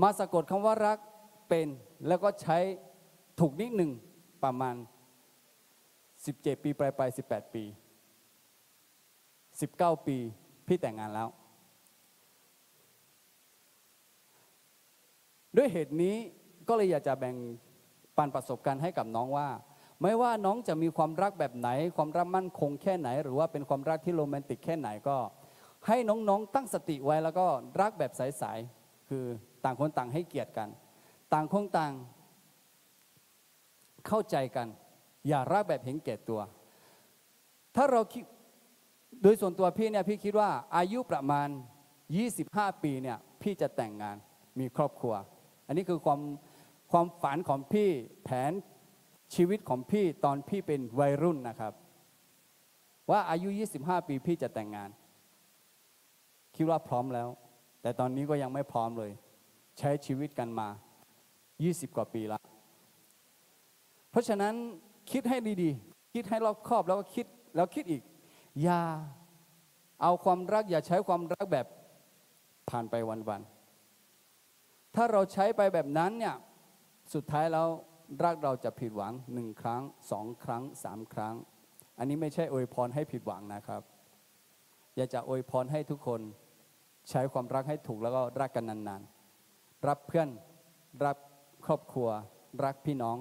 มาสะกดคำว่ารักเป็นแล้วก็ใช้ถูกนิดหนึ่งประมาณ17 ปีปลาย18 ปี19 ปีพี่แต่งงานแล้วด้วยเหตุนี้ก็เลยอยากจะแบ่งปันประสบการณ์ให้กับน้องว่าไม่ว่าน้องจะมีความรักแบบไหนความรักมั่นคงแค่ไหนหรือว่าเป็นความรักที่โรแมนติกแค่ไหนก็ให้น้องๆตั้งสติไว้แล้วก็รักแบบใสๆคือต่างคนต่างให้เกียรติกันต่างคนต่างเข้าใจกันอย่ารักแบบเห็นแก่ตัวถ้าเราคิดโดยส่วนตัวพี่เนี่ยพี่คิดว่าอายุประมาณ25 ปีเนี่ยพี่จะแต่งงานมีครอบครัวอันนี้คือความฝันของพี่แผนชีวิตของพี่ตอนพี่เป็นวัยรุ่นนะครับว่าอายุ25 ปีพี่จะแต่งงานคิดว่าพร้อมแล้วแต่ตอนนี้ก็ยังไม่พร้อมเลยใช้ชีวิตกันมา20 กว่าปีแล้วเพราะฉะนั้นคิดให้ดีๆคิดให้รอบคอบแล้วก็คิดอีกอย่าเอาความรักอย่าใช้ความรักแบบผ่านไปวันๆถ้าเราใช้ไปแบบนั้นเนี่ยสุดท้ายแล้วรักเราจะผิดหวัง1 ครั้ง2 ครั้ง3 ครั้งอันนี้ไม่ใช่อวยพรให้ผิดหวังนะครับอยากจะอวยพรให้ทุกคนใช้ความรักให้ถูกแล้วก็รักกันนานๆรักเพื่อนรักครอบครัวรักพี่น้อง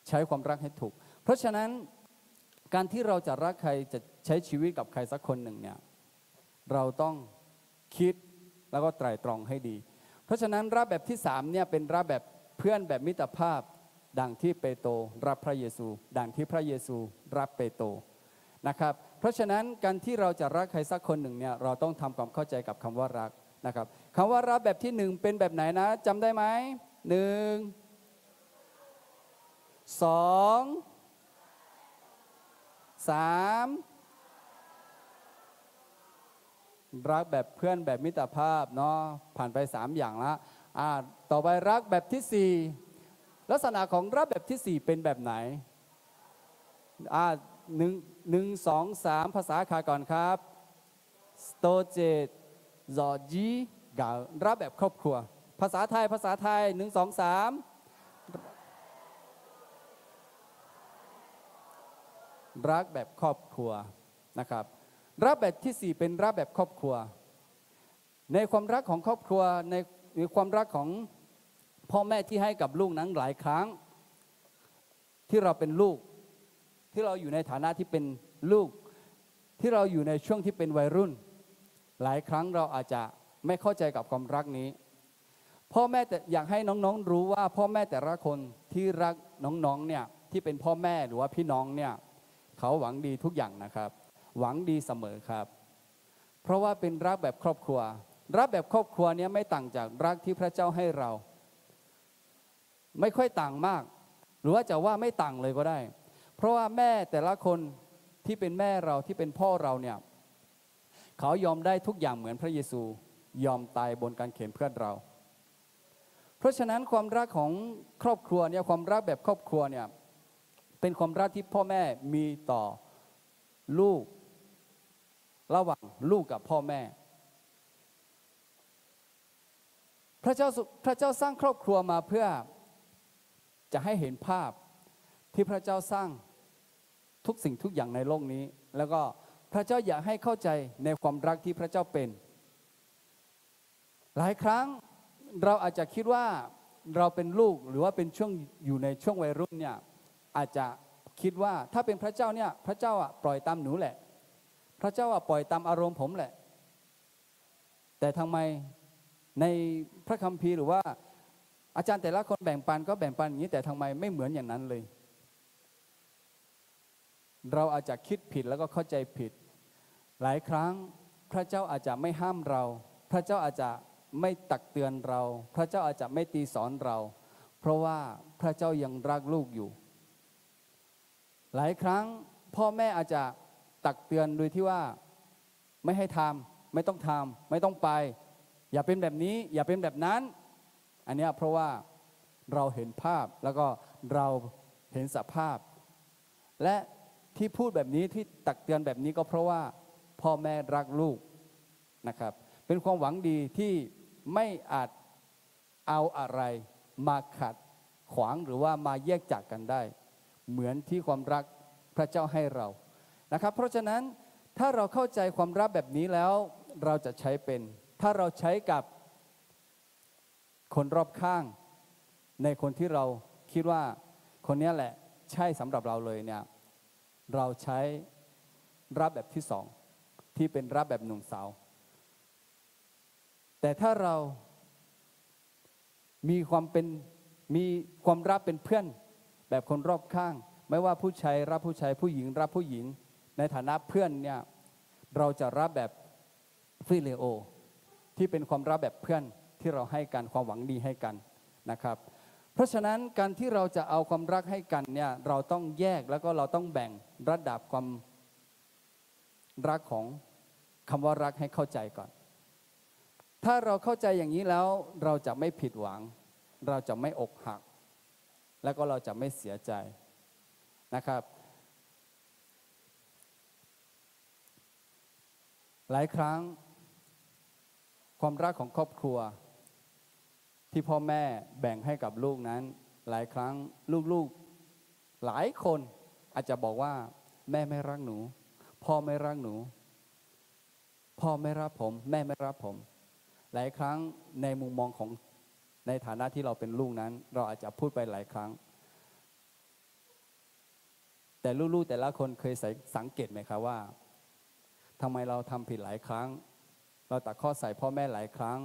ใช้ความรักให้ถูกเพราะฉะนั้นการที่เราจะรักใครจะใช้ชีวิตกับใครสักคนหนึ่งเนี่ยเราต้องคิดแล้วก็ไตร่ตรองให้ดีเพราะฉะนั้นรักแบบที่3เนี่ยเป็นรักแบบเพื่อนแบบมิตรภาพดังที่เปโตรรับพระเยซูดังที่พระเยซูรับเปโตรนะครับเพราะฉะนั้นการที่เราจะรักใครสักคนหนึ่งเนี่ยเราต้องทำความเข้าใจกับคำว่ารักนะครับคำว่ารักแบบที่1เป็นแบบไหนนะจำได้ไหม1 2 3รักแบบเพื่อนแบบมิตรภาพเนาะผ่านไป3อย่างละต่อไปรักแบบที่4ลักษณะของรักแบบที่4เป็นแบบไหน1 2 3ภาษาขาก่อนครับสโตเจจอจีการักแบบครอบครัวภาษาไทย1 2 3รักแบบครอบครัวนะครับรักแบบที่4เป็นรักแบบครอบครัวในความรักของครอบครัวในความรักของพ่อแม่ที่ให้กับลูกนั้นหลายครั้งที่เราเป็นลูกที่เราอยู่ในฐานะที่เป็นลูกที่เราอยู่ในช่วงที่เป็นวัยรุ่นหลายครั้งเราอาจจะไม่เข้าใจกับความรักนี้พ่อแม่แต่อยากให้น้องๆรู้ว่าพ่อแม่แต่ละคนที่รักน้องๆเนี่ยที่เป็นพ่อแม่หรือว่าพี่น้องเนี่ยเขาหวังดีทุกอย่างนะครับหวังดีเสมอครับเพราะว่าเป็นรักแบบครอบครัวรักแบบครอบครัวนี้ไม่ต่างจากรักที่พระเจ้าให้เราไม่ค่อยต่างมากหรือว่าจะว่าไม่ต่างเลยก็ได้เพราะว่าแม่แต่ละคนที่เป็นแม่เราที่เป็นพ่อเราเนี่ยเขายอมได้ทุกอย่างเหมือนพระเยซูยอมตายบนกางเขนเพื่อเราเพราะฉะนั้นความรักของครอบครัวเนี่ยความรักแบบครอบครัวเนี่ยเป็นความรักที่พ่อแม่มีต่อลูกระหว่างลูกกับพ่อแม่ พระเจ้าสร้างครอบครัวมาเพื่อจะให้เห็นภาพที่พระเจ้าสร้างทุกสิ่งทุกอย่างในโลกนี้แล้วก็พระเจ้าอยากให้เข้าใจในความรักที่พระเจ้าเป็นหลายครั้งเราอาจจะคิดว่าเราเป็นลูกหรือว่าเป็นช่วงอยู่ในช่วงวัยรุ่นเนี่ยอาจจะคิดว่าถ้าเป็นพระเจ้าเนี่ยพระเจ้าปล่อยตามหนูแหละพระเจ้าปล่อยตามอารมณ์ผมแหละแต่ทำไมในพระคัมภีร์หรือว่าอาจารย์แต่ละคนแบ่งปันก็แบ่งปันอย่างนี้แต่ทำไมไม่เหมือนอย่างนั้นเลยเราอาจจะคิดผิดแล้วก็เข้าใจผิดหลายครั้งพระเจ้าอาจจะไม่ห้ามเราพระเจ้าอาจจะไม่ตักเตือนเราพระเจ้าอาจจะไม่ตีสอนเราเพราะว่าพระเจ้ายังรักลูกอยู่หลายครั้งพ่อแม่อาจจะตักเตือนโดยที่ว่าไม่ให้ทำไม่ต้องทำไม่ต้องไปอย่าเป็นแบบนี้อย่าเป็นแบบนั้นอันนี้เพราะว่าเราเห็นภาพแล้วก็เราเห็นสภาพและที่พูดแบบนี้ที่ตักเตือนแบบนี้ก็เพราะว่าพ่อแม่รักลูกนะครับเป็นความหวังดีที่ไม่อาจเอาอะไรมาขัดขวางหรือว่ามาแยกจากกันได้เหมือนที่ความรักพระเจ้าให้เรานะครับเพราะฉะนั้นถ้าเราเข้าใจความรักแบบนี้แล้วเราจะใช้เป็นถ้าเราใช้กับคนรอบข้างในคนที่เราคิดว่าคนนี้แหละใช่สำหรับเราเลยเนี่ยเราใช้รับแบบที่สองที่เป็นรับแบบหนุ่มสาวแต่ถ้าเรามีความรักเป็นเพื่อนแบบคนรอบข้างไม่ว่าผู้ชายรับผู้ชายผู้หญิงรับผู้หญิงในฐานะเพื่อนเนี่ยเราจะรับแบบฟิเลโอที่เป็นความรักแบบเพื่อนที่เราให้กันความหวังดีให้กันนะครับเพราะฉะนั้นการที่เราจะเอาความรักให้กันเนี่ยเราต้องแยกแล้วก็เราต้องแบ่งระดับความรักของคำว่ารักให้เข้าใจก่อนถ้าเราเข้าใจอย่างนี้แล้วเราจะไม่ผิดหวังเราจะไม่อกหักแล้วก็เราจะไม่เสียใจนะครับหลายครั้งความรักของครอบครัวที่พ่อแม่แบ่งให้กับลูกนั้นหลายครั้งลูกๆหลายคนอาจจะบอกว่าแม่ไม่รักหนูพ่อไม่รักหนูพ่อไม่รักผมแม่ไม่รักผมหลายครั้งในมุมมองของในฐานะที่เราเป็นลูกนั้นเราอาจจะพูดไปหลายครั้งแต่ลูกๆแต่ละคนเคยสังเกตไหมครับว่าทำไมเราทำผิดหลายครั้งเราตักข้อใส่พ่อแม่หลายครั้ง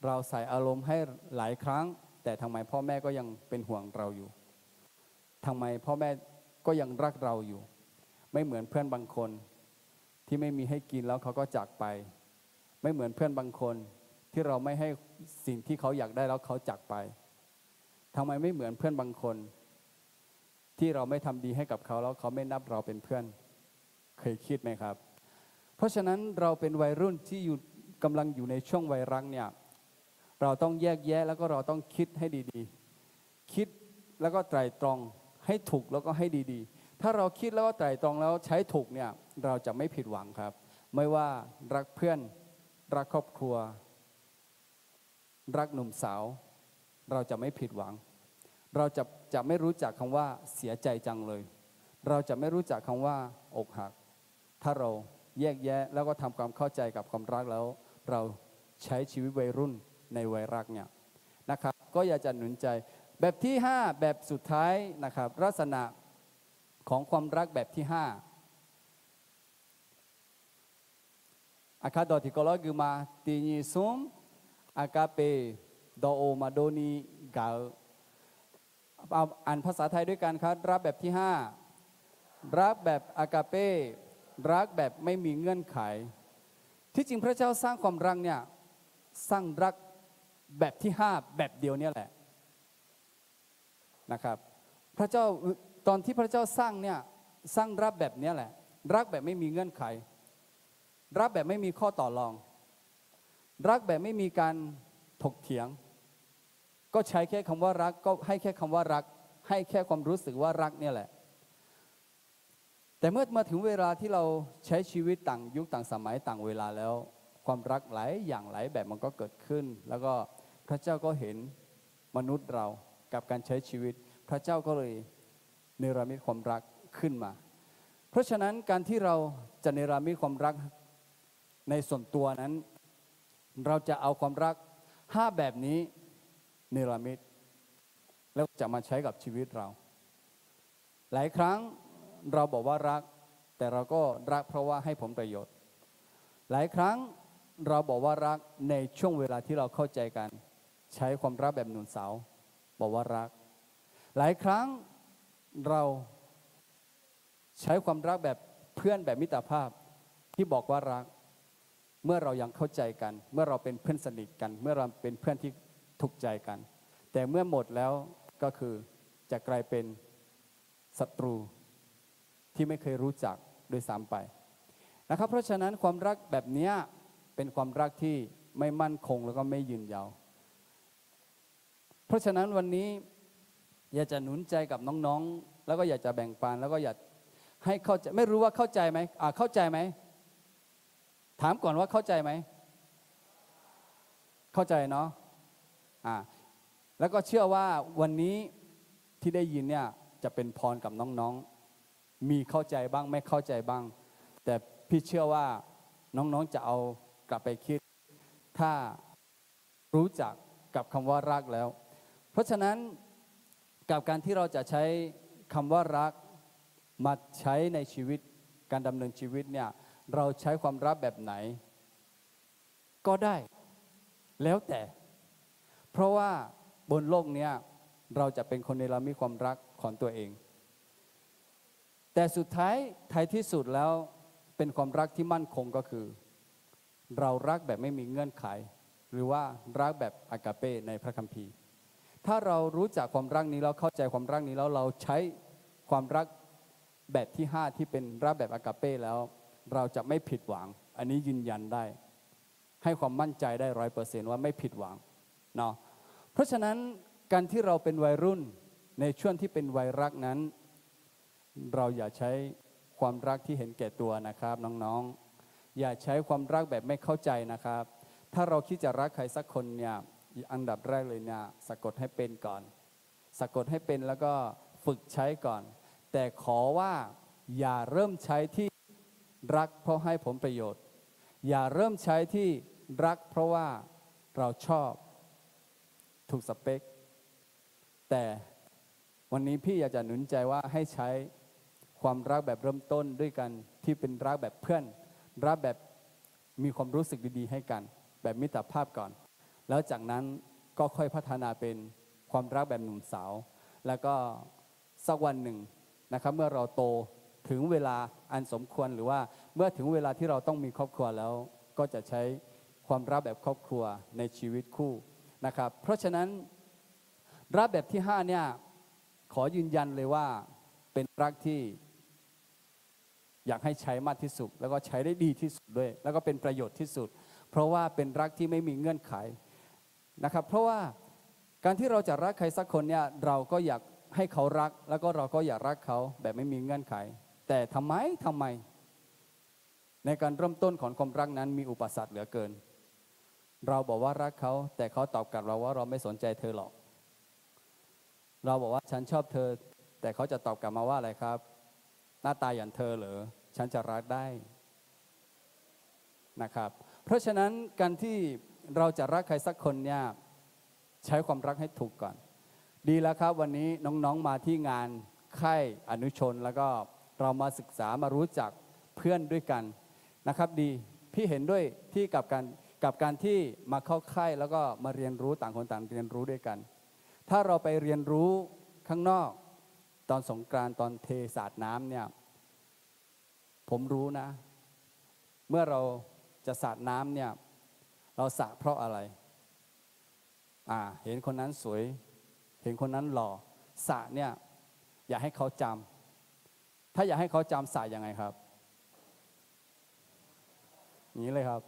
เราใส่อารมณ์ให้หลายครั้งแต่ทำไมพ่อแม่ก็ยังเป็นห่วงเราอยู่ทำไมพ่อแม่ก็ยังรักเราอยู่ไม่เหมือนเพื่อนบางคนที่ไม่มีให้กินแล้วเขาก็จากไปไม่เหมือนเพื่อนบางคนที่เราไม่ให้สิ่งที่เขาอยากได้แล้วเขาจากไปทำไมไม่เหมือนเพื่อนบางคนที่เราไม่ทำดีให้กับเขาแล้วเขาไม่นับเราเป็นเพื่อนเคยคิดไหมครับเพราะฉะนั้นเราเป็นวัยรุ่นที่กำลังอยู่ในช่วงวัยรักเนี่ยเราต้องแยกแยะแล้วก็เราต้องคิดให้ดีๆคิดแล้วก็ไตร่ตรองให้ถูกแล้วก็ให้ดีๆถ้าเราคิดแล้วก็ไตร่ตรองแล้วใช้ถูกเนี่ยเราจะไม่ผิดหวังครับไม่ว่ารักเพื่อนรักครอบครัวรักหนุ่มสาวเราจะไม่ผิดหวังเราจะไม่รู้จักคำว่าเสียใจจังเลยเราจะไม่รู้จักคำว่าอกหักถ้าเราแยกแยะแล้วก็ทำความเข้าใจกับความรักแล้วเราใช้ชีวิตวัยรุ่นในวัยรักเนี่ยนะครับก็อยากจะหนุนใจแบบที่5แบบสุดท้ายนะครับลักษณะของความรักแบบที่5Akadoti kalau gema tinyi sum akape do o madoni gal อ่านภาษาไทยด้วยกันครับรักแบบที่5รักแบบอากาเป้รักแบบไม่มีเงื่อนไขที่จริงพระเจ้าสร้างความรักเนี่ยสร้างรักแบบที่5แบบเดียวเนี่ยแหละนะครับพระเจ้าตอนที่พระเจ้าสร้างเนี่ยสร้างรักแบบนี้แหละรักแบบไม่มีเงื่อนไขรักแบบไม่มีข้อต่อรองรักแบบไม่มีการถกเถียงก็ใช้แค่คำว่ารักก็ให้แค่คำว่ารักให้แค่ความรู้สึกว่ารักเนี่ยแหละแต่เมื่อมาถึงเวลาที่เราใช้ชีวิตต่างยุคต่างสมัยต่างเวลาแล้วความรักหลายอย่างหลายแบบมันก็เกิดขึ้นแล้วก็ พระเจ้าก็เห็นมนุษย์เรากับการใช้ชีวิตพระเจ้าก็เลยเนรมิตความรักขึ้นมาเพราะฉะนั้นการที่เราจะเนรมิตความรักในส่วนตัวนั้นเราจะเอาความรัก5แบบนี้เนรมิตแล้วจะมาใช้กับชีวิตเราหลายครั้งเราบอกว่ารักแต่เราก็รักเพราะว่าให้ผลประโยชน์หลายครั้งเราบอกว่ารักในช่วงเวลาที่เราเข้าใจกันใช้ความรักแบบหนุนเสาบอกว่ารักหลายครั้งเราใช้ความรักแบบเพื่อนแบบมิตรภาพที่บอกว่ารักเมื่อเรายังเข้าใจกันเมื่อเราเป็นเพื่อนสนิทกันเมื่อเราเป็นเพื่อนที่ถูกใจกันแต่เมื่อหมดแล้วก็คือจะกลายเป็นศัตรูที่ไม่เคยรู้จักโดยซ้ำไปนะครับเพราะฉะนั้นความรักแบบนี้เป็นความรักที่ไม่มั่นคงแล้วก็ไม่ยืนยาวเพราะฉะนั้นวันนี้อยากจะหนุนใจกับน้องๆแล้วก็อยากจะแบ่งปันแล้วก็อยากให้เข้าใจไม่รู้ว่าเข้าใจไหมเข้าใจไหมถามก่อนว่าเข้าใจไหมเข้าใจเนาะแล้วก็เชื่อว่าวันนี้ที่ได้ยินเนี่ยจะเป็นพรกับน้องๆมีเข้าใจบ้างไม่เข้าใจบ้างแต่พี่เชื่อว่าน้องๆจะเอากลับไปคิดถ้ารู้จักกับคำว่ารักแล้วเพราะฉะนั้นกับการที่เราจะใช้คำว่ารักมาใช้ในชีวิตการดำเนินชีวิตเนี่ยเราใช้ความรักแบบไหนก็ได้แล้วแต่เพราะว่าบนโลกนี้เราจะเป็นคนเนรมิตความรักของตัวเองแต่สุดท้ายที่สุดแล้วเป็นความรักที่มั่นคงก็คือเรารักแบบไม่มีเงื่อนไขหรือว่ารักแบบอากาเป้ในพระคัมภีร์ถ้าเรารู้จักความรักนี้แล้วเข้าใจความรักนี้แล้วเราใช้ความรักแบบที่5ที่เป็นรักแบบอากาเป้แล้วเราจะไม่ผิดหวังอันนี้ยืนยันได้ให้ความมั่นใจได้ 100% ว่าไม่ผิดหวังเนาะเพราะฉะนั้นการที่เราเป็นวัยรุ่นในช่วงที่เป็นวัยรักนั้นเราอย่าใช้ความรักที่เห็นแก่ตัวนะครับน้องๆอย่าใช้ความรักแบบไม่เข้าใจนะครับถ้าเราคิดจะรักใครสักคนเนี่ยอันดับแรกเลยเนี่ยสะกดให้เป็นก่อนสะกดให้เป็นแล้วก็ฝึกใช้ก่อนแต่ขอว่าอย่าเริ่มใช้ที่รักเพราะให้ผลประโยชน์อย่าเริ่มใช้ที่รักเพราะว่าเราชอบถูกสเปคแต่วันนี้พี่อยากจะหนุนใจว่าให้ใช้ความรักแบบเริ่มต้นด้วยกันที่เป็นรักแบบเพื่อนรักแบบมีความรู้สึกดีๆให้กันแบบมิตรภาพก่อนแล้วจากนั้นก็ค่อยพัฒนาเป็นความรักแบบหนุ่มสาวแล้วก็สักวันหนึ่งนะครับเมื่อเราโตถึงเวลาอันสมควรหรือว่าเมื่อถึงเวลาที่เราต้องมีครอบครัวแล้วก็จะใช้ความรักแบบครอบครัวในชีวิตคู่นะครับเพราะฉะนั้นรักแบบที่5เนี่ยขอยืนยันเลยว่าเป็นรักที่อยากให้ใช้มากที่สุดแล้วก็ใช้ได้ดีที่สุดด้วยแล้วก็เป็นประโยชน์ที่สุดเพราะว่าเป็นรักที่ไม่มีเงื่อนไขนะครับเพราะว่าการที่เราจะรักใครสักคนเนี่ยเราก็อยากให้เขารักแล้วก็เราก็อยากรักเขาแบบไม่มีเงื่อนไขแต่ทำไมในการเริ่มต้นของความรักนั้นมีอุปสรรคเหลือเกินเราบอกว่ารักเขาแต่เขาตอบกลับเราว่าเราไม่สนใจเธอหรอกเราบอกว่าฉันชอบเธอแต่เขาจะตอบกลับมาว่าอะไรครับหน้าตาอย่างเธอเหรอฉันจะรักได้นะครับเพราะฉะนั้นการที่เราจะรักใครสักคนเนี่ยใช้ความรักให้ถูกก่อนดีแล้วครับวันนี้น้องๆมาที่งานค่ายอนุชนแล้วก็เรามาศึกษามารู้จักเพื่อนด้วยกันนะครับดีพี่เห็นด้วยที่กับการที่มาเข้าค่ายแล้วก็มาเรียนรู้ต่างคนต่างเรียนรู้ด้วยกันถ้าเราไปเรียนรู้ข้างนอกตอนสงกรานต์ตอนเทสาดน้ำเนี่ยผมรู้นะเมื่อเราจะสาดน้ำเนี่ยเราสาดเพราะอะไรเห็นคนนั้นสวยเห็นคนนั้นหล่อสาดเนี่ยอยากให้เขาจำถ้าอยากให้เขาจำสาดยังไงครับอย่างนี้เลยครับ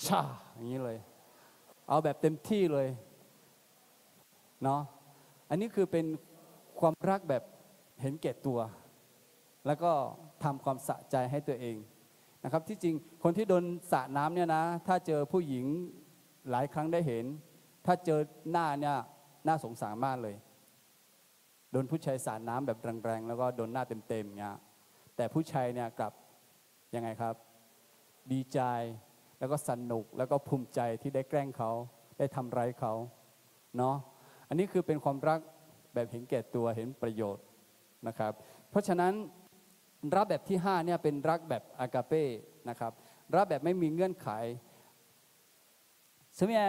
ชาอย่างนี้เลยเอาแบบเต็มที่เลยเนาะอันนี้คือเป็นความรักแบบเห็นแก่ตัวแล้วก็ทำความสะใจให้ตัวเองนะครับที่จริงคนที่โดนสาดน้ำเนี่ยนะถ้าเจอผู้หญิง หลายครั้งได้เห็น ถ้าเจอหน้าเนี่ยน่าสงสารมากเลยโดนผู้ชายสาดน้ำแบบแรงๆแล้วก็โดนหน้าเต็มๆเงี้ยแต่ผู้ชายเนี่ยกลับยังไงครับดีใจแล้วก็สนุกแล้วก็ภูมิใจที่ได้แกล้งเขาได้ทำร้ายเขาเนาะอันนี้คือเป็นความรักแบบเห็นแก่ตัวเห็นประโยชน์นะครับเพราะฉะนั้นรักแบบที่5เนี่ยเป็นรักแบบอากาเป้นะครับรักแบบไม่มีเงื่อนไขsebenarnya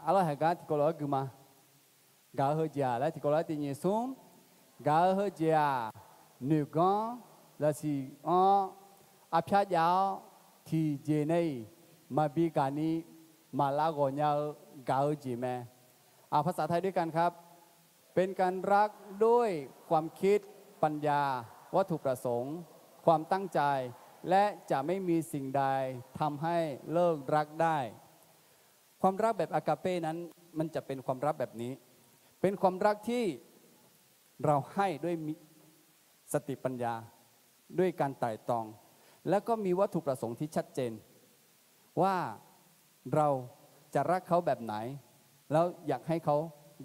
Allah harga tikolo agama gak kerja lah tikolo tinggi sum gak kerja nugon lah si apa jauhที่เจนี่มาบีการนี้มาลากอนยาเกาจีแม่ภาษาไทยด้วยกันครับเป็นการรักด้วยความคิดปัญญาวัตถุประสงค์ความตั้งใจและจะไม่มีสิ่งใดทำให้เลิกรักได้ความรักแบบอากาเป้นั้นมันจะเป็นความรักแบบนี้เป็นความรักที่เราให้ด้วยสติปัญญาด้วยการไต่ตรองแล้วก็มีวัตถุประสงค์ที่ชัดเจนว่าเราจะรักเขาแบบไหนแล้วอยากให้เขา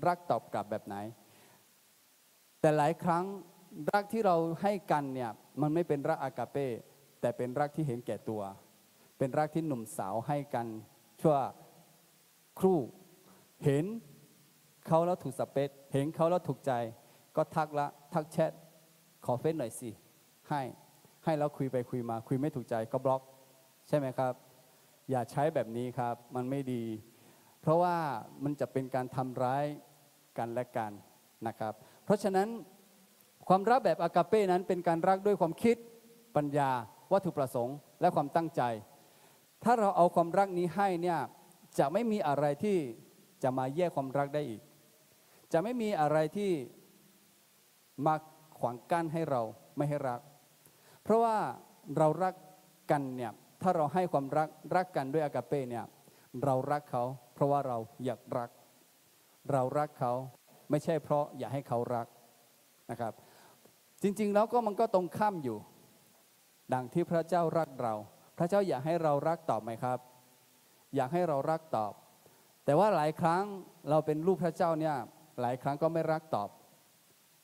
รักตอบกลับแบบไหนแต่หลายครั้งรักที่เราให้กันเนี่ยมันไม่เป็นรักอากาเป้แต่เป็นรักที่เห็นแก่ตัวเป็นรักที่หนุ่มสาวให้กันชั่วครู่เห็นเขาแล้วถูกสเปคเห็นเขาแล้วถูกใจก็ทักแชทขอเฟซหน่อยสิให้แล้วคุยไปคุยมาคุยไม่ถูกใจก็บล็อกใช่ไหมครับอย่าใช้แบบนี้ครับมันไม่ดีเพราะว่ามันจะเป็นการทำร้ายกันและกันนะครับเพราะฉะนั้นความรักแบบอากาเป้นั้นเป็นการรักด้วยความคิดปัญญาวัตถุประสงค์และความตั้งใจถ้าเราเอาความรักนี้ให้เนี่ยจะไม่มีอะไรที่จะมาแยกความรักได้อีกจะไม่มีอะไรที่มาขวางกั้นให้เราไม่ให้รักเพราะว่าเรารักกันเนี่ยถ้าเราให้ความรักกันด้วยอากาเป้เนี่ยเรารักเขาเพราะว่าเราอยากรักเรารักเขาไม่ใช่เพราะอยากให้เขารักนะครับจริงๆแล้วก็มันก็ตรงข้ามอยู่ดังที่พระเจ้ารักเราพระเจ้าอยากให้เรารักตอบไหมครับอยากให้เรารักตอบแต่ว่าหลายครั้งเราเป็นลูกพระเจ้าเนี่ยหลายครั้งก็ไม่รักตอบ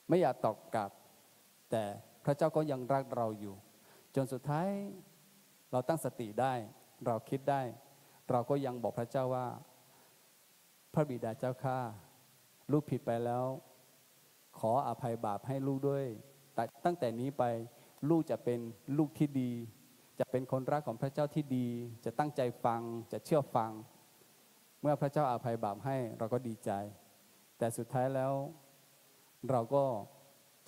ไม่อยากตอบกลับแต่พระเจ้าก็ยังรักเราอยู่จนสุดท้ายเราตั้งสติได้เราคิดได้เราก็ยังบอกพระเจ้าว่าพระบิดาเจ้าข้าลูกผิดไปแล้วขออภัยบาปให้ลูกด้วยแต่ตั้งแต่นี้ไปลูกจะเป็นลูกที่ดีจะเป็นคนรักของพระเจ้าที่ดีจะตั้งใจฟังจะเชื่อฟังเมื่อพระเจ้าอภัยบาปให้เราก็ดีใจแต่สุดท้ายแล้วเราก็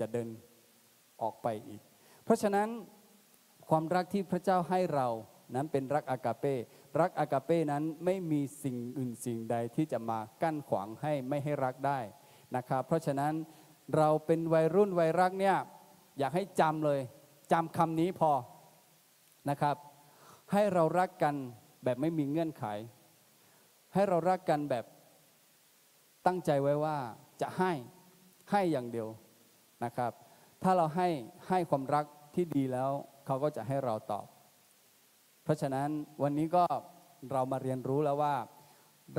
จะเดินออกไปอีกเพราะฉะนั้นความรักที่พระเจ้าให้เรานั้นเป็นรักอากาเป้รักอากาเป้นั้นไม่มีสิ่งอื่นสิ่งใดที่จะมากั้นขวางให้ไม่ให้รักได้นะครับเพราะฉะนั้นเราเป็นวัยรุ่นวัยรักเนี่ยอยากให้จำเลยจำคำนี้พอนะครับให้เรารักกันแบบไม่มีเงื่อนไขให้เรารักกันแบบตั้งใจไว้ว่าจะให้อย่างเดียวนะครับถ้าเราให้ความรักที่ดีแล้วเขาก็จะให้เราตอบเพราะฉะนั้นวันนี้ก็เรามาเรียนรู้แล้วว่า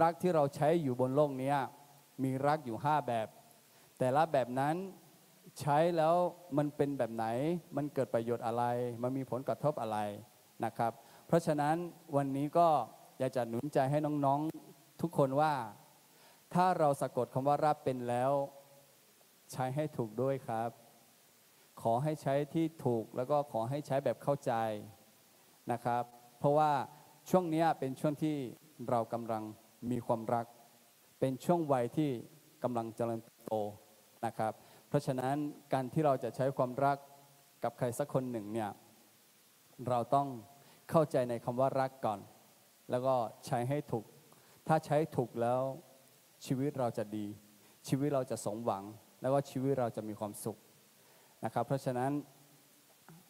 รักที่เราใช้อยู่บนโลกนี้มีรักอยู่5แบบแต่ละแบบนั้นใช้แล้วมันเป็นแบบไหนมันเกิดประโยชน์อะไรมันมีผลกระทบอะไรนะครับเพราะฉะนั้นวันนี้ก็อยากจะหนุนใจให้น้องๆทุกคนว่าถ้าเราสะกดคำว่ารักเป็นแล้วใช้ให้ถูกด้วยครับขอให้ใช้ที่ถูกแล้วก็ขอให้ใช้แบบเข้าใจนะครับเพราะว่าช่วงนี้เป็นช่วงที่เรากำลังมีความรักเป็นช่วงวัยที่กำลังเจริญเติบโตนะครับเพราะฉะนั้นการที่เราจะใช้ความรักกับใครสักคนหนึ่งเนี่ยเราต้องเข้าใจในคำว่ารักก่อนแล้วก็ใช้ให้ถูกถ้าใช้ถูกแล้วชีวิตเราจะดีชีวิตเราจะสมหวังแล้วก็ชีวิตเราจะมีความสุขนะครับเพราะฉะนั้น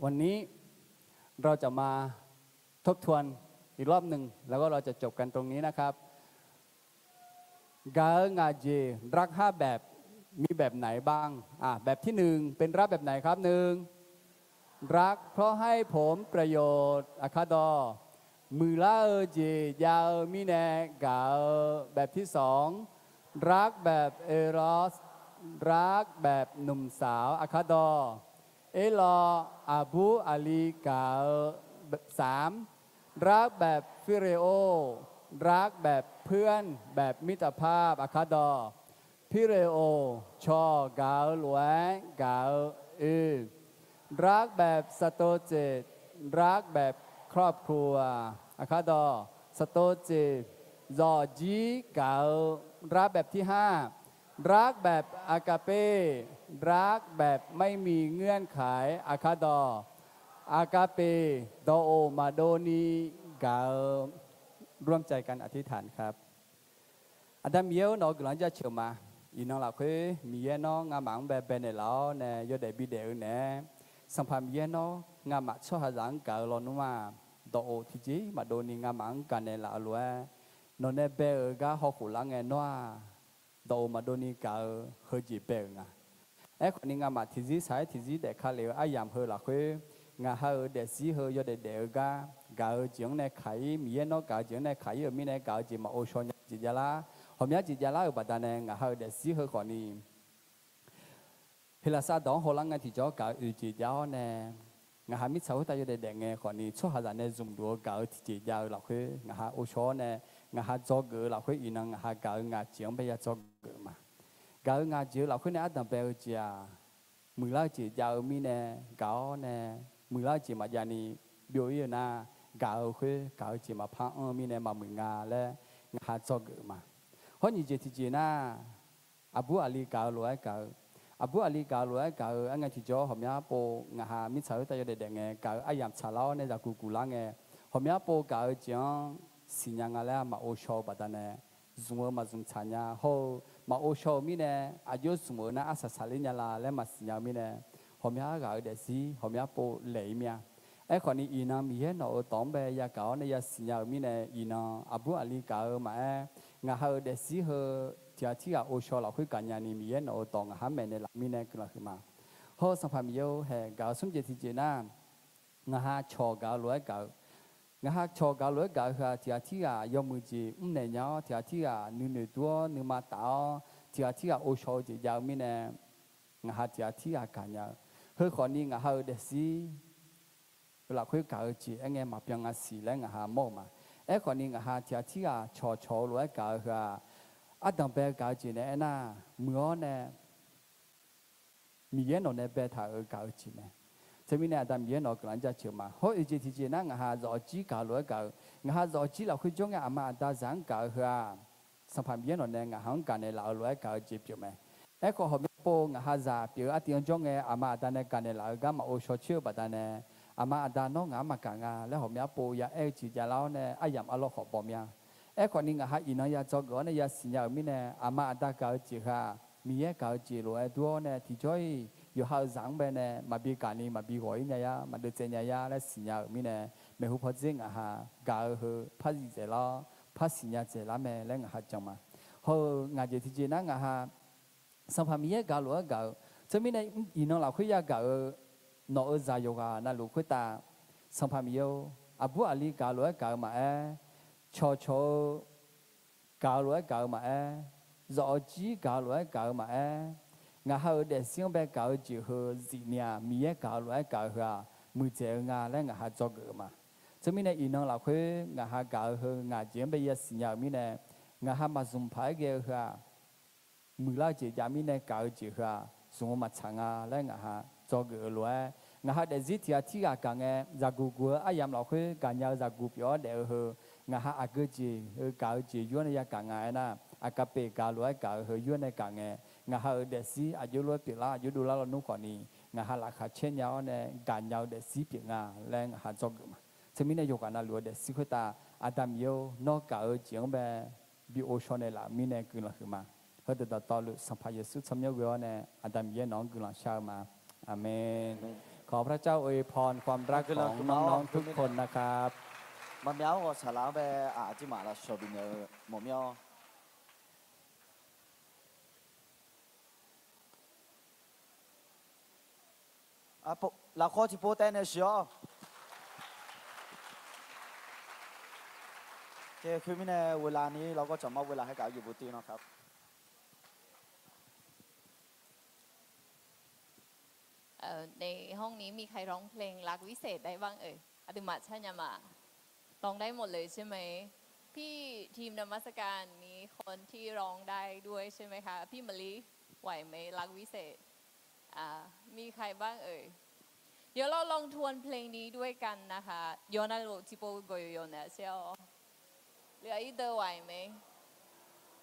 วันนี้เราจะมาทบทวนอีกรอบหนึ่งแล้วก็เราจะจบกันตรงนี้นะครับกางาเจรัก5แบบมีแบบไหนบ้างแบบที่1เป็นรักแบบไหนครับ1รักเพราะให้ผมประโยชน์อะคาดอ มือละเจยาวมีแนกาแบบที่สองรักแบบเอรอสรักแบบหนุ่มสาวอะคาดอเอลออาบูอาลีกาสามรักแบบฟิเรโอรักแบบเพื่อนแบบมิตรภาพอะคาดอพิเรโอชอกาหลวยการักแบบสโตเจตรักแบบครอบครัวอะคาดอสโตเจจอจีการักแบบที่ห้ารักแบบอากาเป้รักแบบไม่มีเงื่อนไขอะคาดออากาเปโดโอมาโดนีการ่วมใจกันอธิษฐานครับอาดัมเยวน้องกำลังจะเชื่อมาอีน้องหลักคือมีเยน้องงาหมังแบบเป็นในเราเนี่ยยอดเดบิเดอเนี่ยสัมผัสมีเยน้องงาหมักชอบหาจังกาลอนุมาโดโอทีจีมาโดนีงาหมังกันในละล้วนนนเนเบอร์กาหอกขุลังเงนัวโดมาโดนีกาเฮจิเบงอ่ะไอ้คนนี้งาหมักทีจีสายทีจีเด็กข้าเหลวไอ้ยามเฮหลักคืองาเฮเดซีเฮยอดเดกากาจียงในไข่มีเยน้องกาจียงในไข่มีในกาจีมาโอชอนจีจาลาผมอยากจีจาลาอุปทานงาเฮเดซีเฮก่อนนี้เฮลาซาดองฮอลังงานที่จ่อกาอุจีจาเนี่ยงาหามิสาวตายเด็กเงก่อนนี้ชั่วหาเนี่ยจุ่มดัวกาที่จีจาหลักคืองาหาโอชอนเนี่ยงาหาจอกหลักคืออีนังงาหากางาจียงไปยาจอกมากางาจีหลักคือเนี่ยอันดับเบลจีอามือละจีจามีเนี่ยกาเนี่ยมือละจีมาจานีเบียวยี่น่ากาคือกาจีมาพังมีเนี่ยมามืองาและงาหาจอกมาเพราะนี่เจที่จีน่าอาบูอาลีกาลวยกาอาบูอาลีกาลวยกาอันงั้นที่จ่อผมยาโปงาหามิสาวตายเด็กเงกาอายามชาลาวเนี่ยจากกูลังเงผมยาโปกาจียงสิญญาณแล้วมาโอชอบดานเนี่ยจุงมาจุงชาญาโฮมาโอชอมีเนี่ยอายุสมมุตินะอาศัยสาลิญาลาและมาสิญญามีเนี่ยผมยากาเดซีผมยาโปเหลยมีไอ้คนนี้อีนามีเห็นเอาตอมเบยากาเนี่ยยาสิญญามีเนี่ยอีนาอาบูอาลีกามาเงาเฮเดซีเฮที่ที่อาโอชอเราคุยกันยานี่มีเห็นเอาตองหาเมเนี่ยละมีเนี่ยก็คือมาโฮสัมภามีโยเฮกาสุนเจติเจน่างาหาชอกาลวยกางาหาชอกาลวยกาคือที่ยอมือจีเนี่ยเนาะที่นึกตัวนึกมาตาที่โอชอจียาวมีเนี่ยงาหาที่กันยาเฮคนนี้งาเฮเดซีเวลาคุยกับจีเงี้ยมาเพียงสีแล้วงาหาโมมาไอ้คนนี้งาหาที่ชอลวยกาคืออาดัมเบกาจีเนี่ยน่ะเมื่อเนี่ยมีเยนเนี่ยเบท่ากาจีเนี่ยจะมีเนี่ยอาดัมเยนกำลังจะเชื่อมาเพราะอีจีที่จีน่ะงาหาจอจีกาลวยกางาหาจอจีเราคุยจงอามาตาจังกาคือสัมผัสเยนเนี่ยงาหางกันเนี่ยเราลวยกาจีเปียวไหมไอ้คนเขาไม่โปงาหาจาเปียวอาทิตย์จงอามาตาเนี่ยกันเนี่ยเราก็มาโอชอเชื่อบัดเนี่ยอามาตาน้องอามากังาแล้วเขาไม่โปยาจีจะเล่าเนี่ยอายามอารมณ์ขอบอมยาไอ้คนนี้งาหาอินายาจอกเนี่ยยาสิญญามีเนี่ยอามาตากาจีค่ะมีกาจีรวยตัวเนี่ยที่ช่วยอยู่หาจังไปเนี่ยมาบีการนี้มาบีหอยเนี่ยยามาดูเจเนี่ยยาและสิญญามีเนี่ยไม่หูพอจริงฮะกาพัดเจล้อพัดสิญญาเจล้อแม่และงาจังมาเขางาเจที่เจนั่งฮะสัมภามีกาลัวกาจะมีเนี่ยอินเราคุยกานอใจโยกานั่นลูกคุยตาสัมภามีอาบูอาลีกาลัวกามาชกาลัวกามาจอจีกาลัวกามางาเฮเดซิงเบกาจีเฮจีเนียมีกาลัวกาฮะมือเจงาและงาจอกมาจะมีเนี่ยอินเราคุยงากาเฮงาเจียมเบียสิญญามีเนี่ยงามาซุมพายเกฮะมือลาจีจามีเนี่ยกาจีฮะซุมมาชังาและงาจอกลัวงาเดจิที่กังจากกูอายามเราคุยกันยาจากกูเปียวเดเฮงาอากจีกาจีย้อนยากังนะอากาเปกาลัวกาเฮย้อนในกังงาเดซีอายุลัวเปียละอายุดูแลเรานุก่อนนี้งาลักขาเช่นยาวเนี่ยกันยาวเดซีเปียงาแรงหาจอกมาจะมีนายกกันลัวเดซีคุตาอาดัมโยนอกกาเจียงแบบบิโอชอนเนี่ยละมีเนี่ยกุลคือมาเฮเดตต่อลุสัมภาเยสุสมยเวเนี่ยอาดัมเยน้องกุลชาวมาอาเมนขอพระเจ้าอวยพรความรักของน้องๆทุกคนนะครับมาเมียวก็สลาวไปจิมาละชอบเนี่ยหมอเมียวเราข้อที่โปรเตนเนี่ยเชียว เคคือมินเวลานี้เราก็จะมอบเวลาให้กับยูบูตีนะครับ ในห้องนี้มีใครร้องเพลงรักวิเศษได้บ้างเอ่ยอติมาชัญญามาร้องได้หมดเลยใช่ไหมพี่ทีมนมัสการมีคนที่ร้องได้ด้วยใช่ไหมคะพี่มะลิไหวไหมรักวิเศษมีใครบ้างเอ่ยเดี๋ยวเราลองทวนเพลงนี้ด้วยกันนะคะโยนาโรจิโปโกโยโยนะเชียวเหลืออีเดอร์ไหวไหม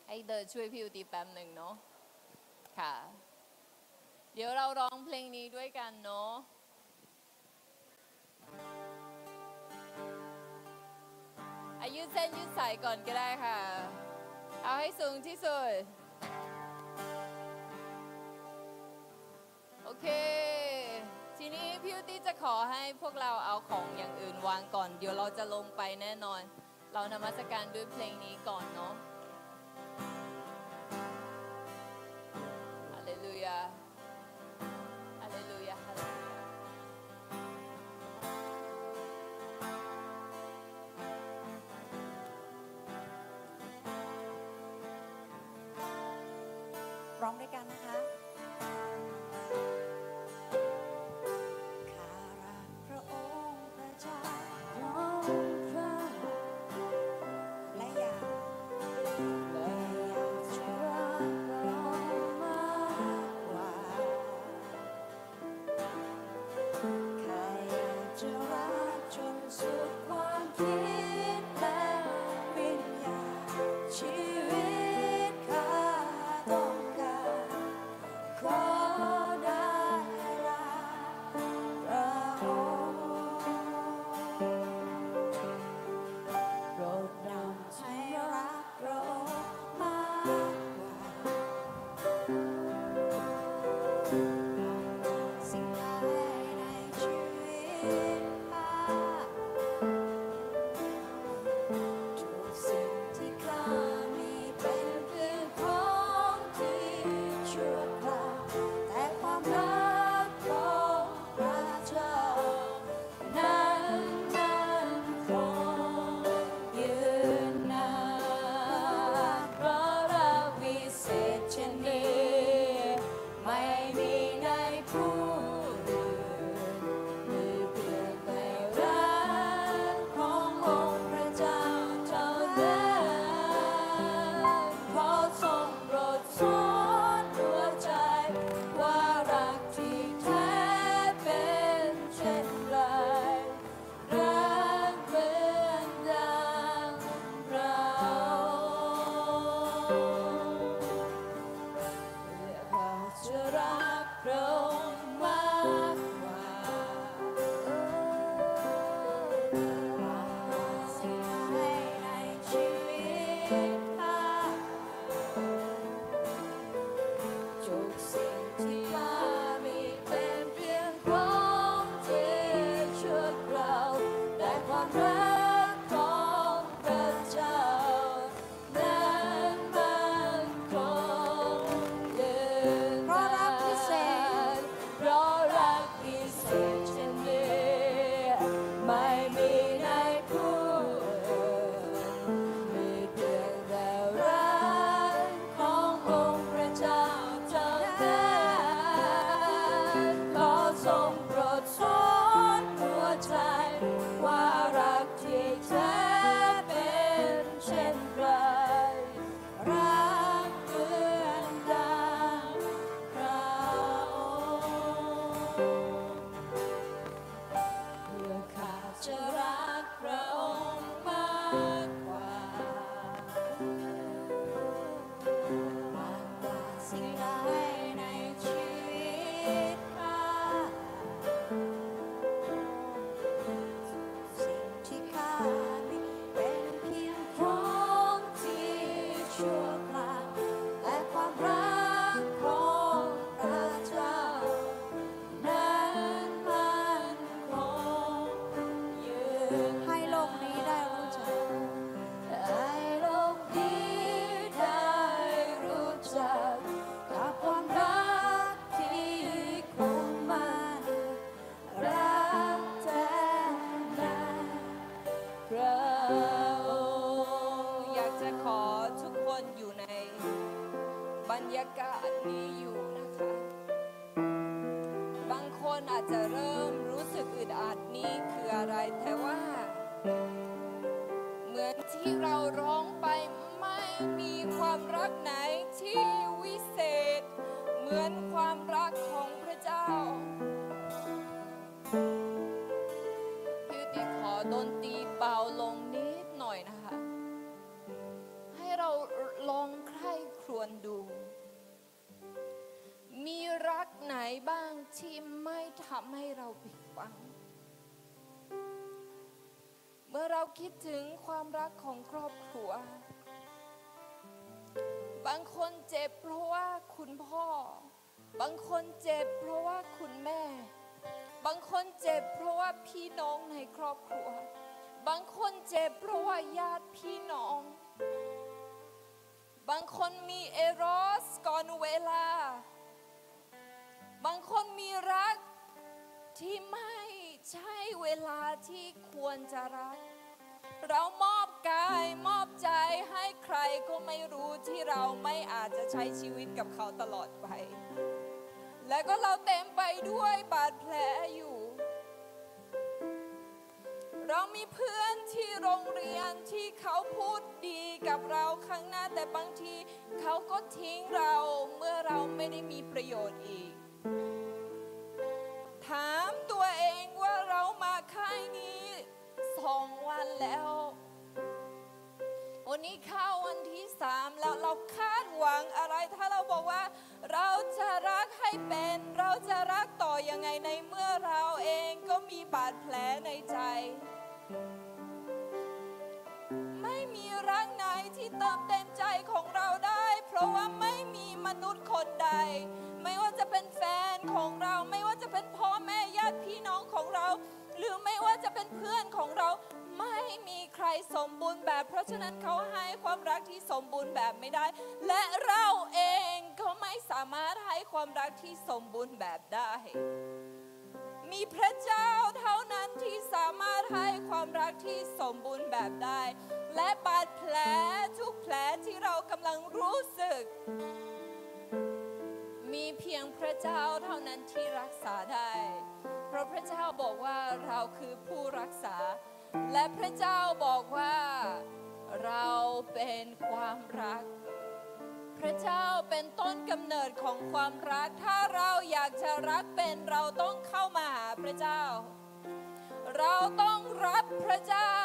ไอเดอร์ช่วยพี่อุติแป๊บหนึ่งเนาะค่ะเดี๋ยวเราร้องเพลงนี้ด้วยกันเนาะยืดเส้นยืดสายก่อนก็ได้ค่ะเอาให้สูงที่สุดโอเคทีนี้พี่อุติจะขอให้พวกเราเอาของอย่างอื่นวางก่อนเดี๋ยวเราจะลงไปแน่นอนเรานมัสการด้วยเพลงนี้ก่อนเนาะฮาเลลูยาฮาเลลูยาฮาเลลูยาร้องด้วยกันนะคะข้ารักพระองค์พระเจ้าของข้าและอยากจะรักพระองค์มากกว่าข้าอยากจะรักจนสุดความคิดและวิญญาณชีวิตข้าต้องการขอได้รักพระองค์โปรดนำให้รักพระองค์มากกว่าสิ่งใดในชีวิตข้าทุกสิ่งที่ข้ามีเป็นเพียงของที่ชั่วคราวแต่ความรักของพระเจ้านั้นมันคงยืนนานเพราะรักวิเศษเช่นนี้ไม่มีในผู้อื่นมีเพียงแต่รักขององค์พระเจ้าเท่านั้นขอทรงโปรดสอนหัวใจว่ารักที่แท้เป็นเช่นไรรักเหมือนดังเราข้าจะรักพระองค์มากกว่าสิ่งใดในชีวิตข้าทุกสิ่งที่ข้ามีเป็นเพียงของที่ชั่วคราวแต่ความรักของพระเจ้านั้นมันคงยืนนานเพราะรักพิเศษเช่นนี้ไม่มีในผู้อื่นมีเพียงแต่รักขององค์พระเจ้าเท่านั้นขอทรงโปรดสอนหัวใจว่ารักที่แท้เป็นเช่นไรรักเหมือนดังพระองค์เพื่อข้าจะรักพระองค์มากกว่า มากกว่าสิ่งใดในชีวิตข้าสิ่งที่ข้ามีเป็นเพียงของที่ชั่วคราวแต่ความรักของพระเจ้านั้นมันคงยืนให้โลกนี้ได้รู้จัก ให้โลกนี้ได้รู้จักกับความรักที่คงมันรักแท้ในพระองค์ นี่ขอดนตรีเบาลงนิดหน่อยนะคะ ให้เราลองใคร่ครวญดู มีรักไหนบ้างที่ไม่ทำให้เราผิดหวัง เมื่อเราคิดถึงความรักของครอบครัว บางคนเจ็บเพราะว่าคุณพ่อ บางคนเจ็บเพราะว่าคุณแม่ บางคนเจ็บเพราะว่าพี่น้องในครอบครัว บางคนเจ็บเพราะว่าญาติพี่น้อง บางคนมีเอรอสก่อนเวลา บางคนมีรักที่ไม่ใช่เวลาที่ควรจะรัก เรามอบกายมอบใจให้ใครก็ไม่รู้ที่เราไม่อาจจะใช้ชีวิตกับเขาตลอดไป และก็เราเต็มไปด้วยบาดแผลอยู่ เรามีเพื่อนที่โรงเรียนที่เขาพูดดีกับเราข้างหน้าแต่บางทีเขาก็ทิ้งเราเมื่อเราไม่ได้มีประโยชน์อีก ถามตัวเองว่าเรามาค่ายนี้2 วันแล้ว วันนี้เข้าวันที่3แล้วเราคาดหวังอะไรถ้าเราบอกว่าเราจะรักให้เป็นเราจะรักต่อยังไงในเมื่อเราเองก็มีบาดแผลในใจ ไม่มีรักไหนที่เติมเต็มใจของเราได้เพราะว่าไม่มีมนุษย์คนใดไม่ว่าจะเป็นแฟนของเราไม่ว่าจะเป็นพ่อแม่ญาติพี่น้องของเราหรือไม่ว่าจะเป็นเพื่อนของเราไม่มีใครสมบูรณ์แบบเพราะฉะนั้นเขาให้ความรักที่สมบูรณ์แบบไม่ได้และเราเองก็ไม่สามารถให้ความรักที่สมบูรณ์แบบได้มีพระเจ้าเท่านั้นที่สามารถให้ความรักที่สมบูรณ์แบบได้และบาดแผลทุกแผลที่เรากำลังรู้สึกมีเพียงพระเจ้าเท่านั้นที่รักษาได้เพราะพระเจ้าบอกว่าเราคือผู้รักษาและพระเจ้าบอกว่าเราเป็นความรักพระเจ้าเป็นต้นกำเนิดของความรักถ้าเราอยากจะรักเป็นเราต้องเข้ามาหาพระเจ้าเราต้องรับพระเจ้า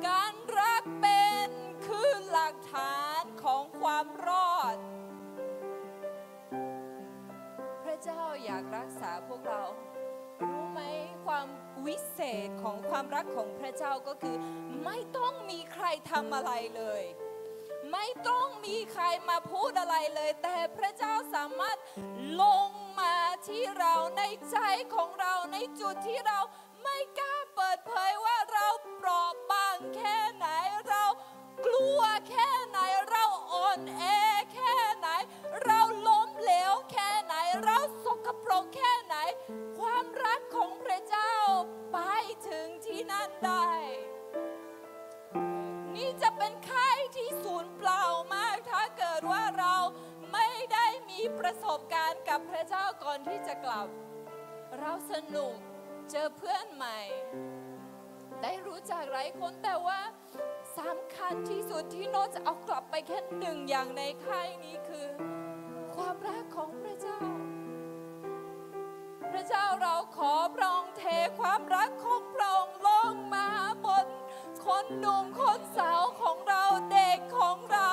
การรักเป็นคือหลักฐานของความรอดพระเจ้าอยากรักษาพวกเรารู้ไหมความวิเศษของความรักของพระเจ้าก็คือไม่ต้องมีใครทำอะไรเลยไม่ต้องมีใครมาพูดอะไรเลยแต่พระเจ้าสามารถลงมาที่เราในใจของเราในจุดที่เราไม่กล้าเปิดเผยว่าเราเปราะบางแค่ไหนเรากลัวแค่ไหนเราอ่อนแอแค่ไหนเราล้มเหลวแค่ไหนเราสกปรกแค่ไหนความรักของพระเจ้าไปถึงที่นั่นได้นี่จะเป็นค่ายที่สูญเปล่ามากถ้าเกิดว่าเราไม่ได้มีประสบการณ์กับพระเจ้าก่อนที่จะกลับเราสนุกเจอเพื่อนใหม่ได้รู้จักหลายคนแต่ว่าสำคัญที่สุดที่โน้ตจะเอากลับไปแค่1อย่างในค่ายนี้คือความรักของพระเจ้าพระเจ้าเราขอพระองค์เทความรักของพระองค์ลงมาบนคนหนุ่มคนสาวของเราเด็กของเรา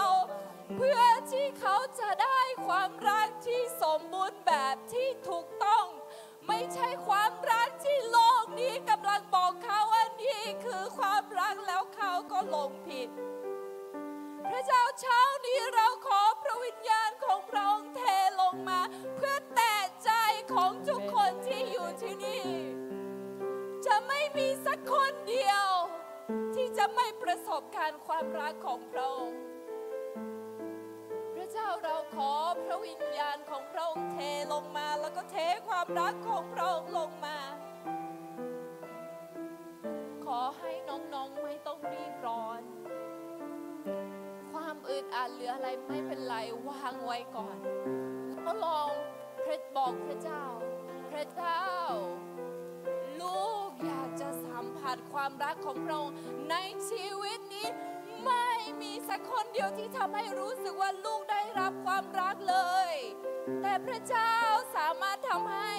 เพื่อที่เขาจะได้ความรักที่สมบูรณ์แบบที่ถูกต้องไม่ใช่ความรักที่โลกนี้กำลังบอกเขาว่านี่คือความรักแล้วเขาก็หลงผิดพระเจ้าเช้านี้เราขอพระวิญญาณของพระองค์เทลงมาเพื่อแตะใจของทุกคนที่อยู่ที่นี่จะไม่มีสักคนเดียวที่จะไม่ประสบการณ์ความรักของพระองค์พระเจ้าเราขอพระวิญญาณของพระองค์เทลงมาแล้วก็เทความรักของพระองค์ลงมาขอให้น้องๆไม่ต้องรีบร้อนความอึดอัดหรืออะไรไม่เป็นไรวางไว้ก่อนแล้วลองบอกพระเจ้าพระเจ้าลูกอยากจะสัมผัสความรักของพระองค์ในชีวิตนี้ไม่มีสักคนเดียวที่ทำให้รู้สึกว่าลูกได้รับความรักเลยแต่พระเจ้าสามารถทำให้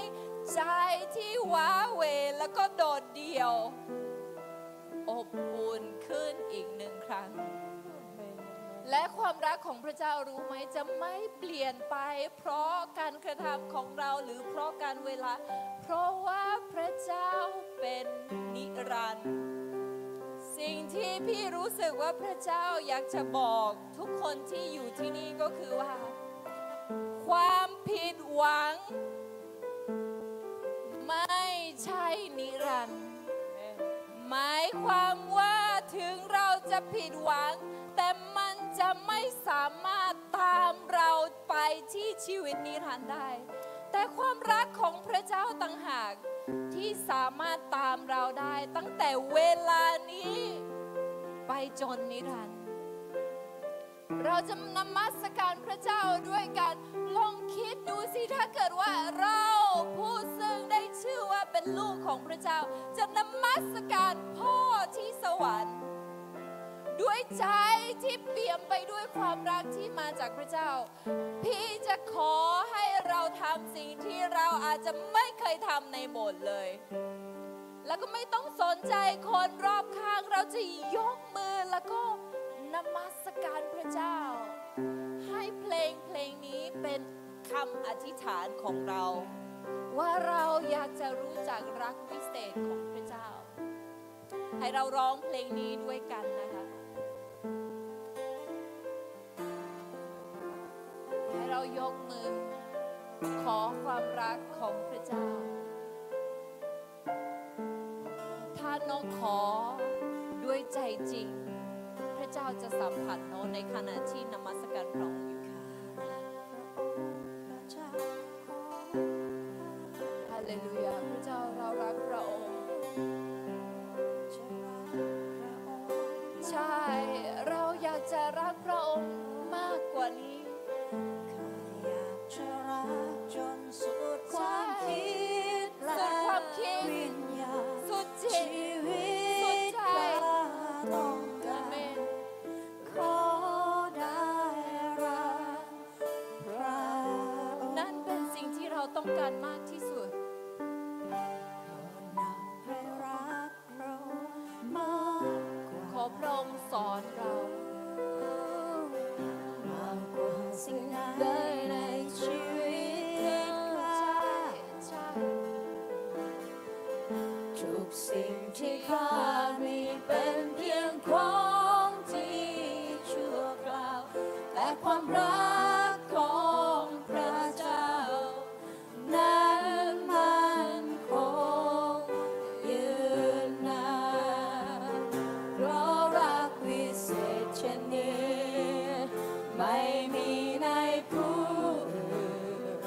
ชายที่ว้าเหวแล้วก็โดดเดี่ยว อบอุ่นขึ้นอีกหนึ่งครั้ง และความรักของพระเจ้ารู้ไหมจะไม่เปลี่ยนไปเพราะการกระทำของเราหรือเพราะการเวลา เพราะว่าพระเจ้าเป็นนิรันดร์สิ่งที่พี่รู้สึกว่าพระเจ้าอยากจะบอกทุกคนที่อยู่ที่นี่ก็คือว่า ความผิดหวังไม่ใช่นิรันดร์หมายความว่าถึงเราจะผิดหวังแต่มันจะไม่สามารถตามเราไปที่ชีวิตนิรันดร์ได้ แต่ความรักของพระเจ้าต่างหากที่สามารถตามเราได้ตั้งแต่เวลานี้ไปจนนิรันดร์เราจะนมัสการพระเจ้าด้วยกันลองคิดดูสิถ้าเกิดว่าเราผู้ซึ่งได้ชื่อว่าเป็นลูกของพระเจ้าจะนมัสการพ่อที่สวรรค์ด้วยใจที่เปี่ยมไปด้วยความรักที่มาจากพระเจ้าพี่จะขอให้เราทำสิ่งที่เราอาจจะไม่เคยทำในโบสถ์เลยแล้วก็ไม่ต้องสนใจคนรอบข้างเราจะยกมือแล้วก็นมัสการพระเจ้าให้เพลงนี้เป็นคำอธิษฐานของเราว่าเราอยากจะรู้จักรักวิเศษของพระเจ้าให้เราร้องเพลงนี้ด้วยกันนะคะให้เรายกมือขอความรักของพระเจ้าถ้าน้องขอด้วยใจจริงพระเจ้าจะสัมผัสน้องในขณะที่นมัสการพระองค์อยู่ฮาเลลูยาพระเจ้าเรารักพระองค์ใช่เราอยากจะรักพระองค์มากกว่านี้จะรักจนสุดความคิดและวิญญาณ สุดจิต ชีวิต สุดใจ ต้องการขอได้รักพระองค์ นั่นเป็นสิ่งที่เราต้องการมากที่สุด นำให้รักเรามากกว่า ขอพระองค์สอนเรา มากกว่าสิ่งใดในชีวิตข้า ใช่ ทุกสิ่งที่ข้ามีเป็นเพียงของที่ชั่วคราวแต่ความรักของพระเจ้านั้นมันคงยืนนานเพราะรักวิเศษเช่นนี้ไม่มีในผู้อื่น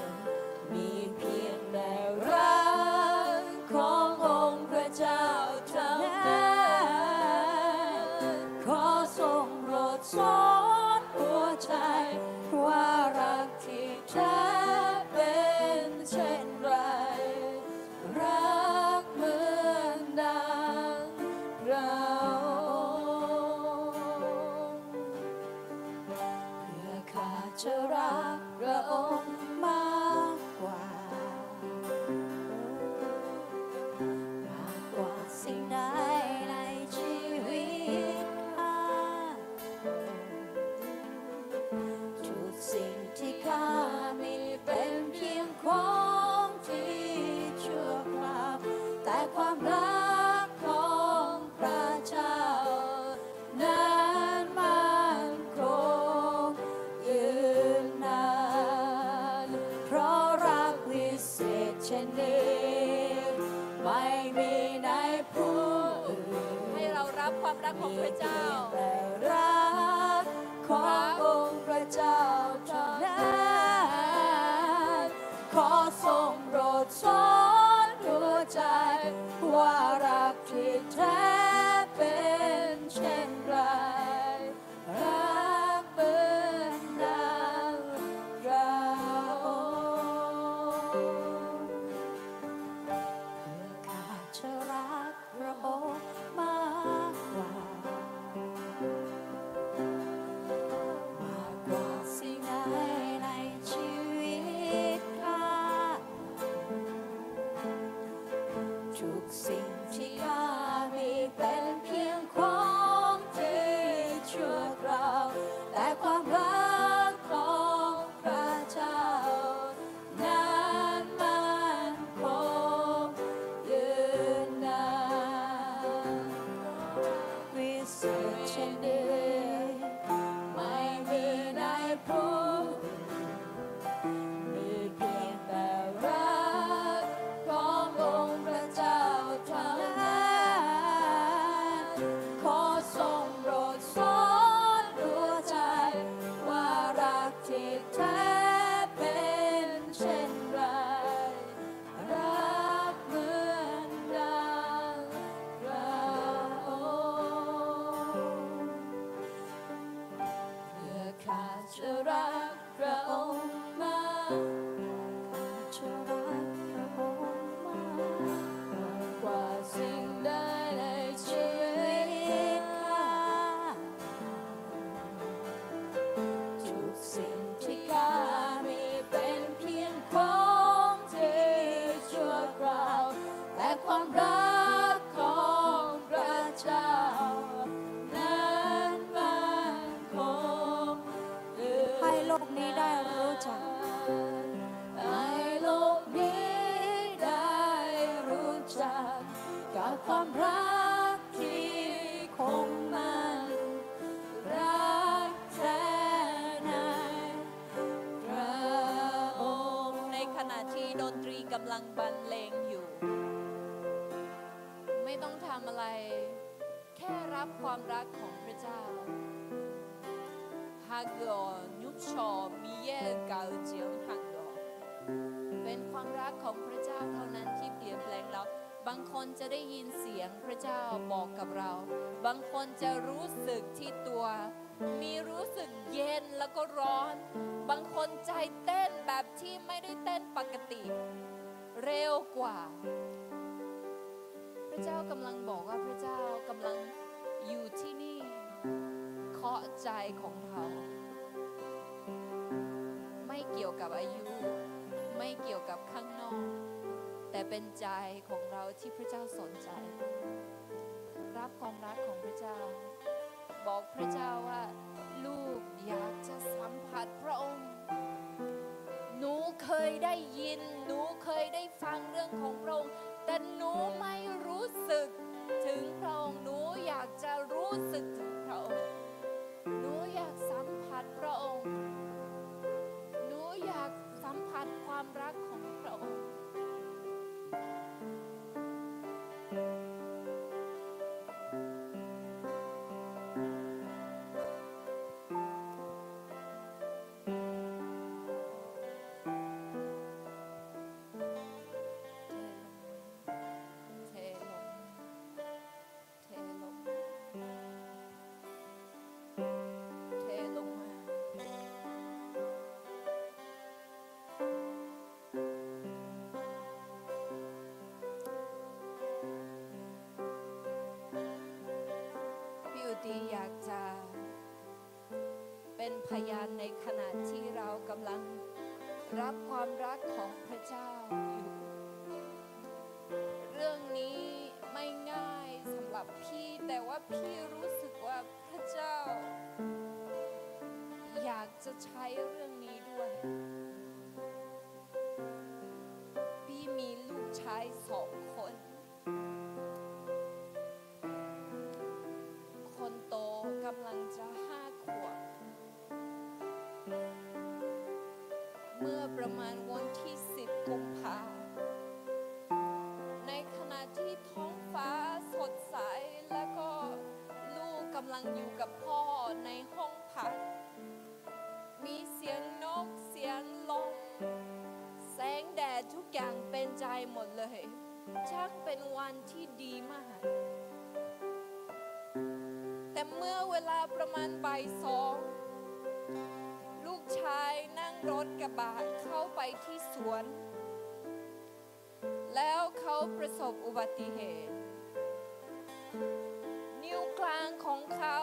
มีเพียงแต่รักขององค์พระเจ้าเท่านั้นขอทรงโปรดสอนหัวใจว่ารักที่แท้เป็นเช่นไรรักเหมือนดังเราเพื่อข้าจะรักพระองค์มากกว่า มากกว่าสิ่งใดในชีวิตข้าทุกสิ่งที่ข้ามีเป็นเพียงของที่ชั่วคราวแต่ความรักของพระเจ้านั้นมันคงยืนนานเพราะรักวิเศษเช่นนี้ไม่มีในผู้อื่น ให้เรารับความรักของพระเจ้า แต่รักขององค์พระเจ้าเท่านั้นขอทรงโปรดสอนหัวใจว่ารักที่แท้เป็นเช่นไรรักเหมือนดังเรา ข้าจะรักพระองค์มากกว่า มากกว่าสิ่งใดในชีวิตข้า จะรักพระองค์มากจะรักพระองค์มากกว่าสิ่งใดในชีวิตข้าทุกสิ่งที่ข้ามีเป็นเพียงของที่ชั่วคราวแต่ความรักของพระเจ้านั้นมั่นคงให้โลกนี้ได้รู้จักให้โลกนี้ได้รู้จักกับความรักที่คงมันรักแท้ในพระองค์ในขณะที่ดนตรีกำลังบรรเลงอยู่ ไม่ต้องทำอะไร แค่รับความรักของพระเจ้าฮากอยุบชอมีเย่เกาเจียงฮากอเป็นความรักของพระเจ้าเท่านั้นที่เปลี่ยนแปลงเราบางคนจะได้ยินเสียงพระเจ้าบอกกับเรา บางคนจะรู้สึกที่ตัว มีรู้สึกเย็นแล้วก็ร้อน บางคนใจเต้นแบบที่ไม่ได้เต้นปกติ เร็วกว่า พระเจ้ากำลังบอกว่าพระเจ้ากำลังอยู่ที่นี่เคาะใจของเรา ไม่เกี่ยวกับอายุ ไม่เกี่ยวกับข้างนอก แต่เป็นใจของเราที่พระเจ้าสนใจ รับความรักของพระเจ้า บอกพระเจ้าว่าลูกอยากจะสัมผัสพระองค์ หนูเคยได้ยิน หนูเคยได้ฟังเรื่องของพระองค์ แต่หนูไม่รู้สึกถึงพระองค์ หนูอยากจะรู้สึกถึงพระองค์ หนูอยากสัมผัสพระองค์ หนูอยากสัมผัสความรักของพระองค์ เทลง เทลง เทลงมา พี่อุติอยากจะเป็นพยานในขณะที่เรากำลังรับความรักของพระเจ้าอยู่ เรื่องนี้ไม่ง่ายสำหรับพี่แต่ว่าพี่รู้สึกว่าพระเจ้า อยากจะใช้เรื่องนี้ด้วย พี่มีลูกชาย2 คน คนโตกำลังจะ5 ขวบ เมื่อประมาณวันที่ 10 กุมภาพันธ์ ในขณะที่ท้องฟ้าสดใสและก็ลูกกำลังอยู่กับพ่อในห้องพัก มีเสียงนกเสียงลมแสงแดดทุกอย่างเป็นใจหมดเลยช่างเป็นวันที่ดีมาก แต่เมื่อเวลาประมาณบ่าย 2 ลูกชายนั่งรถกระบะเข้าไปที่สวน แล้วเขาประสบอุบัติเหตุ นิ้วกลางของเขา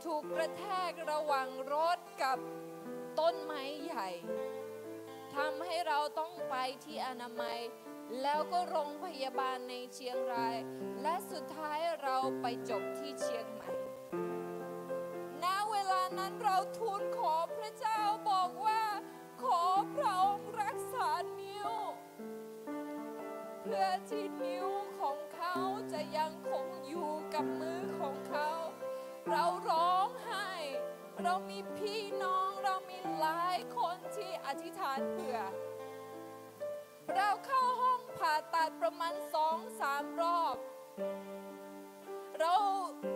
ถูกกระแทกระหว่างรถกับต้นไม้ใหญ่ทำให้เราต้องไปที่อนามัย แล้วก็โรงพยาบาลในเชียงราย และสุดท้ายเราไปจบที่เชียงใหม่ ณ เวลานั้นเราทูลขอพระเจ้าบอกว่าขอพระองค์รักษานิ้ว เพื่อที่นิ้วของเขาจะยังคงอยู่กับมือของเขา เราร้องไห้ เรามีพี่น้องเรามีหลายคนที่อธิษฐานเผื่อ เราเข้าห้องผ่าตัดประมาณ 2-3 รอบ เรา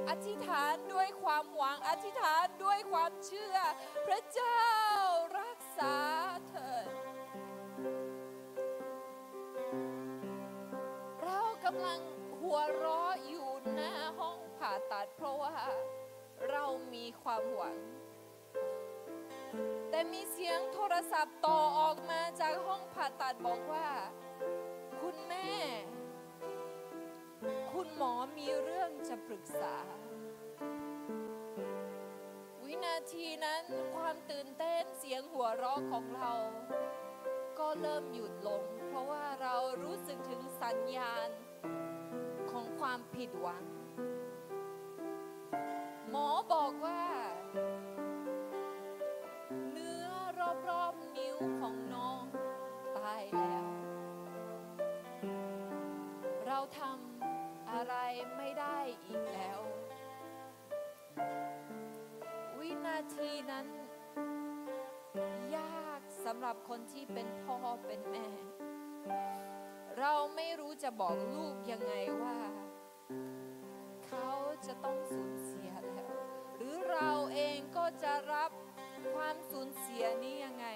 อธิษฐานด้วยความหวังอธิษฐานด้วยความเชื่อ พระเจ้ารักษาเถิด เรากำลังหัวเราะอยู่หน้าห้องผ่าตัดเพราะว่าเรามีความหวัง แต่มีเสียงโทรศัพท์ต่อออกมาจากห้องผ่าตัดบอกว่า คุณแม่ คุณหมอมีเรื่องจะปรึกษา วินาทีนั้นความตื่นเต้นเสียงหัวเราะของเรา ก็เริ่มหยุดลง เพราะว่าเรารู้สึกถึงสัญญาณของความผิดหวัง หมอบอกว่าเนื้อรอบๆนิ้วของน้องตายแล้ว เราทำอะไรไม่ได้อีกแล้ว วินาทีนั้นยากสำหรับคนที่เป็นพ่อเป็นแม่ เราไม่รู้จะบอกลูกยังไงว่า เขาจะต้องสูญเสียแล้ว หรือเราเองก็จะรับความสูญเสียนี้ยังไง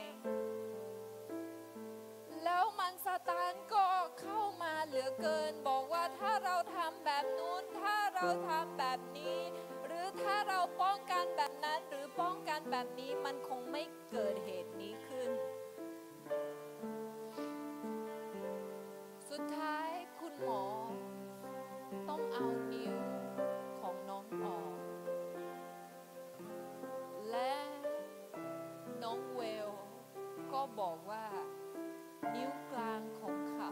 แล้วมันซาตานก็เข้ามาเหลือเกินบอกว่าถ้าเราทำแบบนู้นถ้าเราทำแบบนี้ หรือถ้าเราป้องกันแบบนั้นหรือป้องกันแบบนี้มันคงไม่เกิดเหตุนี้ขึ้น สุดท้ายคุณหมอต้องเอานิ้วของน้องออก และน้องเวลก็บอกว่านิ้วกลางของเขา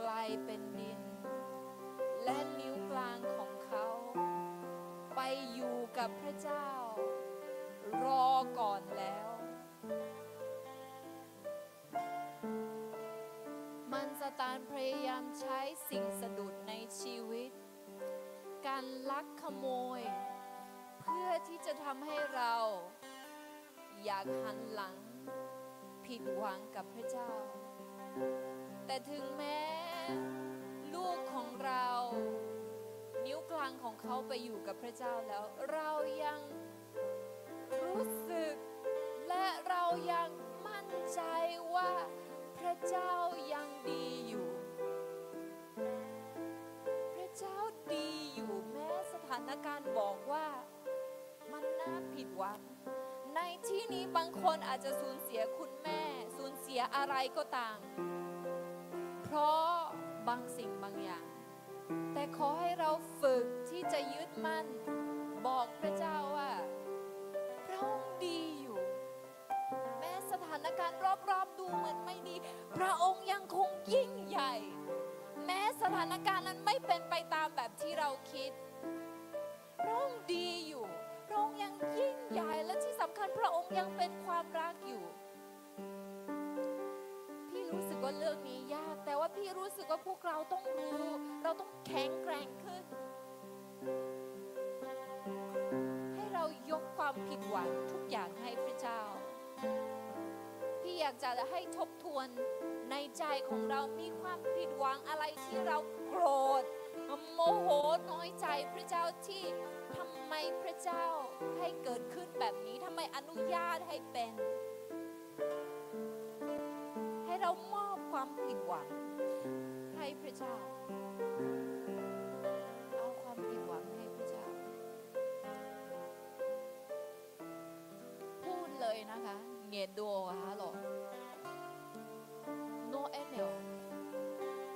กลายเป็นดิน และนิ้วกลางของเขาไปอยู่กับพระเจ้ารอก่อนแล้ว มันซาตานพยายามใช้สิ่งสะดุดในชีวิต การลักขโมย เพื่อที่จะทำให้เราอยากหันหลังผิดหวังกับพระเจ้า แต่ถึงแม้ลูกของเรานิ้วกลางของเขาไปอยู่กับพระเจ้าแล้ว เรายังรู้สึกและเรายังมั่นใจว่าพระเจ้ายังดีอยู่ พระเจ้าดีอยู่แม้สถานการณ์บอกว่ามันน่าผิดหวัง ในที่นี้บางคนอาจจะสูญเสียคุณแม่สูญเสียอะไรก็ตามเพราะบางสิ่งบางอย่างแต่ขอให้เราฝึกที่จะยึดมั่นบอกพระเจ้าว่าพระองค์ดีอยู่แม้สถานการณ์รอบๆดูเหมือนไม่ดีพระองค์ยังคงยิ่งใหญ่แม้สถานการณ์นั้นไม่เป็นไปตามแบบที่เราคิดพระองค์ดีอยู่พระองค์ยังยิ่งใหญ่และที่สำคัญพระองค์ยังเป็นความรักอยู่พี่รู้สึกว่าเรื่องนี้ยากแต่ว่าพี่รู้สึกว่าพวกเราต้องรู้เราต้องแข็งแกร่งขึ้นให้เรายกความผิดหวังทุกอย่างให้พระเจ้าพี่อยากจะให้ทบทวนในใจของเรามีความผิดหวังอะไรที่เราโกรธโมโหน้อยใจพระเจ้าที่ทำไมพระเจ้าให้เกิดขึ้นแบบนี้ทำไมอนุญาตให้เป็นให้เรามอบความผิดหวังให้พระเจ้าเอาความผิดหวังให้พระเจ้าพูดเลยนะคะเงียดวฮะหรอโนเอเนล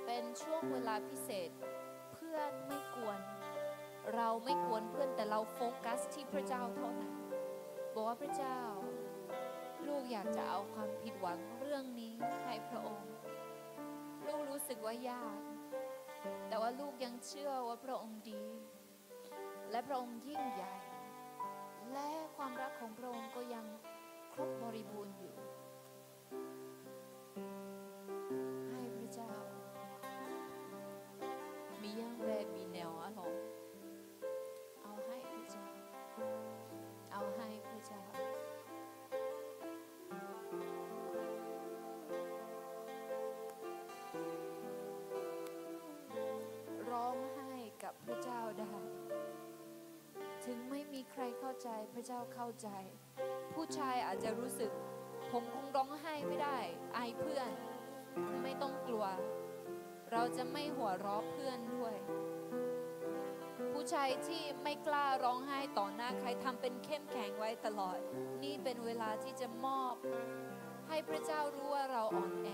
เป็นช่วงเวลาพิเศษเพื่อนไม่กวนเราไม่กวนเพื่อนแต่เราโฟกัสที่พระเจ้าเท่านั้นบอกว่าพระเจ้าลูกอยากจะเอาความผิดหวังเรื่องนี้ให้พระองค์ลูกรู้สึกว่ายากแต่ว่าลูกยังเชื่อว่าพระองค์ดีและพระองค์ยิ่งใหญ่และความรักของพระองค์ก็ยังครบบริบูรณ์อยู่ให้พระเจ้ามียังแวบมีแนวอารมณ์เอาให้พระเจ้าเอาให้พระเจ้าร้องไห้กับพระเจ้าได้ถึงไม่มีใครเข้าใจพระเจ้าเข้าใจผู้ชายอาจจะรู้สึกผมคงร้องไห้ไม่ได้อายเพื่อนไม่ต้องกลัวเราจะไม่หัวเราะเพื่อนด้วย ผู้ชายที่ไม่กล้าร้องไห้ต่อหน้าใครทำเป็นเข้มแข็งไว้ตลอด นี่เป็นเวลาที่จะมอบให้พระเจ้ารู้ว่าเราอ่อนแอ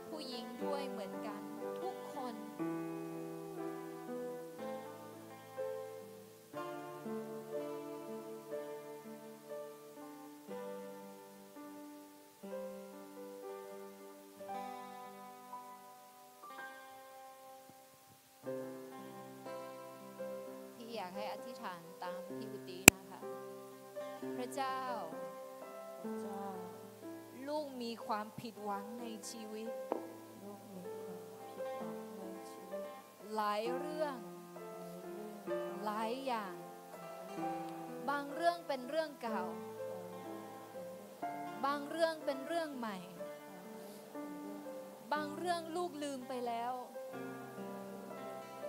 ผู้หญิงด้วยเหมือนกันทุกคน พี่อยากให้อธิษฐานตามพี่อุตีนะคะ พระเจ้า ลูกมีความผิดหวังในชีวิต หลายเรื่อง หลายอย่าง บางเรื่องเป็นเรื่องเก่า บางเรื่องเป็นเรื่องใหม่ บางเรื่องลูกลืมไปแล้ว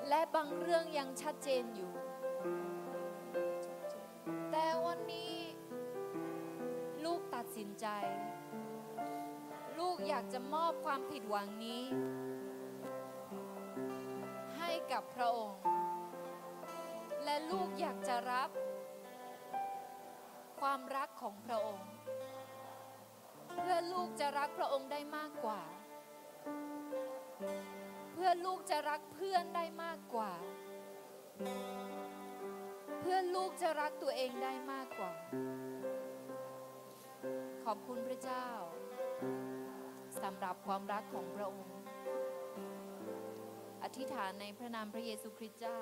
และบางเรื่องยังชัดเจนอยู่ แต่วันนี้ลูกตัดสินใจ ลูกอยากจะมอบความผิดหวังนี้ ให้กับพระองค์ และลูกอยากจะรับความรักของพระองค์ เพื่อลูกจะรักพระองค์ได้มากกว่า เพื่อลูกจะรักเพื่อนได้มากกว่า เพื่อลูกจะรักตัวเองได้มากกว่า ขอบคุณพระเจ้าสำหรับความรักของพระองค์ อธิษฐานในพระนามพระเยซูคริสต์เจ้า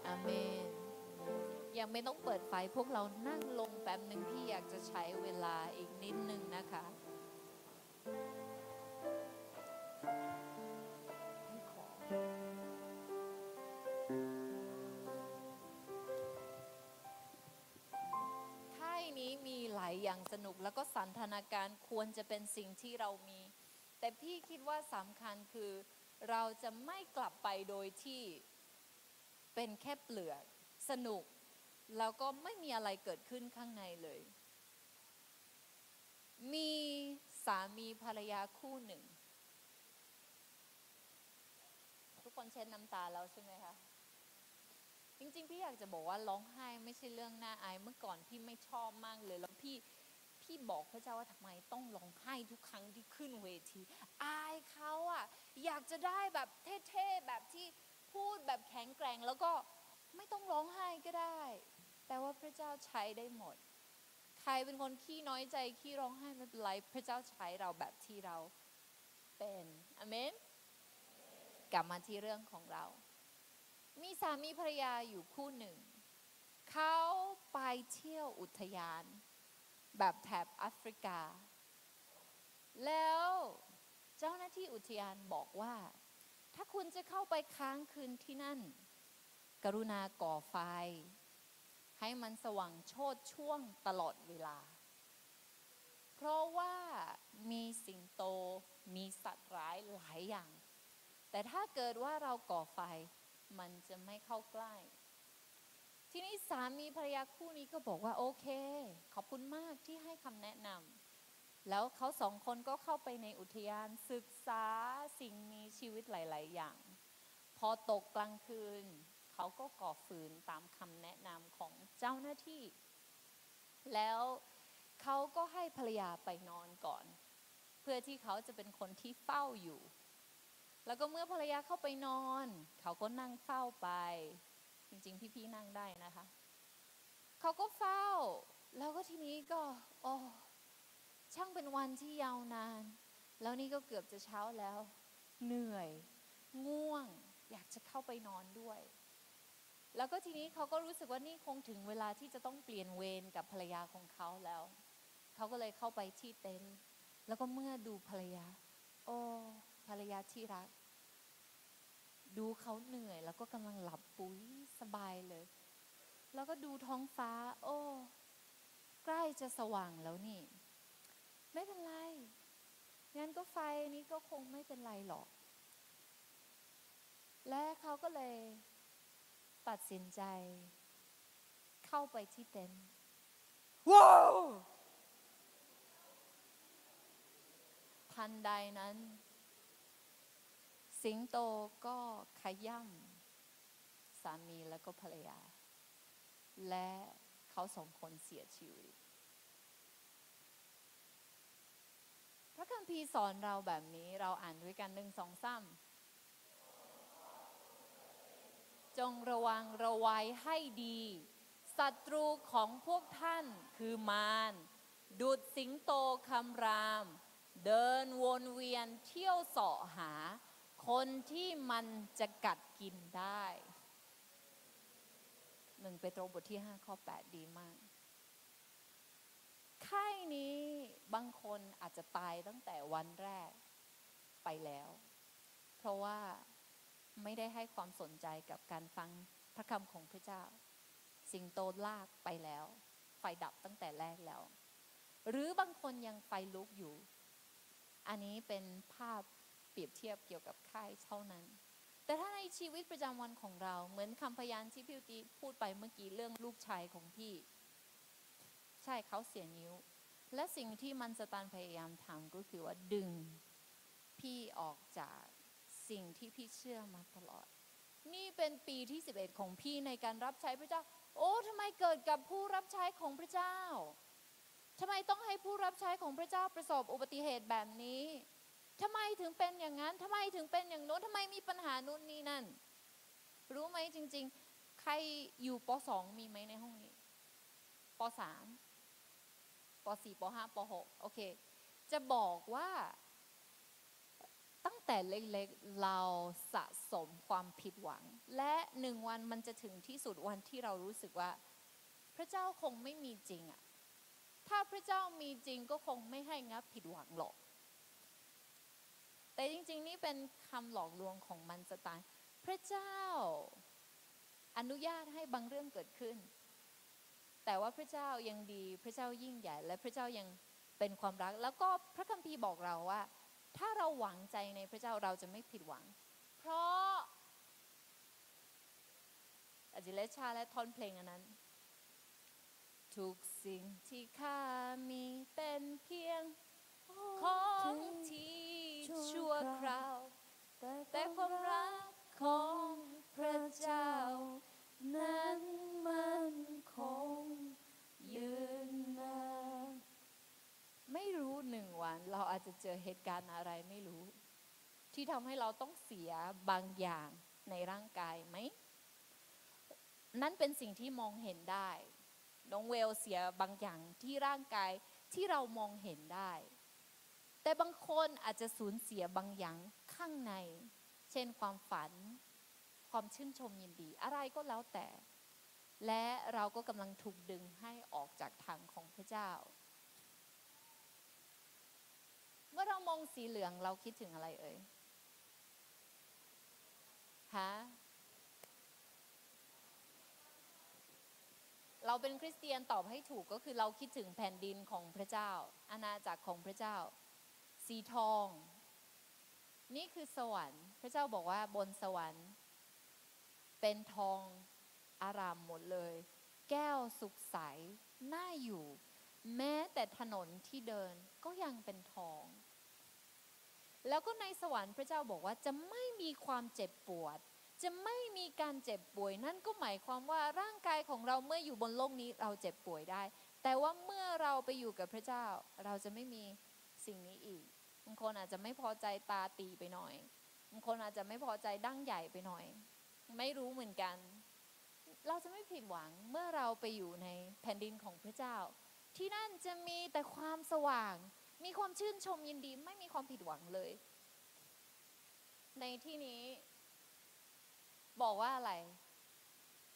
อาเมน ยังไม่ต้องเปิดไฟพวกเรานั่งลงแป๊บหนึ่งพี่อยากจะใช้เวลาอีกนิดนึงนะคะค่ายนี้มีหลายอย่างสนุกแล้วก็สันทนาการควรจะเป็นสิ่งที่เรามี แต่พี่คิดว่าสำคัญคือเราจะไม่กลับไปโดยที่เป็นแค่เปลือกสนุกแล้วก็ไม่มีอะไรเกิดขึ้นข้างในเลย มีสามีภรรยาคู่หนึ่ง ทุกคนเช็ดน้ำตาแล้วใช่ไหมคะ จริงๆพี่อยากจะบอกว่าร้องไห้ไม่ใช่เรื่องน่าอายเมื่อก่อนพี่ไม่ชอบมากเลยแล้วพี่บอกพระเจ้าว่าทำไมต้องร้องไห้ทุกครั้งที่ขึ้นเวทีอายเขาอะอยากจะได้แบบเท่ๆแบบที่พูดแบบแข็งแกร่งแล้วก็ไม่ต้องร้องไห้ก็ได้แต่ว่าพระเจ้าใช้ได้หมดใครเป็นคนขี้น้อยใจขี้ร้องไห้ไม่เป็นไรพระเจ้าใช้เราแบบที่เราเป็นอาเมนกลับมาที่เรื่องของเรามีสามีภรรยาอยู่คู่หนึ่งเขาไปเที่ยวอุทยานแบบแถบแอฟริกาแล้วเจ้าหน้าที่อุทยานบอกว่าถ้าคุณจะเข้าไปค้างคืนที่นั่นกรุณาก่อไฟให้มันสว่างโชติช่วงตลอดเวลาเพราะว่ามีสิงโตมีสัตว์ร้ายหลายอย่างแต่ถ้าเกิดว่าเราก่อไฟมันจะไม่เข้าใกล้ทีนี้สามีภรรยาคู่นี้ก็บอกว่าโอเคขอบคุณมากที่ให้คำแนะนำแล้วเขาสองคนก็เข้าไปในอุทยานศึกษาสิ่งมีชีวิตหลายๆอย่างพอตกกลางคืนเขาก็ก่อฟืนตามคำแนะนำของเจ้าหน้าที่แล้วเขาก็ให้ภรรยาไปนอนก่อนเพื่อที่เขาจะเป็นคนที่เฝ้าอยู่แล้วก็เมื่อภรรยาเข้าไปนอนเขาก็นั่งเฝ้าไปจริงๆพี่ๆนั่งได้นะคะเขาก็เฝ้าแล้วก็ทีนี้ก็โอ้ช่างเป็นวันที่ยาวนานแล้วนี่ก็เกือบจะเช้าแล้วเหนื่อยง่วงอยากจะเข้าไปนอนด้วยแล้วก็ทีนี้เขาก็รู้สึกว่านี่คงถึงเวลาที่จะต้องเปลี่ยนเวรกับภรรยาของเขาแล้วเขาก็เลยเข้าไปที่เต็นท์แล้วก็เมื่อดูภรรยาโอ้ภรรยาที่รักดูเขาเหนื่อยแล้วก็กำลังหลับปุ๋ยสบายเลยแล้วก็ดูท้องฟ้าโอ้ใกล้จะสว่างแล้วนี่ไม่เป็นไรงั้นก็ไฟนี้ก็คงไม่เป็นไรหรอกและเขาก็เลยตัดสินใจเข้าไปที่เต็นท์ว้าวทันใดนั้น สิงโตก็ขย่ำสามีแล้วก็ภรรยา และเขาสองคนเสียชีวิตพระคัมภีร์สอนเราแบบนี้เราอ่านด้วยกัน1 2 3จงระวังระวัยให้ดีศัตรูของพวกท่านคือมารดุจสิงโตคำรามเดินวนเวียนเที่ยวเสาะหาคนที่มันจะกัดกินได้1 เปโตรบทที่ 5 ข้อ 8 ดีมากค่ายนี้บางคนอาจจะตายตั้งแต่วันแรกไปแล้วเพราะว่าไม่ได้ให้ความสนใจกับการฟังพระคำของพระเจ้าสิงโตลากไปแล้วไฟดับตั้งแต่แรกแล้วหรือบางคนยังไฟลุกอยู่อันนี้เป็นภาพเปรียบเทียบเกี่ยวกับค่ายเท่านั้นแต่ถ้าในชีวิตประจำวันของเราเหมือนคำพยานที่พี่ตีพูดไปเมื่อกี้เรื่องลูกชายของพี่ใช่เขาเสียนิ้วและสิ่งที่มันสตานพยายามทำก็คือว่าดึงพี่ออกจากสิ่งที่พี่เชื่อมาตลอดนี่เป็นปีที่11ของพี่ในการรับใช้พระเจ้าโอ้ทำไมเกิดกับผู้รับใช้ของพระเจ้าทำไมต้องให้ผู้รับใช้ของพระเจ้าประสบอุบัติเหตุแบบนี้ทำไมถึงเป็นอย่างนั้นทำไมถึงเป็นอย่างโน้นทำไมมีปัญหานู่นนี่นั่นรู้ไหมจริงๆใครอยู่ป.2 มีไหมในห้องนี้ป.3 ป.4 ป.5 ป.6 โอเคจะบอกว่าตั้งแต่เล็กๆเราสะสมความผิดหวังและ1 วันมันจะถึงที่สุดวันที่เรารู้สึกว่าพระเจ้าคงไม่มีจริงอะถ้าพระเจ้ามีจริงก็คงไม่ให้งับผิดหวังหรอกแต่จริงๆนี่เป็นคำหลอกลวงของมันสไตล์พระเจ้าอนุญาตให้บางเรื่องเกิดขึ้นแต่ว่าพระเจ้ายังดีพระเจ้ายิ่งใหญ่และพระเจ้ายังเป็นความรักแล้วก็พระคัมภีร์บอกเราว่าถ้าเราหวังใจในพระเจ้าเราจะไม่ผิดหวังเพราะอจิเลชาและท่อนเพลงอันนั้นทุกสิ่งที่ข้ามีเป็นเพียงของที่ชั่วคราวแต่ความรักของพระเจ้านั้นมันคงยืนนานไม่รู้1 วันเราอาจจะเจอเหตุการณ์อะไรไม่รู้ที่ทำให้เราต้องเสียบางอย่างในร่างกายไหมนั่นเป็นสิ่งที่มองเห็นได้น้องเวลเสียบางอย่างที่ร่างกายที่เรามองเห็นได้แต่บางคนอาจจะสูญเสียบางอย่างข้างในเช่นความฝันความชื่นชมยินดีอะไรก็แล้วแต่และเราก็กำลังถูกดึงให้ออกจากทางของพระเจ้าเมื่อเรามองสีเหลืองเราคิดถึงอะไรเอ่ยฮะเราเป็นคริสเตียนตอบให้ถูกก็คือเราคิดถึงแผ่นดินของพระเจ้าอาณาจักรของพระเจ้าสีทองนี่คือสวรรค์พระเจ้าบอกว่าบนสวรรค์เป็นทองอารามหมดเลยแก้วสุขใสน่าอยู่แม้แต่ถนนที่เดินก็ยังเป็นทองแล้วก็ในสวรรค์พระเจ้าบอกว่าจะไม่มีความเจ็บปวดจะไม่มีการเจ็บป่วยนั่นก็หมายความว่าร่างกายของเราเมื่ออยู่บนโลกนี้เราเจ็บป่วยได้แต่ว่าเมื่อเราไปอยู่กับพระเจ้าเราจะไม่มีสิ่งนี้อีกบางคนอาจจะไม่พอใจตาตีไปหน่อยบางคนอาจจะไม่พอใจดั้งใหญ่ไปหน่อยไม่รู้เหมือนกันเราจะไม่ผิดหวังเมื่อเราไปอยู่ในแผ่นดินของพระเจ้าที่นั่นจะมีแต่ความสว่างมีความชื่นชมยินดีไม่มีความผิดหวังเลยในที่นี้บอกว่าอะไร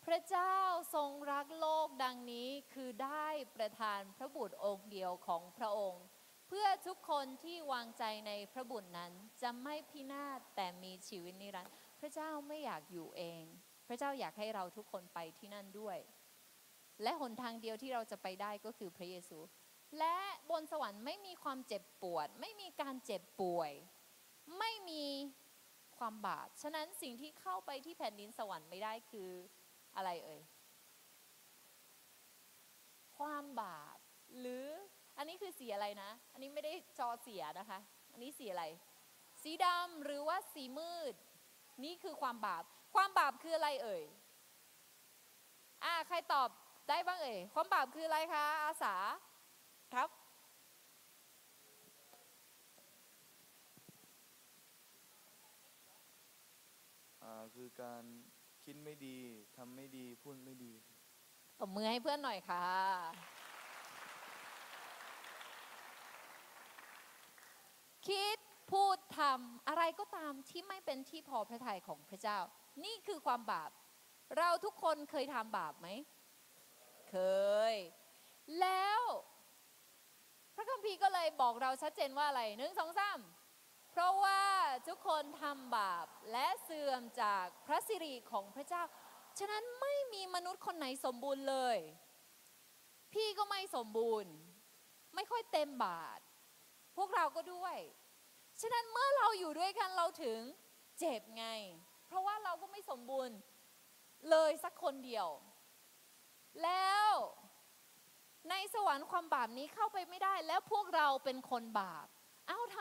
พระเจ้าทรงรักโลกดังนี้คือได้ประทานพระบุตรองค์เดียวของพระองค์เพื่อทุกคนที่วางใจในพระบุตรนั้นจะไม่พินาศแต่มีชีวิตนิรันดร์พระเจ้าไม่อยากอยู่เองพระเจ้าอยากให้เราทุกคนไปที่นั่นด้วยและหนทางเดียวที่เราจะไปได้ก็คือพระเยซูและบนสวรรค์ไม่มีความเจ็บปวดไม่มีการเจ็บป่วยไม่มีความบาปฉะนั้นสิ่งที่เข้าไปที่แผ่นดินสวรรค์ไม่ได้คืออะไรเอ่ยความบาปหรืออันนี้คือสีอะไรนะอันนี้ไม่ได้จอเสียนะคะอันนี้สีอะไร สีดำหรือว่าสีมืดนี่คือความบาปความบาปคืออะไรเอ่ยใครตอบได้บ้างเอ่ยความบาปคืออะไรคะอาสาครับ คือการคิดไม่ดีทำไม่ดีพูดไม่ดี ตบมือให้เพื่อนหน่อยค่ะคิดพูดทำอะไรก็ตามที่ไม่เป็นที่พอพระทัยของพระเจ้านี่คือความบาปเราทุกคนเคยทำบาปไหมเคยแล้วพระคัมภีร์ก็เลยบอกเราชัดเจนว่าอะไร1 2 3เพราะว่าทุกคนทำบาปและเสื่อมจากพระสิริของพระเจ้าฉะนั้นไม่มีมนุษย์คนไหนสมบูรณ์เลยพี่ก็ไม่สมบูรณ์ไม่ค่อยเต็มบาทพวกเราก็ด้วยฉะนั้นเมื่อเราอยู่ด้วยกันเราถึงเจ็บไงเพราะว่าเราก็ไม่สมบูรณ์เลยสักคนเดียวแล้วในสวรรค์ความบาปนี้เข้าไปไม่ได้แล้วพวกเราเป็นคนบาป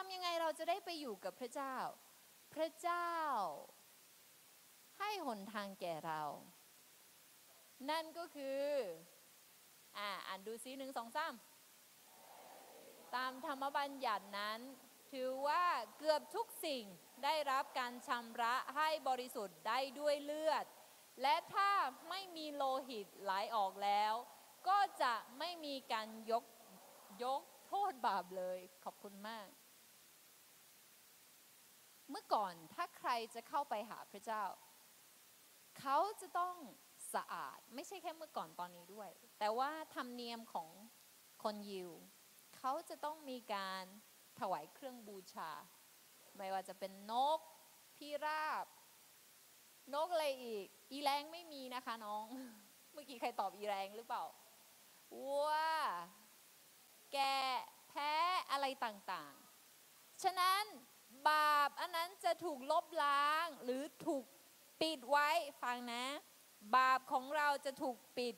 ทำยังไงเราจะได้ไปอยู่กับพระเจ้าพระเจ้าให้หนทางแก่เรานั่นก็คืออ่านดูซิ1 2 3ตามธรรมบัญญัตินั้นถือว่าเกือบทุกสิ่งได้รับการชำระให้บริสุทธิ์ได้ด้วยเลือดและถ้าไม่มีโลหิตไหลออกแล้วก็จะไม่มีการยกโทษบาปเลยขอบคุณมากเมื่อก่อนถ้าใครจะเข้าไปหาพระเจ้าเขาจะต้องสะอาดไม่ใช่แค่เมื่อก่อนตอนนี้ด้วยแต่ว่าธรรมเนียมของคนยิวเขาจะต้องมีการถวายเครื่องบูชาไม่ว่าจะเป็นนกพิราบนกอะไรอีแรงไม่มีนะคะน้องเมื่อกี้ใครตอบอีแรงหรือเปล่าวัวแกะแพะอะไรต่างๆฉะนั้นบาปอันนั้นจะถูกลบล้างหรือถูกปิดไว้ฟังนะบาปของเราจะถูกปิด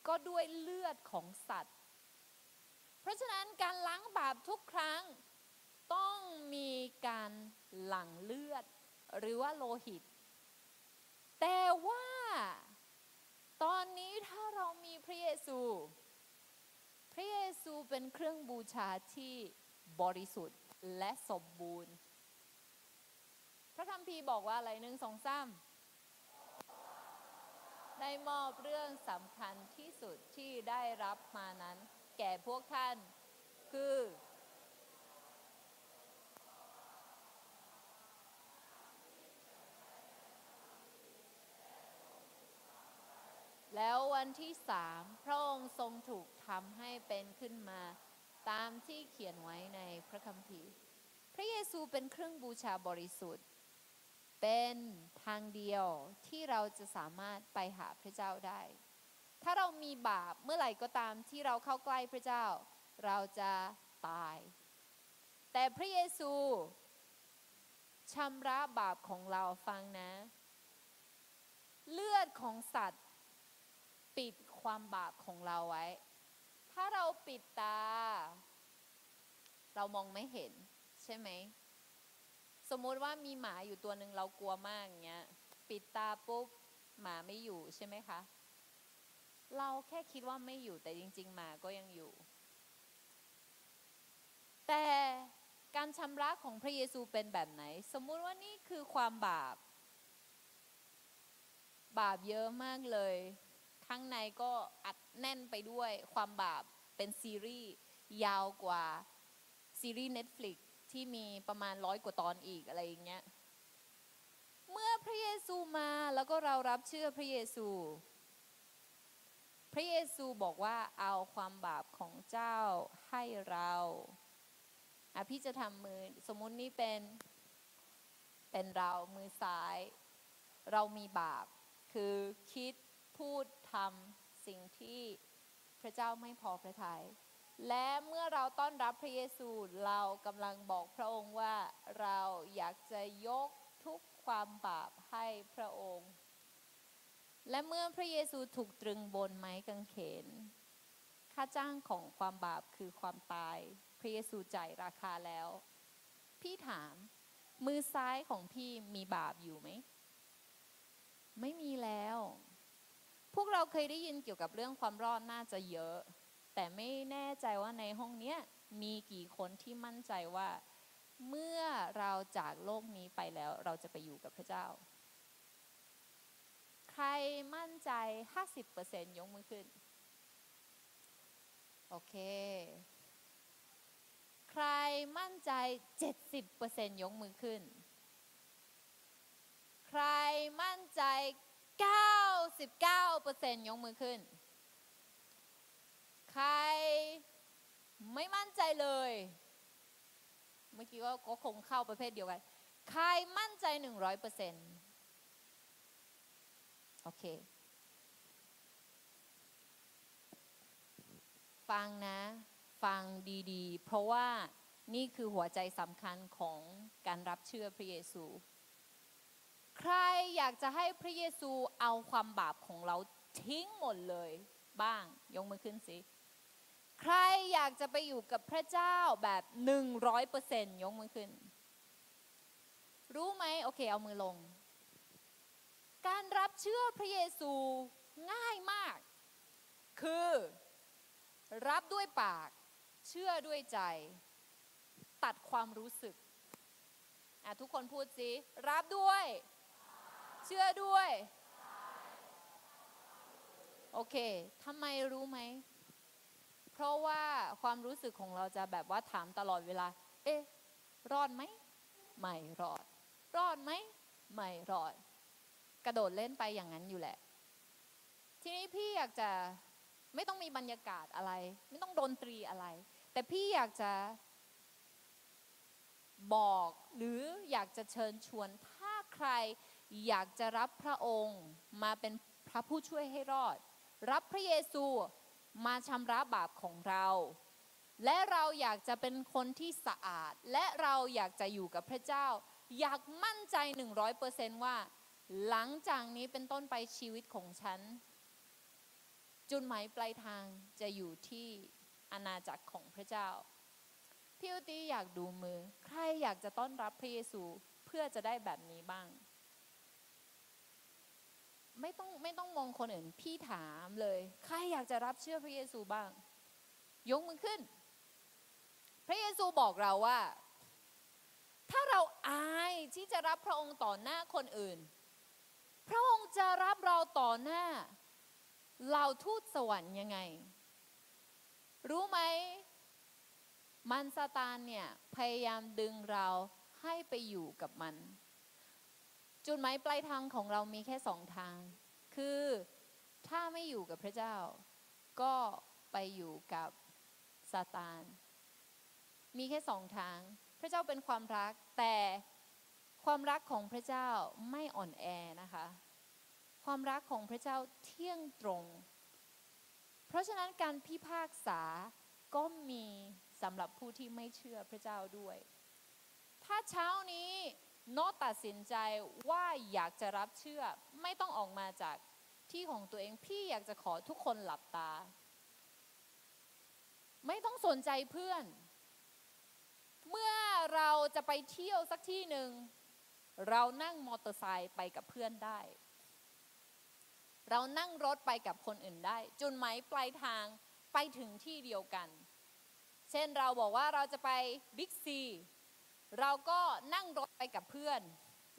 ก็ด้วยเลือดของสัตว์เพราะฉะนั้นการล้างบาปทุกครั้งต้องมีการหลั่งเลือดหรือว่าโลหิตแต่ว่าตอนนี้ถ้าเรามีพระเยซูเป็นเครื่องบูชาที่บริสุทธิ์และสมบูรณ์พระคัมภีร์บอกว่าอะไร1 2 3ได้มอบเรื่องสำคัญที่สุดที่ได้รับมานั้นแก่พวกท่านคือแล้ววันที่3พระองค์ทรงถูกทำให้เป็นขึ้นมาตามที่เขียนไว้ในพระคัมภีร์พระเยซูเป็นเครื่องบูชาบริสุทธิ์เป็นทางเดียวที่เราจะสามารถไปหาพระเจ้าได้ถ้าเรามีบาปเมื่อไหร่ก็ตามที่เราเข้าใกล้พระเจ้าเราจะตายแต่พระเยซูชำระบาปของเราฟังนะเลือดของสัตว์ปิดความบาปของเราไว้ถ้าเราปิดตาเรามองไม่เห็นใช่ไหมสมมติว่ามีหมาอยู่ตัวหนึ่งเรากลัวมากอย่างเงี้ยปิดตาปุ๊บหมาไม่อยู่ใช่ไหมคะเราแค่คิดว่าไม่อยู่แต่จริงๆหมาก็ยังอยู่แต่การชำระของพระเยซูเป็นแบบไหนสมมุติว่านี่คือความบาปเยอะมากเลยข้างในก็อัดแน่นไปด้วยความบาปเป็นซีรีส์ยาวกว่าซีรีส์ Netflix ที่มีประมาณ100 กว่าตอนอีกอะไรอย่างเงี้ยเมื่อพระเยซูมาแล้วก็เรารับเชื่อพระเยซูบอกว่าเอาความบาปของเจ้าให้เราพี่จะทำมือสมมุตินี่เป็นเรามือซ้ายเรามีบาปคือคิดพูดทำสิ่งที่พระเจ้าไม่พอพระทัยและเมื่อเราต้อนรับพระเยซูเรากำลังบอกพระองค์ว่าเราอยากจะยกทุกความบาปให้พระองค์และเมื่อพระเยซูถูกตรึงบนไม้กางเขนค่าจ้างของความบาปคือความตายพระเยซูจ่ายราคาแล้วพี่ถาม มือซ้ายของพี่มีบาปอยู่ไหมไม่มีแล้ว พวกเราเคยได้ยินเกี่ยวกับเรื่องความรอดน่าจะเยอะ แต่ไม่แน่ใจว่าในห้องเนี้ยมีกี่คนที่มั่นใจว่าเมื่อเราจากโลกนี้ไปแล้วเราจะไปอยู่กับพระเจ้าใครมั่นใจ 50% ยกมือขึ้นโอเคใครมั่นใจ 70% ยกมือขึ้นใครมั่นใจ 99% ยกมือขึ้นใครไม่มั่นใจเลยเมื่อกี้ก็คงเข้าประเภทเดียวกันใครมั่นใจ 100%โอเคฟังนะฟังดีๆเพราะว่านี่คือหัวใจสำคัญของการรับเชื่อพระเยซูใครอยากจะให้พระเยซูเอาความบาปของเราทิ้งหมดเลยบ้างยกมือขึ้นสิใครอยากจะไปอยู่กับพระเจ้าแบบ 100% ยกมือขึ้นรู้ไหมโอเคเอามือลงการรับเชื่อพระเยซูง่ายมากคือรับด้วยปากเชื่อด้วยใจตัดความรู้สึกทุกคนพูดสิรับด้วยเชื่อด้วยโอเคทำไมรู้ไหมเพราะว่าความรู้สึกของเราจะแบบว่าถามตลอดเวลาเอ๊ะรอดไหมไม่รอดรอดไหมไม่รอดกระโดดเล่นไปอย่างนั้นอยู่แหละทีนี้พี่อยากจะไม่ต้องมีบรรยากาศอะไรไม่ต้องดนตรีอะไรแต่พี่อยากจะบอกหรืออยากจะเชิญชวนถ้าใครอยากจะรับพระองค์มาเป็นพระผู้ช่วยให้รอดรับพระเยซูมาชำระบาปของเราและเราอยากจะเป็นคนที่สะอาดและเราอยากจะอยู่กับพระเจ้าอยากมั่นใจ 100% ว่าหลังจากนี้เป็นต้นไปชีวิตของฉันจุดหมายปลายทางจะอยู่ที่อาณาจักรของพระเจ้าพี่อุติอยากดูมือใครอยากจะต้อนรับพระเยซูเพื่อจะได้แบบนี้บ้างไม่ต้องมองคนอื่นพี่ถามเลยใครอยากจะรับเชื่อพระเยซูบ้างยกมือขึ้นพระเยซูบอกเราว่าถ้าเราอายที่จะรับพระองค์ต่อหน้าคนอื่นพระองค์จะรับเราต่อหน้าเหล่าทูตสวรรค์ยังไงรู้ไหมมันซาตานเนี่ยพยายามดึงเราให้ไปอยู่กับมันจุดหมายปลายทางของเรามีแค่2 ทางคือถ้าไม่อยู่กับพระเจ้าก็ไปอยู่กับซาตานมีแค่2 ทางพระเจ้าเป็นความรักแต่ความรักของพระเจ้าไม่อ่อนแอนะคะความรักของพระเจ้าเที่ยงตรงเพราะฉะนั้นการพิพากษาก็มีสำหรับผู้ที่ไม่เชื่อพระเจ้าด้วยถ้าเช้านี้โน้ตตัดสินใจว่าอยากจะรับเชื่อไม่ต้องออกมาจากที่ของตัวเองพี่อยากจะขอทุกคนหลับตาไม่ต้องสนใจเพื่อนเมื่อเราจะไปเที่ยวสักที่หนึ่งเรานั่งมอเตอร์ไซค์ไปกับเพื่อนได้เรานั่งรถไปกับคนอื่นได้จุดหมายปลายทางไปถึงที่เดียวกันเช่นเราบอกว่าเราจะไปบิ๊กซีเราก็นั่งรถไปกับเพื่อน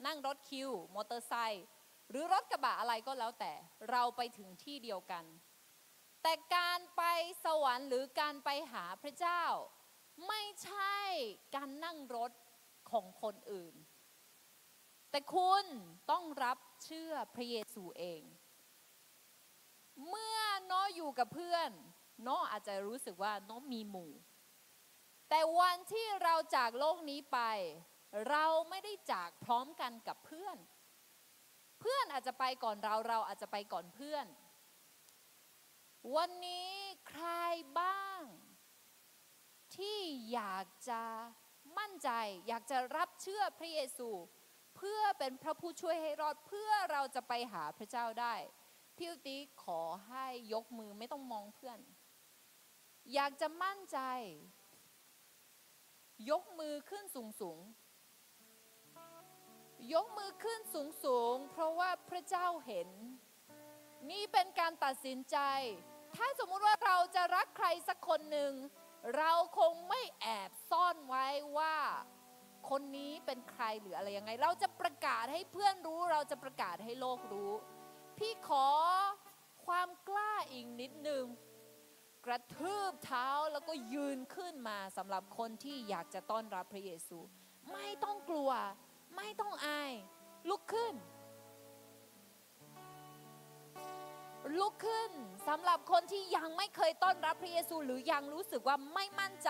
นั่งรถคิวมอเตอร์ไซค์หรือรถกระบะอะไรก็แล้วแต่เราไปถึงที่เดียวกันแต่การไปสวรรค์หรือการไปหาพระเจ้าไม่ใช่การนั่งรถของคนอื่นแต่คุณต้องรับเชื่อพระเยซูเองเมื่อน้ออยู่กับเพื่อนน้ออาจจะรู้สึกว่าน้อมีหมู่แต่วันที่เราจากโลกนี้ไปเราไม่ได้จากพร้อมกันกับเพื่อนเพื่อนอาจจะไปก่อนเราอาจจะไปก่อนเพื่อนวันนี้ใครบ้างที่อยากจะมั่นใจอยากจะรับเชื่อพระเยซูเพื่อเป็นพระผู้ช่วยให้รอดเพื่อเราจะไปหาพระเจ้าได้พี่อุติขอให้ยกมือไม่ต้องมองเพื่อนอยากจะมั่นใจยกมือขึ้นสูง ยกมือขึ้นสูงๆเพราะว่าพระเจ้าเห็น นี่เป็นการตัดสินใจ ถ้าสมมุติว่าเราจะรักใครสักคนหนึ่ง เราคงไม่แอบซ่อนไว้ว่าคนนี้เป็นใครหรืออะไรยังไง เราจะประกาศให้เพื่อนรู้ เราจะประกาศให้โลกรู้ พี่ขอความกล้าอีกนิดนึง กระทืบเท้าแล้วก็ยืนขึ้นมาสำหรับคนที่อยากจะต้อนรับพระเยซู ไม่ต้องกลัว ไม่ต้องอาย ลุกขึ้น ลุกขึ้นสำหรับคนที่ยังไม่เคยต้อนรับพระเยซูหรือยังรู้สึกว่าไม่มั่นใจ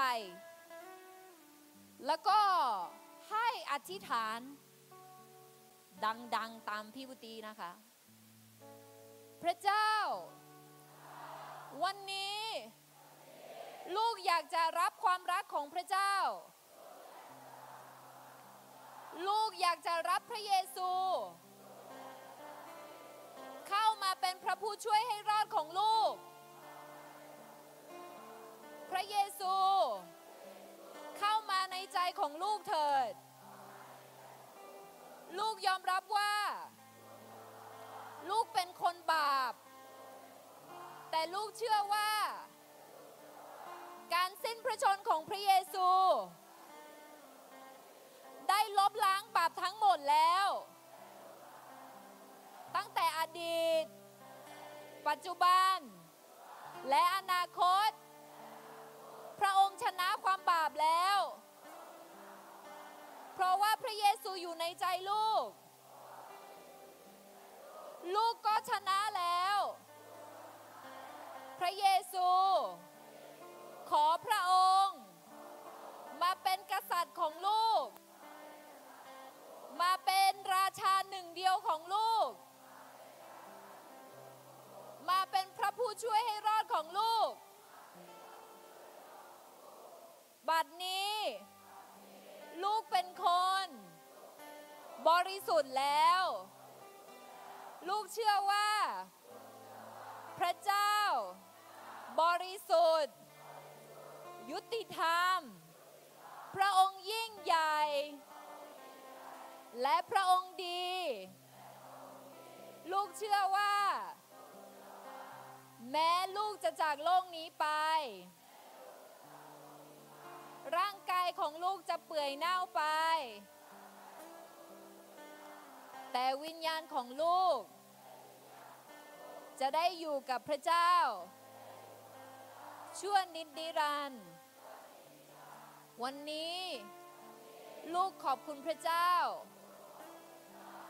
แล้วก็ให้อธิษฐานดังๆตามพี่วุตีนะคะ พระเจ้า วันนี้ลูกอยากจะรับความรักของพระเจ้า ลูกอยากจะรับพระเยซูเข้ามาเป็นพระผู้ช่วยให้รอดของลูก พระเยซูเข้ามาในใจของลูกเถิด ลูกยอมรับว่าลูกเป็นคนบาป แต่ลูกเชื่อว่าการสิ้นพระชนม์ของพระเยซูได้ลบล้างบาปทั้งหมดแล้ว ตั้งแต่อดีต ปัจจุบัน และอนาคต พระองค์ชนะความบาปแล้ว เพราะว่าพระเยซูอยู่ในใจลูก ลูกก็ชนะแล้ว พระเยซูขอพระองค์มาเป็นกษัตริย์ของลูก มาเป็นราชาหนึ่งเดียวของลูก มาเป็นพระผู้ช่วยให้รอดของลูก บัดนี้ ลูกเป็นคนบริสุทธิ์แล้ว ลูกเชื่อว่าพระเจ้าบริสุทธิ์ยุติธรรมพระองค์ยิ่งใหญ่และพระองค์ดี ลูกเชื่อว่าแม้ลูกจะจากโลกนี้ไป ร่างกายของลูกจะเปื่อยเน่าไป แต่วิญญาณของลูกจะได้อยู่กับพระเจ้าชั่วนิรันดร์วันนี้ลูกขอบคุณพระเจ้า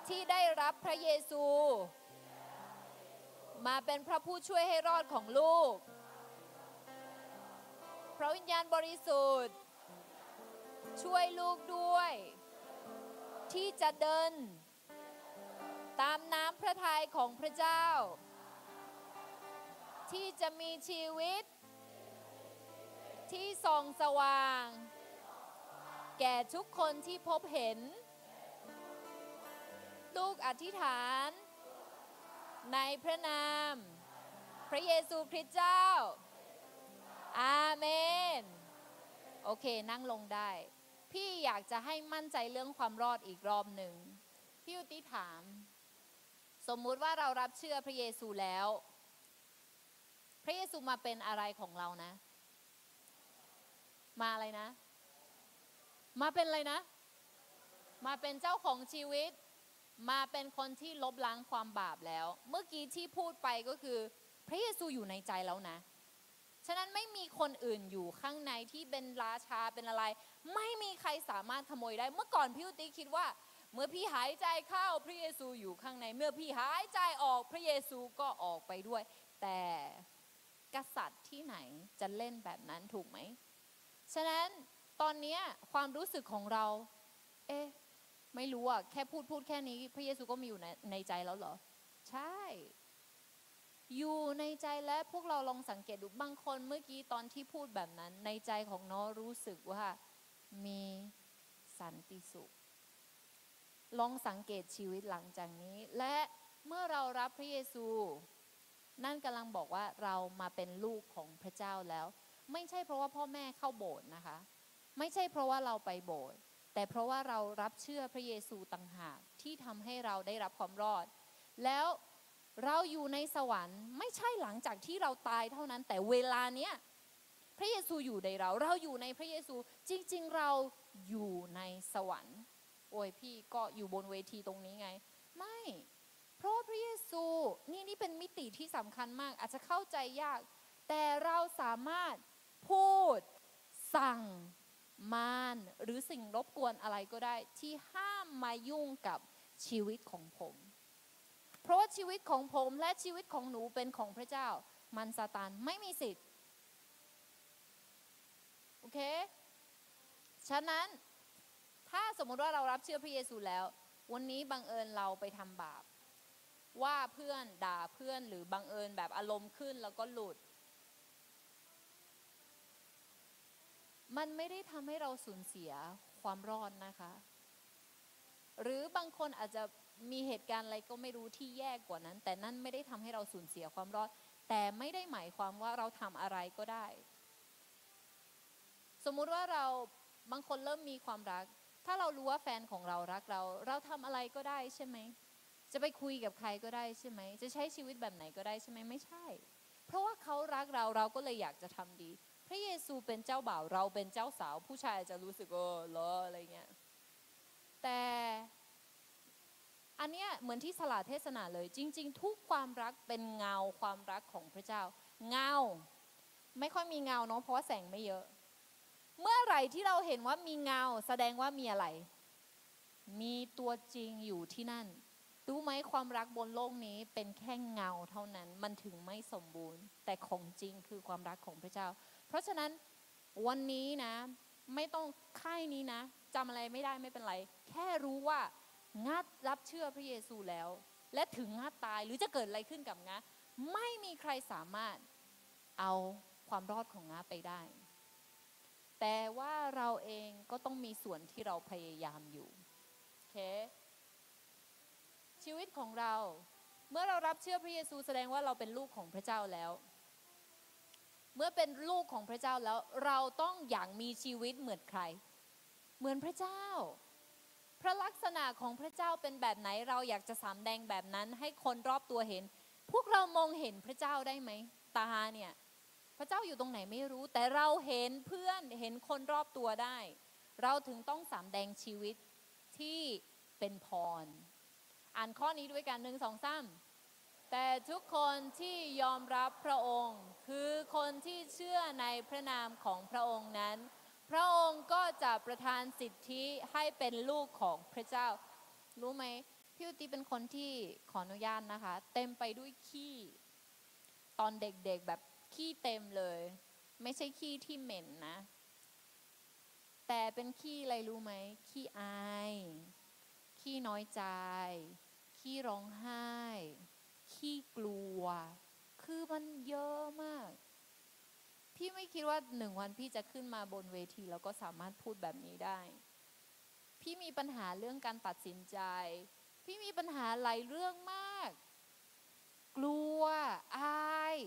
ที่ได้รับพระเยซูมาเป็นพระผู้ช่วยให้รอดของลูกพระวิญญาณบริสุทธิ์ช่วยลูกด้วยที่จะเดินตามน้ำพระทัยของพระเจ้าที่จะมีชีวิตที่ส่องสว่างแก่ทุกคนที่พบเห็นลูกอธิษฐานในพระนามพระเยซูคริสต์เจ้าอาเมนโอเคนั่งลงได้พี่อยากจะให้มั่นใจเรื่องความรอดอีกรอบหนึ่งพี่อุติถามสมมุติว่าเรารับเชื่อพระเยซูแล้วพระเยซูมาเป็นอะไรของเรานะมาอะไรนะมาเป็นอะไรนะมาเป็นเจ้าของชีวิตมาเป็นคนที่ลบล้างความบาปแล้วเมื่อกี้ที่พูดไปก็คือพระเยซูอยู่ในใจแล้วนะฉะนั้นไม่มีคนอื่นอยู่ข้างในที่เป็นราชาเป็นอะไรไม่มีใครสามารถขโมยได้เมื่อก่อนพี่อุติคิดว่าเมื่อพี่หายใจเข้าพระเยซูอยู่ข้างในเมื่อพี่หายใจออกพระเยซูก็ออกไปด้วยแต่กษัตริย์ที่ไหนจะเล่นแบบนั้นถูกไหมฉะนั้นตอนนี้ความรู้สึกของเราไม่รู้อ่ะแค่พูดแค่นี้พระเยซูก็มีอยู่ในใจแล้วเหรอใช่อยู่ในใจและพวกเราลองสังเกตดูบางคนเมื่อกี้ตอนที่พูดแบบนั้นในใจของน้องรู้สึกว่ามีสันติสุขลองสังเกตชีวิตหลังจากนี้และเมื่อเรารับพระเยซูนั่นกำลังบอกว่าเรามาเป็นลูกของพระเจ้าแล้วไม่ใช่เพราะว่าพ่อแม่เข้าโบสถ์นะคะไม่ใช่เพราะว่าเราไปโบสถ์ แต่เพราะว่าเรารับเชื่อพระเยซูต่างหากที่ทำให้เราได้รับความรอด แล้วเราอยู่ในสวรรค์ไม่ใช่หลังจากที่เราตายเท่านั้นแต่เวลาเนี้ยพระเยซูอยู่ในเราอยู่ในพระเยซูจริงๆเราอยู่ในสวรรค์โอ้ยพี่ก็อยู่บนเวทีตรงนี้ไงไม่เพราะว่าพระเยซูนี่เป็นมิติที่สำคัญมากอาจจะเข้าใจยากแต่เราสามารถพูดสั่งมารหรือสิ่งรบกวนอะไรก็ได้ที่ห้ามมายุ่งกับชีวิตของผมเพราะว่าชีวิตของผมและชีวิตของหนูเป็นของพระเจ้ามันซาตานไม่มีสิทธิ์โอเคฉะนั้นถ้าสมมติว่าเรารับเชื่อพระเยซูแล้ววันนี้บังเอิญเราไปทำบาปว่าเพื่อนด่าเพื่อนหรือบังเอิญแบบอารมณ์ขึ้นแล้วก็หลุดมันไม่ได้ทำให้เราสูญเสียความรอดนะคะหรือบางคนอาจจะมีเหตุการณ์อะไรก็ไม่รู้ที่แย่กว่านั้นแต่นั่นไม่ได้ทำให้เราสูญเสียความรอดแต่ไม่ได้หมายความว่าเราทำอะไรก็ได้สมมุติว่าเราบางคนเริ่มมีความรักถ้าเรารู้ว่าแฟนของเรารักเราทำอะไรก็ได้ใช่ไหมจะไปคุยกับใครก็ได้ใช่ไหมจะใช้ชีวิตแบบไหนก็ได้ใช่ไหมไม่ใช่เพราะว่าเขารักเราก็เลยอยากจะทำดีพระเยซูเป็นเจ้าบ่าวเราเป็นเจ้าสาวผู้ชายจะรู้สึกเหรออะไรเงี้ยแต่อันเนี้ยเหมือนที่สลาเทศนาเลยจริงๆทุกความรักเป็นเงาความรักของพระเจ้าเงาไม่ค่อยมีเงาเนาะเพราะว่าแสงไม่เยอะเมื่อไหร่ที่เราเห็นว่ามีเงาแสดงว่ามีอะไรมีตัวจริงอยู่ที่นั่นรู้ไหมความรักบนโลกนี้เป็นแค่เงาเท่านั้นมันถึงไม่สมบูรณ์แต่ของจริงคือความรักของพระเจ้าเพราะฉะนั้นวันนี้นะไม่ต้องค่ายนี้นะจำอะไรไม่ได้ไม่เป็นไรแค่รู้ว่างัดรับเชื่อพระเยซูแล้วและถึงงัดตายหรือจะเกิดอะไรขึ้นกับงัดไม่มีใครสามารถเอาความรอดของงัดไปได้แต่ว่าเราเองก็ต้องมีส่วนที่เราพยายามอยู่โอเคชีวิตของเราเมื่อเรารับเชื่อพระเยซูแสดงว่าเราเป็นลูกของพระเจ้าแล้วเมื่อเป็นลูกของพระเจ้าแล้วเราต้องอย่างมีชีวิตเหมือนใครเหมือนพระเจ้าพระลักษณะของพระเจ้าเป็นแบบไหนเราอยากจะสำแดงแบบนั้นให้คนรอบตัวเห็นพวกเรามองเห็นพระเจ้าได้ไหมตาเนี่ยพระเจ้าอยู่ตรงไหนไม่รู้แต่เราเห็นเพื่อนเห็นคนรอบตัวได้เราถึงต้องสำแดงชีวิตที่เป็นพรอ่านข้อนี้ด้วยกัน1 2 3แต่ทุกคนที่ยอมรับพระองค์คือคนที่เชื่อในพระนามของพระองค์นั้นพระองค์ก็จะประทานสิทธิให้เป็นลูกของพระเจ้ารู้ไหมพี่อุติเป็นคนที่ขออนุญาตนะคะเต็มไปด้วยขี้ตอนเด็กๆแบบขี้เต็มเลยไม่ใช่ขี้ที่เหม็นนะแต่เป็นขี้อะไรรู้ไหมขี้อายขี้น้อยใจขี้ร้องไห้ขี้กลัวคือมันเยอะมากพี่ไม่คิดว่า1 วันพี่จะขึ้นมาบนเวทีแล้วก็สามารถพูดแบบนี้ได้พี่มีปัญหาเรื่องการตัดสินใจพี่มีปัญหาหลายเรื่องมากกลัวอาย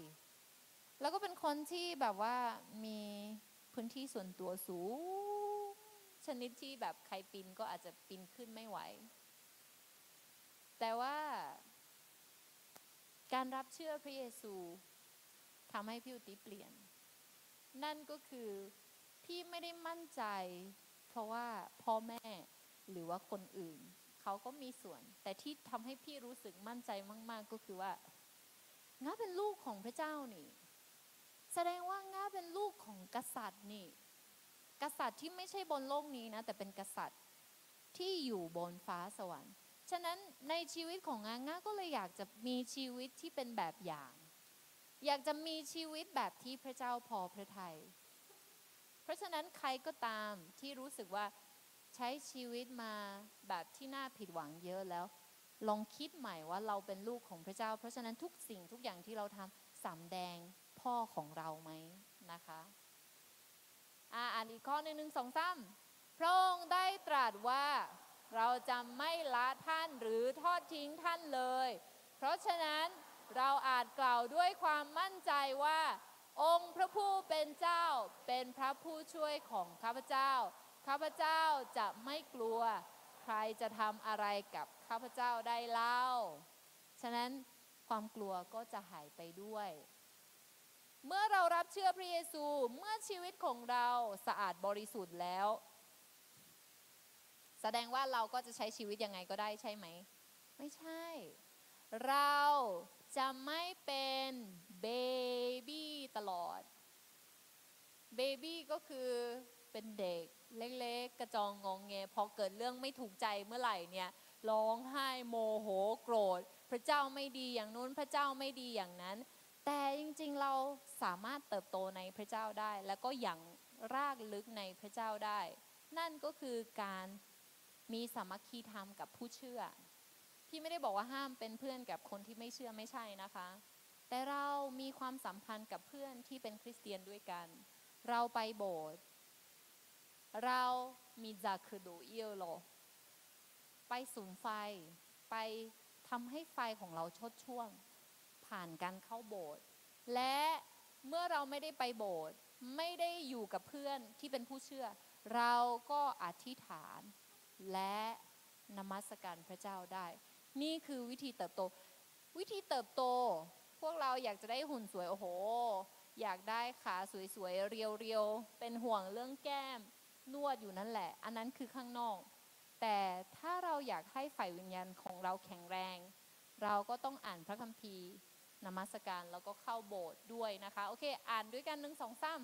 แล้วก็เป็นคนที่แบบว่ามีพื้นที่ส่วนตัวสูงชนิดที่แบบใครปีนก็อาจจะปีนขึ้นไม่ไหวแต่ว่าการรับเชื่อพระเยซูทำให้พี่อุติเปลี่ยนนั่นก็คือพี่ไม่ได้มั่นใจเพราะว่าพ่อแม่หรือว่าคนอื่นเขาก็มีส่วนแต่ที่ทำให้พี่รู้สึกมั่นใจมากๆก็คือว่าง้าเป็นลูกของพระเจ้านี่แสดงว่าง้าเป็นลูกของกษัตริย์นี่กษัตริย์ที่ไม่ใช่บนโลกนี้นะแต่เป็นกษัตริย์ที่อยู่บนฟ้าสวรรค์ฉะนั้นในชีวิตของง้าก็เลยอยากจะมีชีวิตที่เป็นแบบอย่างอยากจะมีชีวิตแบบที่พระเจ้าพอพระทัยเพราะฉะนั้นใครก็ตามที่รู้สึกว่าใช้ชีวิตมาแบบที่น่าผิดหวังเยอะแล้วลองคิดใหม่ว่าเราเป็นลูกของพระเจ้าเพราะฉะนั้นทุกสิ่งทุกอย่างที่เราทำสำแดงพ่อของเราไหมนะคะอ่านอีกข้อหนึ่ง1 2 3พระองค์ได้ตรัสว่าเราจะไม่ละท่านหรือทอดทิ้งท่านเลยเพราะฉะนั้นเราอาจกล่าวด้วยความมั่นใจว่าองค์พระผู้เป็นเจ้าเป็นพระผู้ช่วยของข้าพเจ้า ข้าพเจ้าจะไม่กลัวใครจะทำอะไรกับข้าพเจ้าได้เล่าฉะนั้นความกลัวก็จะหายไปด้วย เมื่อเรารับเชื่อพระเยซูเมื่อชีวิตของเราสะอาดบริสุทธิ์แล้วแสดงว่าเราก็จะใช้ชีวิตยังไงก็ได้ใช่ไหมไม่ใช่เราจะไม่เป็นเบบี้ตลอดเบบี้ก็คือเป็นเด็กเล็กๆกระจองงองแงพอเกิดเรื่องไม่ถูกใจเมื่อไหร่เนี่ยร้องไห้โมโหโกรธพระเจ้าไม่ดีอย่างนู้นพระเจ้าไม่ดีอย่างนั้นแต่จริงๆเราสามารถเติบโตในพระเจ้าได้แล้วก็อย่างรากลึกในพระเจ้าได้นั่นก็คือการมีสามัคคีธรรมกับผู้เชื่อพี่ไม่ได้บอกว่าห้ามเป็นเพื่อนกับคนที่ไม่เชื่อไม่ใช่นะคะแต่เรามีความสัมพันธ์กับเพื่อนที่เป็นคริสเตียนด้วยกันเราไปโบสถ์เรามีจาคือดูเอียวโลไปสุมไฟไปทำให้ไฟของเราชดช่วงผ่านการเข้าโบสถ์และเมื่อเราไม่ได้ไปโบสถ์ไม่ได้อยู่กับเพื่อนที่เป็นผู้เชื่อเราก็อธิษฐานและนมัสการพระเจ้าได้นี่คือวิธีเติบโตวิธีเติบโตพวกเราอยากจะได้หุ่นสวยโอ้โหอยากได้ขาสวยๆเรียวๆเป็นห่วงเรื่องแก้มนวดอยู่นั่นแหละอันนั้นคือข้างนอกแต่ถ้าเราอยากให้ฝ่ายวิญญาณของเราแข็งแรงเราก็ต้องอ่านพระคัมภีร์นมัสการแล้วก็เข้าโบสถ์ด้วยนะคะโอเคอ่านด้วยกัน1 2 3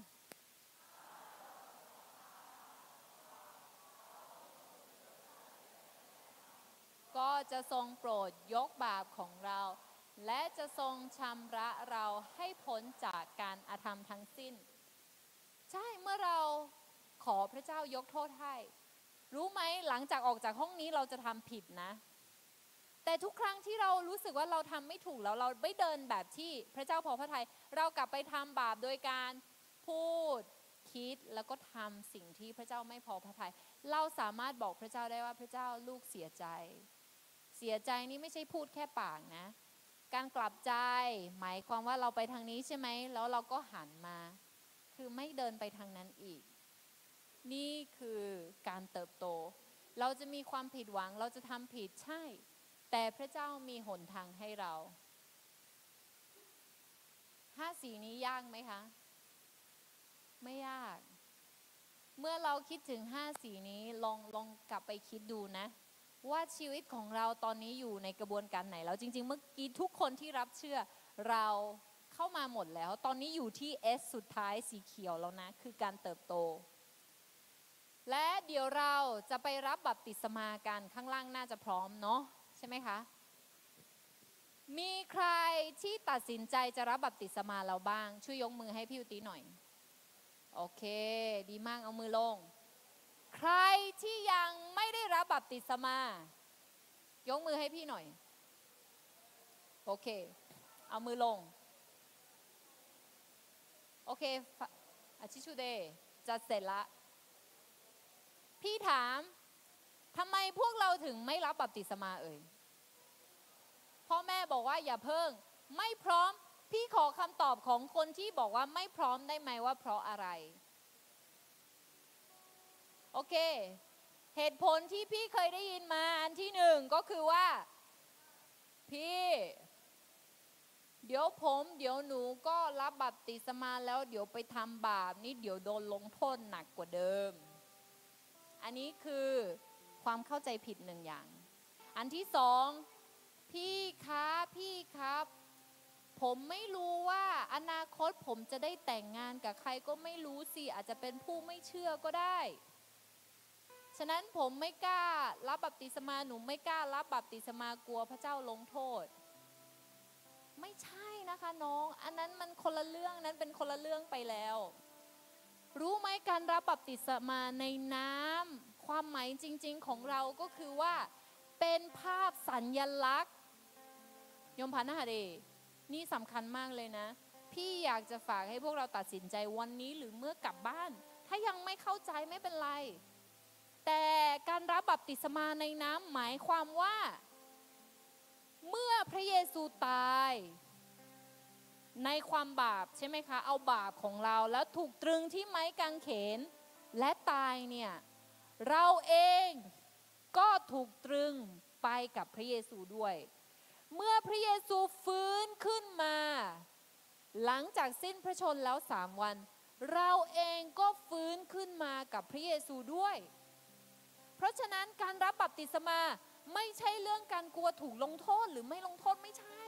ก็จะทรงโปรดยกบาปของเราและจะทรงชำระเราให้พ้นจากการอาธรรมทั้งสิ้นใช่เมื่อเราขอพระเจ้ายกโทษให้รู้ไหมหลังจากออกจากห้องนี้เราจะทำผิดนะแต่ทุกครั้งที่เรารู้สึกว่าเราทำไม่ถูกแล้วเราไม่เดินแบบที่พระเจ้าพอพระทัยเรากลับไปทำบาปโดยการพูดคิดแล้วก็ทำสิ่งที่พระเจ้าไม่พอพระทัยเราสามารถบอกพระเจ้าได้ว่าพระเจ้าลูกเสียใจนี่ไม่ใช่พูดแค่ปากนะการกลับใจหมายความว่าเราไปทางนี้ใช่ไหมแล้วเราก็หันมาคือไม่เดินไปทางนั้นอีกนี่คือการเติบโตเราจะมีความผิดหวังเราจะทำผิดใช่แต่พระเจ้ามีหนทางให้เรา5 สีนี้ยากไหมคะไม่ยากเมื่อเราคิดถึง5 สีนี้ลองกลับไปคิดดูนะว่าชีวิตของเราตอนนี้อยู่ในกระบวนการไหนแล้วจริงๆเมื่อกี้ทุกคนที่รับเชื่อเราเข้ามาหมดแล้วตอนนี้อยู่ที่ S สุดท้ายสีเขียวแล้วนะคือการเติบโตและเดี๋ยวเราจะไปรับบัพติศมากันข้างล่างน่าจะพร้อมเนาะใช่ไหมคะมีใครที่ตัดสินใจจะรับบัพติศมาเราบ้างช่วยยกมือให้พี่อุติหน่อยโอเคดีมากเอามือลงใครที่ยังไม่ได้รับบัพติศมายกมือให้พี่หน่อยโอเคเอามือลงโอเคอาชิชูเดจะเสร็จละพี่ถามทำไมพวกเราถึงไม่รับบัพติศมาเอ่ยพ่อแม่บอกว่าอย่าเพิ่งไม่พร้อมพี่ขอคำตอบของคนที่บอกว่าไม่พร้อมได้ไหมว่าเพราะอะไรโอเคเหตุผลที่พี่เคยได้ยินมาอันที่1ก็คือว่าพี่เดี๋ยวหนูก็รับบัพติศมาแล้วเดี๋ยวไปทำบาปนี่เดี๋ยวโดนลงโทษหนักกว่าเดิมอันนี้คือความเข้าใจผิด1อย่างอันที่2พี่ครับผมไม่รู้ว่าอนาคตผมจะได้แต่งงานกับใครก็ไม่รู้สิอาจจะเป็นผู้ไม่เชื่อก็ได้ฉะนั้นผมไม่กล้ารับบัพติศมาหนูไม่กล้ารับบัพติศมากลัวพระเจ้าลงโทษไม่ใช่นะคะน้องอันนั้นมันคนละเรื่องนั้นเป็นคนละเรื่องไปแล้วรู้ไหมการรับบัพติศมาในน้ำความหมายจริงๆของเราก็คือว่าเป็นภาพสัญลักษณ์โยมพันธ์นะคะเดนี่สำคัญมากเลยนะพี่อยากจะฝากให้พวกเราตัดสินใจวันนี้หรือเมื่อกลับบ้านถ้ายังไม่เข้าใจไม่เป็นไรแต่การรับบัพติศมาในน้ำหมายความว่าเมื่อพระเยซูตายในความบาปใช่ไหมคะเอาบาปของเราแล้วถูกตรึงที่ไม้กางเขนและตายเนี่ย เราเองก็ถูกตรึงไปกับพระเยซูด้วย เมื่อพระเยซูฟื้นขึ้นมาหลังจากสิ้นพระชนม์แล้ว3 วันเราเองก็ฟื้นขึ้นมากับพระเยซูด้วย เพราะฉะนั้นการรับบัพติศมาไม่ใช่เรื่องการกลัวถูกลงโทษหรือไม่ลงโทษไม่ใช่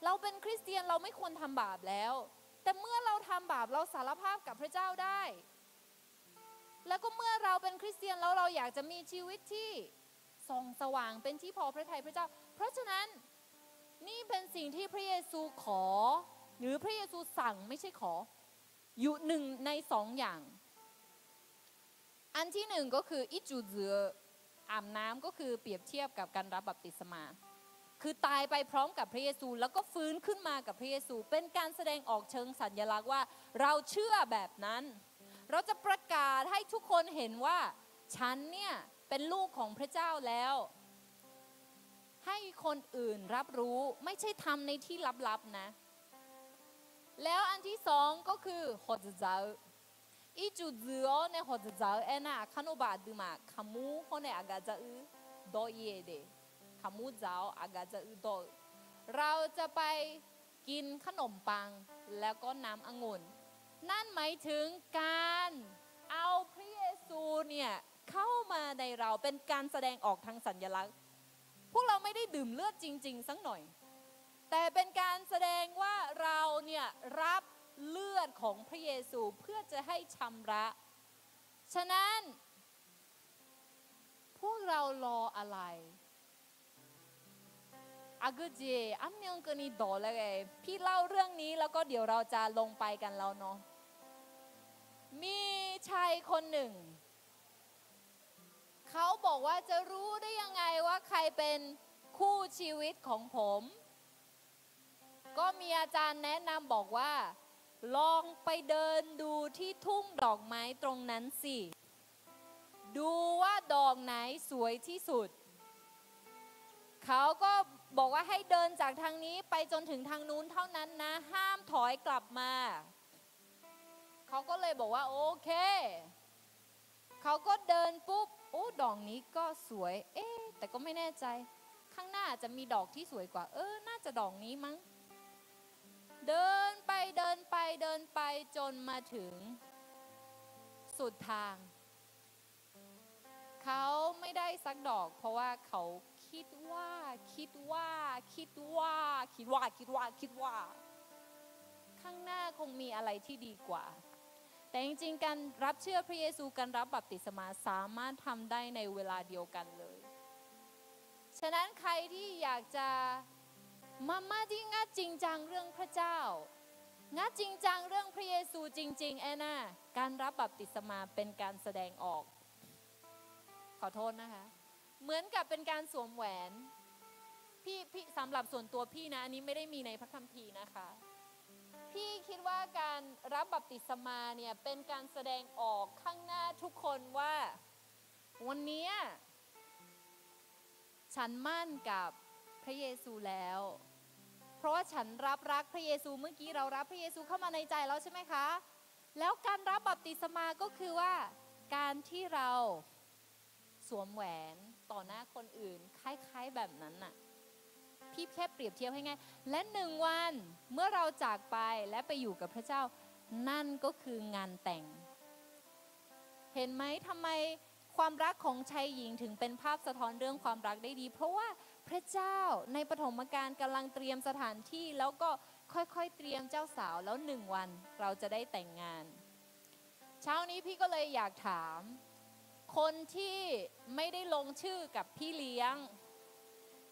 เราเป็นคริสเตียนเราไม่ควรทำบาปแล้วแต่เมื่อเราทำบาปเราสารภาพกับพระเจ้าได้แล้วก็เมื่อเราเป็นคริสเตียนแล้วเราอยากจะมีชีวิตที่ส่องสว่างเป็นที่พอพระทัยพระเจ้าเพราะฉะนั้นนี่เป็นสิ่งที่พระเยซูขอหรือพระเยซูสั่งไม่ใช่ขออยู่1 ใน 2อย่างอันที่1ก็คืออิจูเจืออาบน้ำก็คือเปรียบเทียบกับการรับบัพติศมาคือตายไปพร้อมกับพระเยซูแล้วก็ฟื้นขึ้นมากับพระเยซูเป็นการแสดงออกเชิงสัญลักษณ์ว่าเราเชื่อแบบนั้นเราจะประกาศให้ทุกคนเห็นว่าฉันเนี่ยเป็นลูกของพระเจ้าแล้วให้คนอื่นรับรู้ไม่ใช่ทำในที่ลับๆนะแล้วอันที่2ก็คือฮอดเจ้าอีจูเจือในฮอดเจ้าเอน่ะขนมบาดมาขมูคนในอากาจะดอยเดขมูเจ้าอากาจะดอยเราจะไปกินขนมปังแล้วก็น้ำองุ่นนั่นหมายถึงการเอาพระเยซูเนี่ยเข้ามาในเราเป็นการแสดงออกทางสัญลักษณ์พวกเราไม่ได้ดื่มเลือดจริงๆสักหน่อยแต่เป็นการแสดงว่าเราเนี่ยรับเลือดของพระเยซูเพื่อจะให้ชำระฉะนั้นพวกเรารออะไรอากุเจอันยังก็นี่ดอแล้วไงพี่เล่าเรื่องนี้แล้วก็เดี๋ยวเราจะลงไปกันแล้วเนาะมีชายคนหนึ่งเขาบอกว่าจะรู้ได้ยังไงว่าใครเป็นคู่ชีวิตของผมก็มีอาจารย์แนะนำบอกว่าลองไปเดินดูที่ทุ่งดอกไม้ตรงนั้นสิดูว่าดอกไหนสวยที่สุดเขาก็บอกว่าให้เดินจากทางนี้ไปจนถึงทางนู้นเท่านั้นนะห้ามถอยกลับมาเขาก็เลยบอกว่าโอเคเขาก็เดินปุ๊บโอ้ดอกนี้ก็สวยแต่ก็ไม่แน่ใจข้างหน้าจะมีดอกที่สวยกว่าน่าจะดอกนี้มั้งเดินไปเดินไปเดินไปจนมาถึงสุดทางเขาไม่ได้สักดอกเพราะว่าเขาคิดว่าข้างหน้าคงมีอะไรที่ดีกว่าแต่จริงๆการรับเชื่อพระเยซูการรับบัพติศมาสามารถทำได้ในเวลาเดียวกันเลยฉะนั้นใครที่อยากจะมาที่งัดจริงจังเรื่องพระเจ้างัดจริงจังเรื่องพระเยซูจริงๆน่ะการรับบัพติศมาเป็นการแสดงออกขอโทษนะคะเหมือนกับเป็นการสวมแหวนพี่สำหรับส่วนตัวพี่นะอันนี้ไม่ได้มีในพระคัมภีร์นะคะพี่คิดว่าการรับบัพติศมาเนี่ยเป็นการแสดงออกข้างหน้าทุกคนว่าวันนี้ฉันมั่นกับพระเยซูแล้วเพราะว่าฉันรับรักพระเยซูเมื่อกี้เรารับพระเยซูเข้ามาในใจแล้วใช่ไหมคะแล้วการรับบัพติศมาก็คือว่าการที่เราสวมแหวนต่อหน้าคนอื่นคล้ายๆแบบนั้นน่ะพี่แค่เปรียบเทียบให้ง่ายและ1 วันเมื่อเราจากไปและไปอยู่กับพระเจ้านั่นก็คืองานแต่งเห็นไหมทำไมความรักของชายหญิงถึงเป็นภาพสะท้อนเรื่องความรักได้ดีเพราะว่าพระเจ้าในปฐมกาลกำลังเตรียมสถานที่แล้วก็ค่อยๆเตรียมเจ้าสาวแล้ว1 วันเราจะได้แต่งงานเช้านี้พี่ก็เลยอยากถามคนที่ไม่ได้ลงชื่อกับพี่เลี้ยง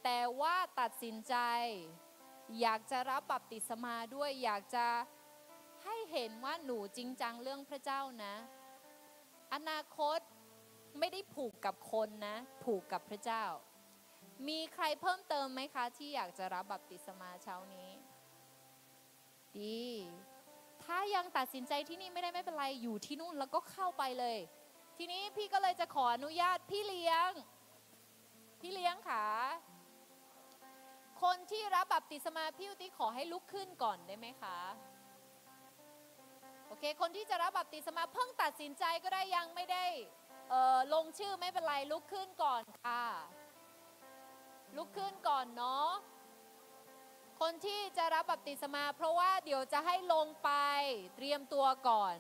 แต่ว่าตัดสินใจอยากจะรับบัพติศมาด้วยอยากจะให้เห็นว่าหนูจริงจังเรื่องพระเจ้านะอนาคตไม่ได้ผูกกับคนนะผูกกับพระเจ้ามีใครเพิ่มเติมไหมคะที่อยากจะรับบัพติศมาเช้านี้ดีถ้ายังตัดสินใจที่นี่ไม่ได้ไม่เป็นไรอยู่ที่นู่นแล้วก็เข้าไปเลยทีนี้พี่ก็เลยจะขออนุญาตพี่เลี้ยงค่ะคนที่รับบัพติศมาพี่อุติขอให้ลุกขึ้นก่อนได้ไหมคะโอเคคนที่จะรับบัพติศมาเพิ่งตัดสินใจก็ได้ยังไม่ได้ ลงชื่อไม่เป็นไรลุกขึ้นก่อนค่ะ ลุกขึ้นก่อนเนาะคนที่จะรับบัพติศมาเพราะว่าเดี๋ยวจะให้ลงไปเตรียมตัวก่อน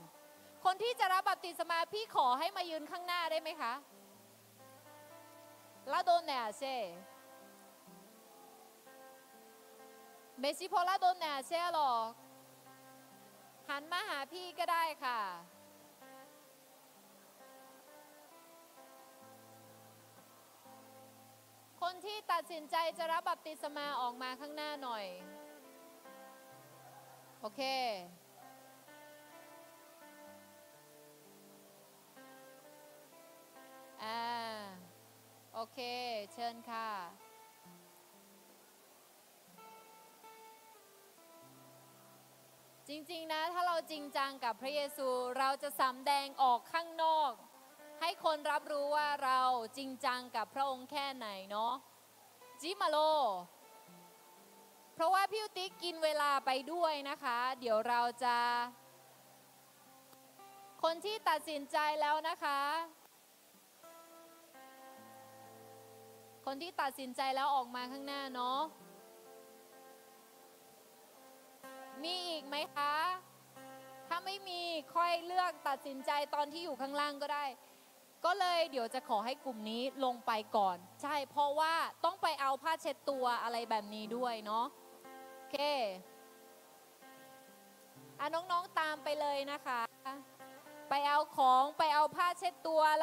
คนที่จะรับบัพติศมาพี่ขอให้มายืนข้างหน้าได้ไหมคะลาโดนเนเซเมซิโพลาโดนเนเซหรอหันมาหาพี่ก็ได้ค่ะคนที่ตัดสินใจจะรับบัพติศมาออกมาข้างหน้าหน่อยโอเคโอเคเชิญค่ะจริงๆนะถ้าเราจริงจังกับพระเยซูเราจะสำแดงออกข้างนอกให้คนรับรู้ว่าเราจริงจังกับพระองค์แค่ไหนเนาะจิมาโลเพราะว่าพี่อุติกกินเวลาไปด้วยนะคะเดี๋ยวเราจะคนที่ตัดสินใจแล้วนะคะคนที่ตัดสินใจแล้วออกมาข้างหน้าเนาะมีอีกไหมคะถ้าไม่มีค่อยเลือกตัดสินใจตอนที่อยู่ข้างล่างก็ได้ก็เลยเดี๋ยวจะขอให้กลุ่มนี้ลงไปก่อนใช่เพราะว่าต้องไปเอาผ้าเช็ดตัวอะไรแบบนี้ด้วยเนาะโอเคน้องๆตามไปเลยนะคะไปเอาของไปเอาผ้าเช็ดตัวแล้ว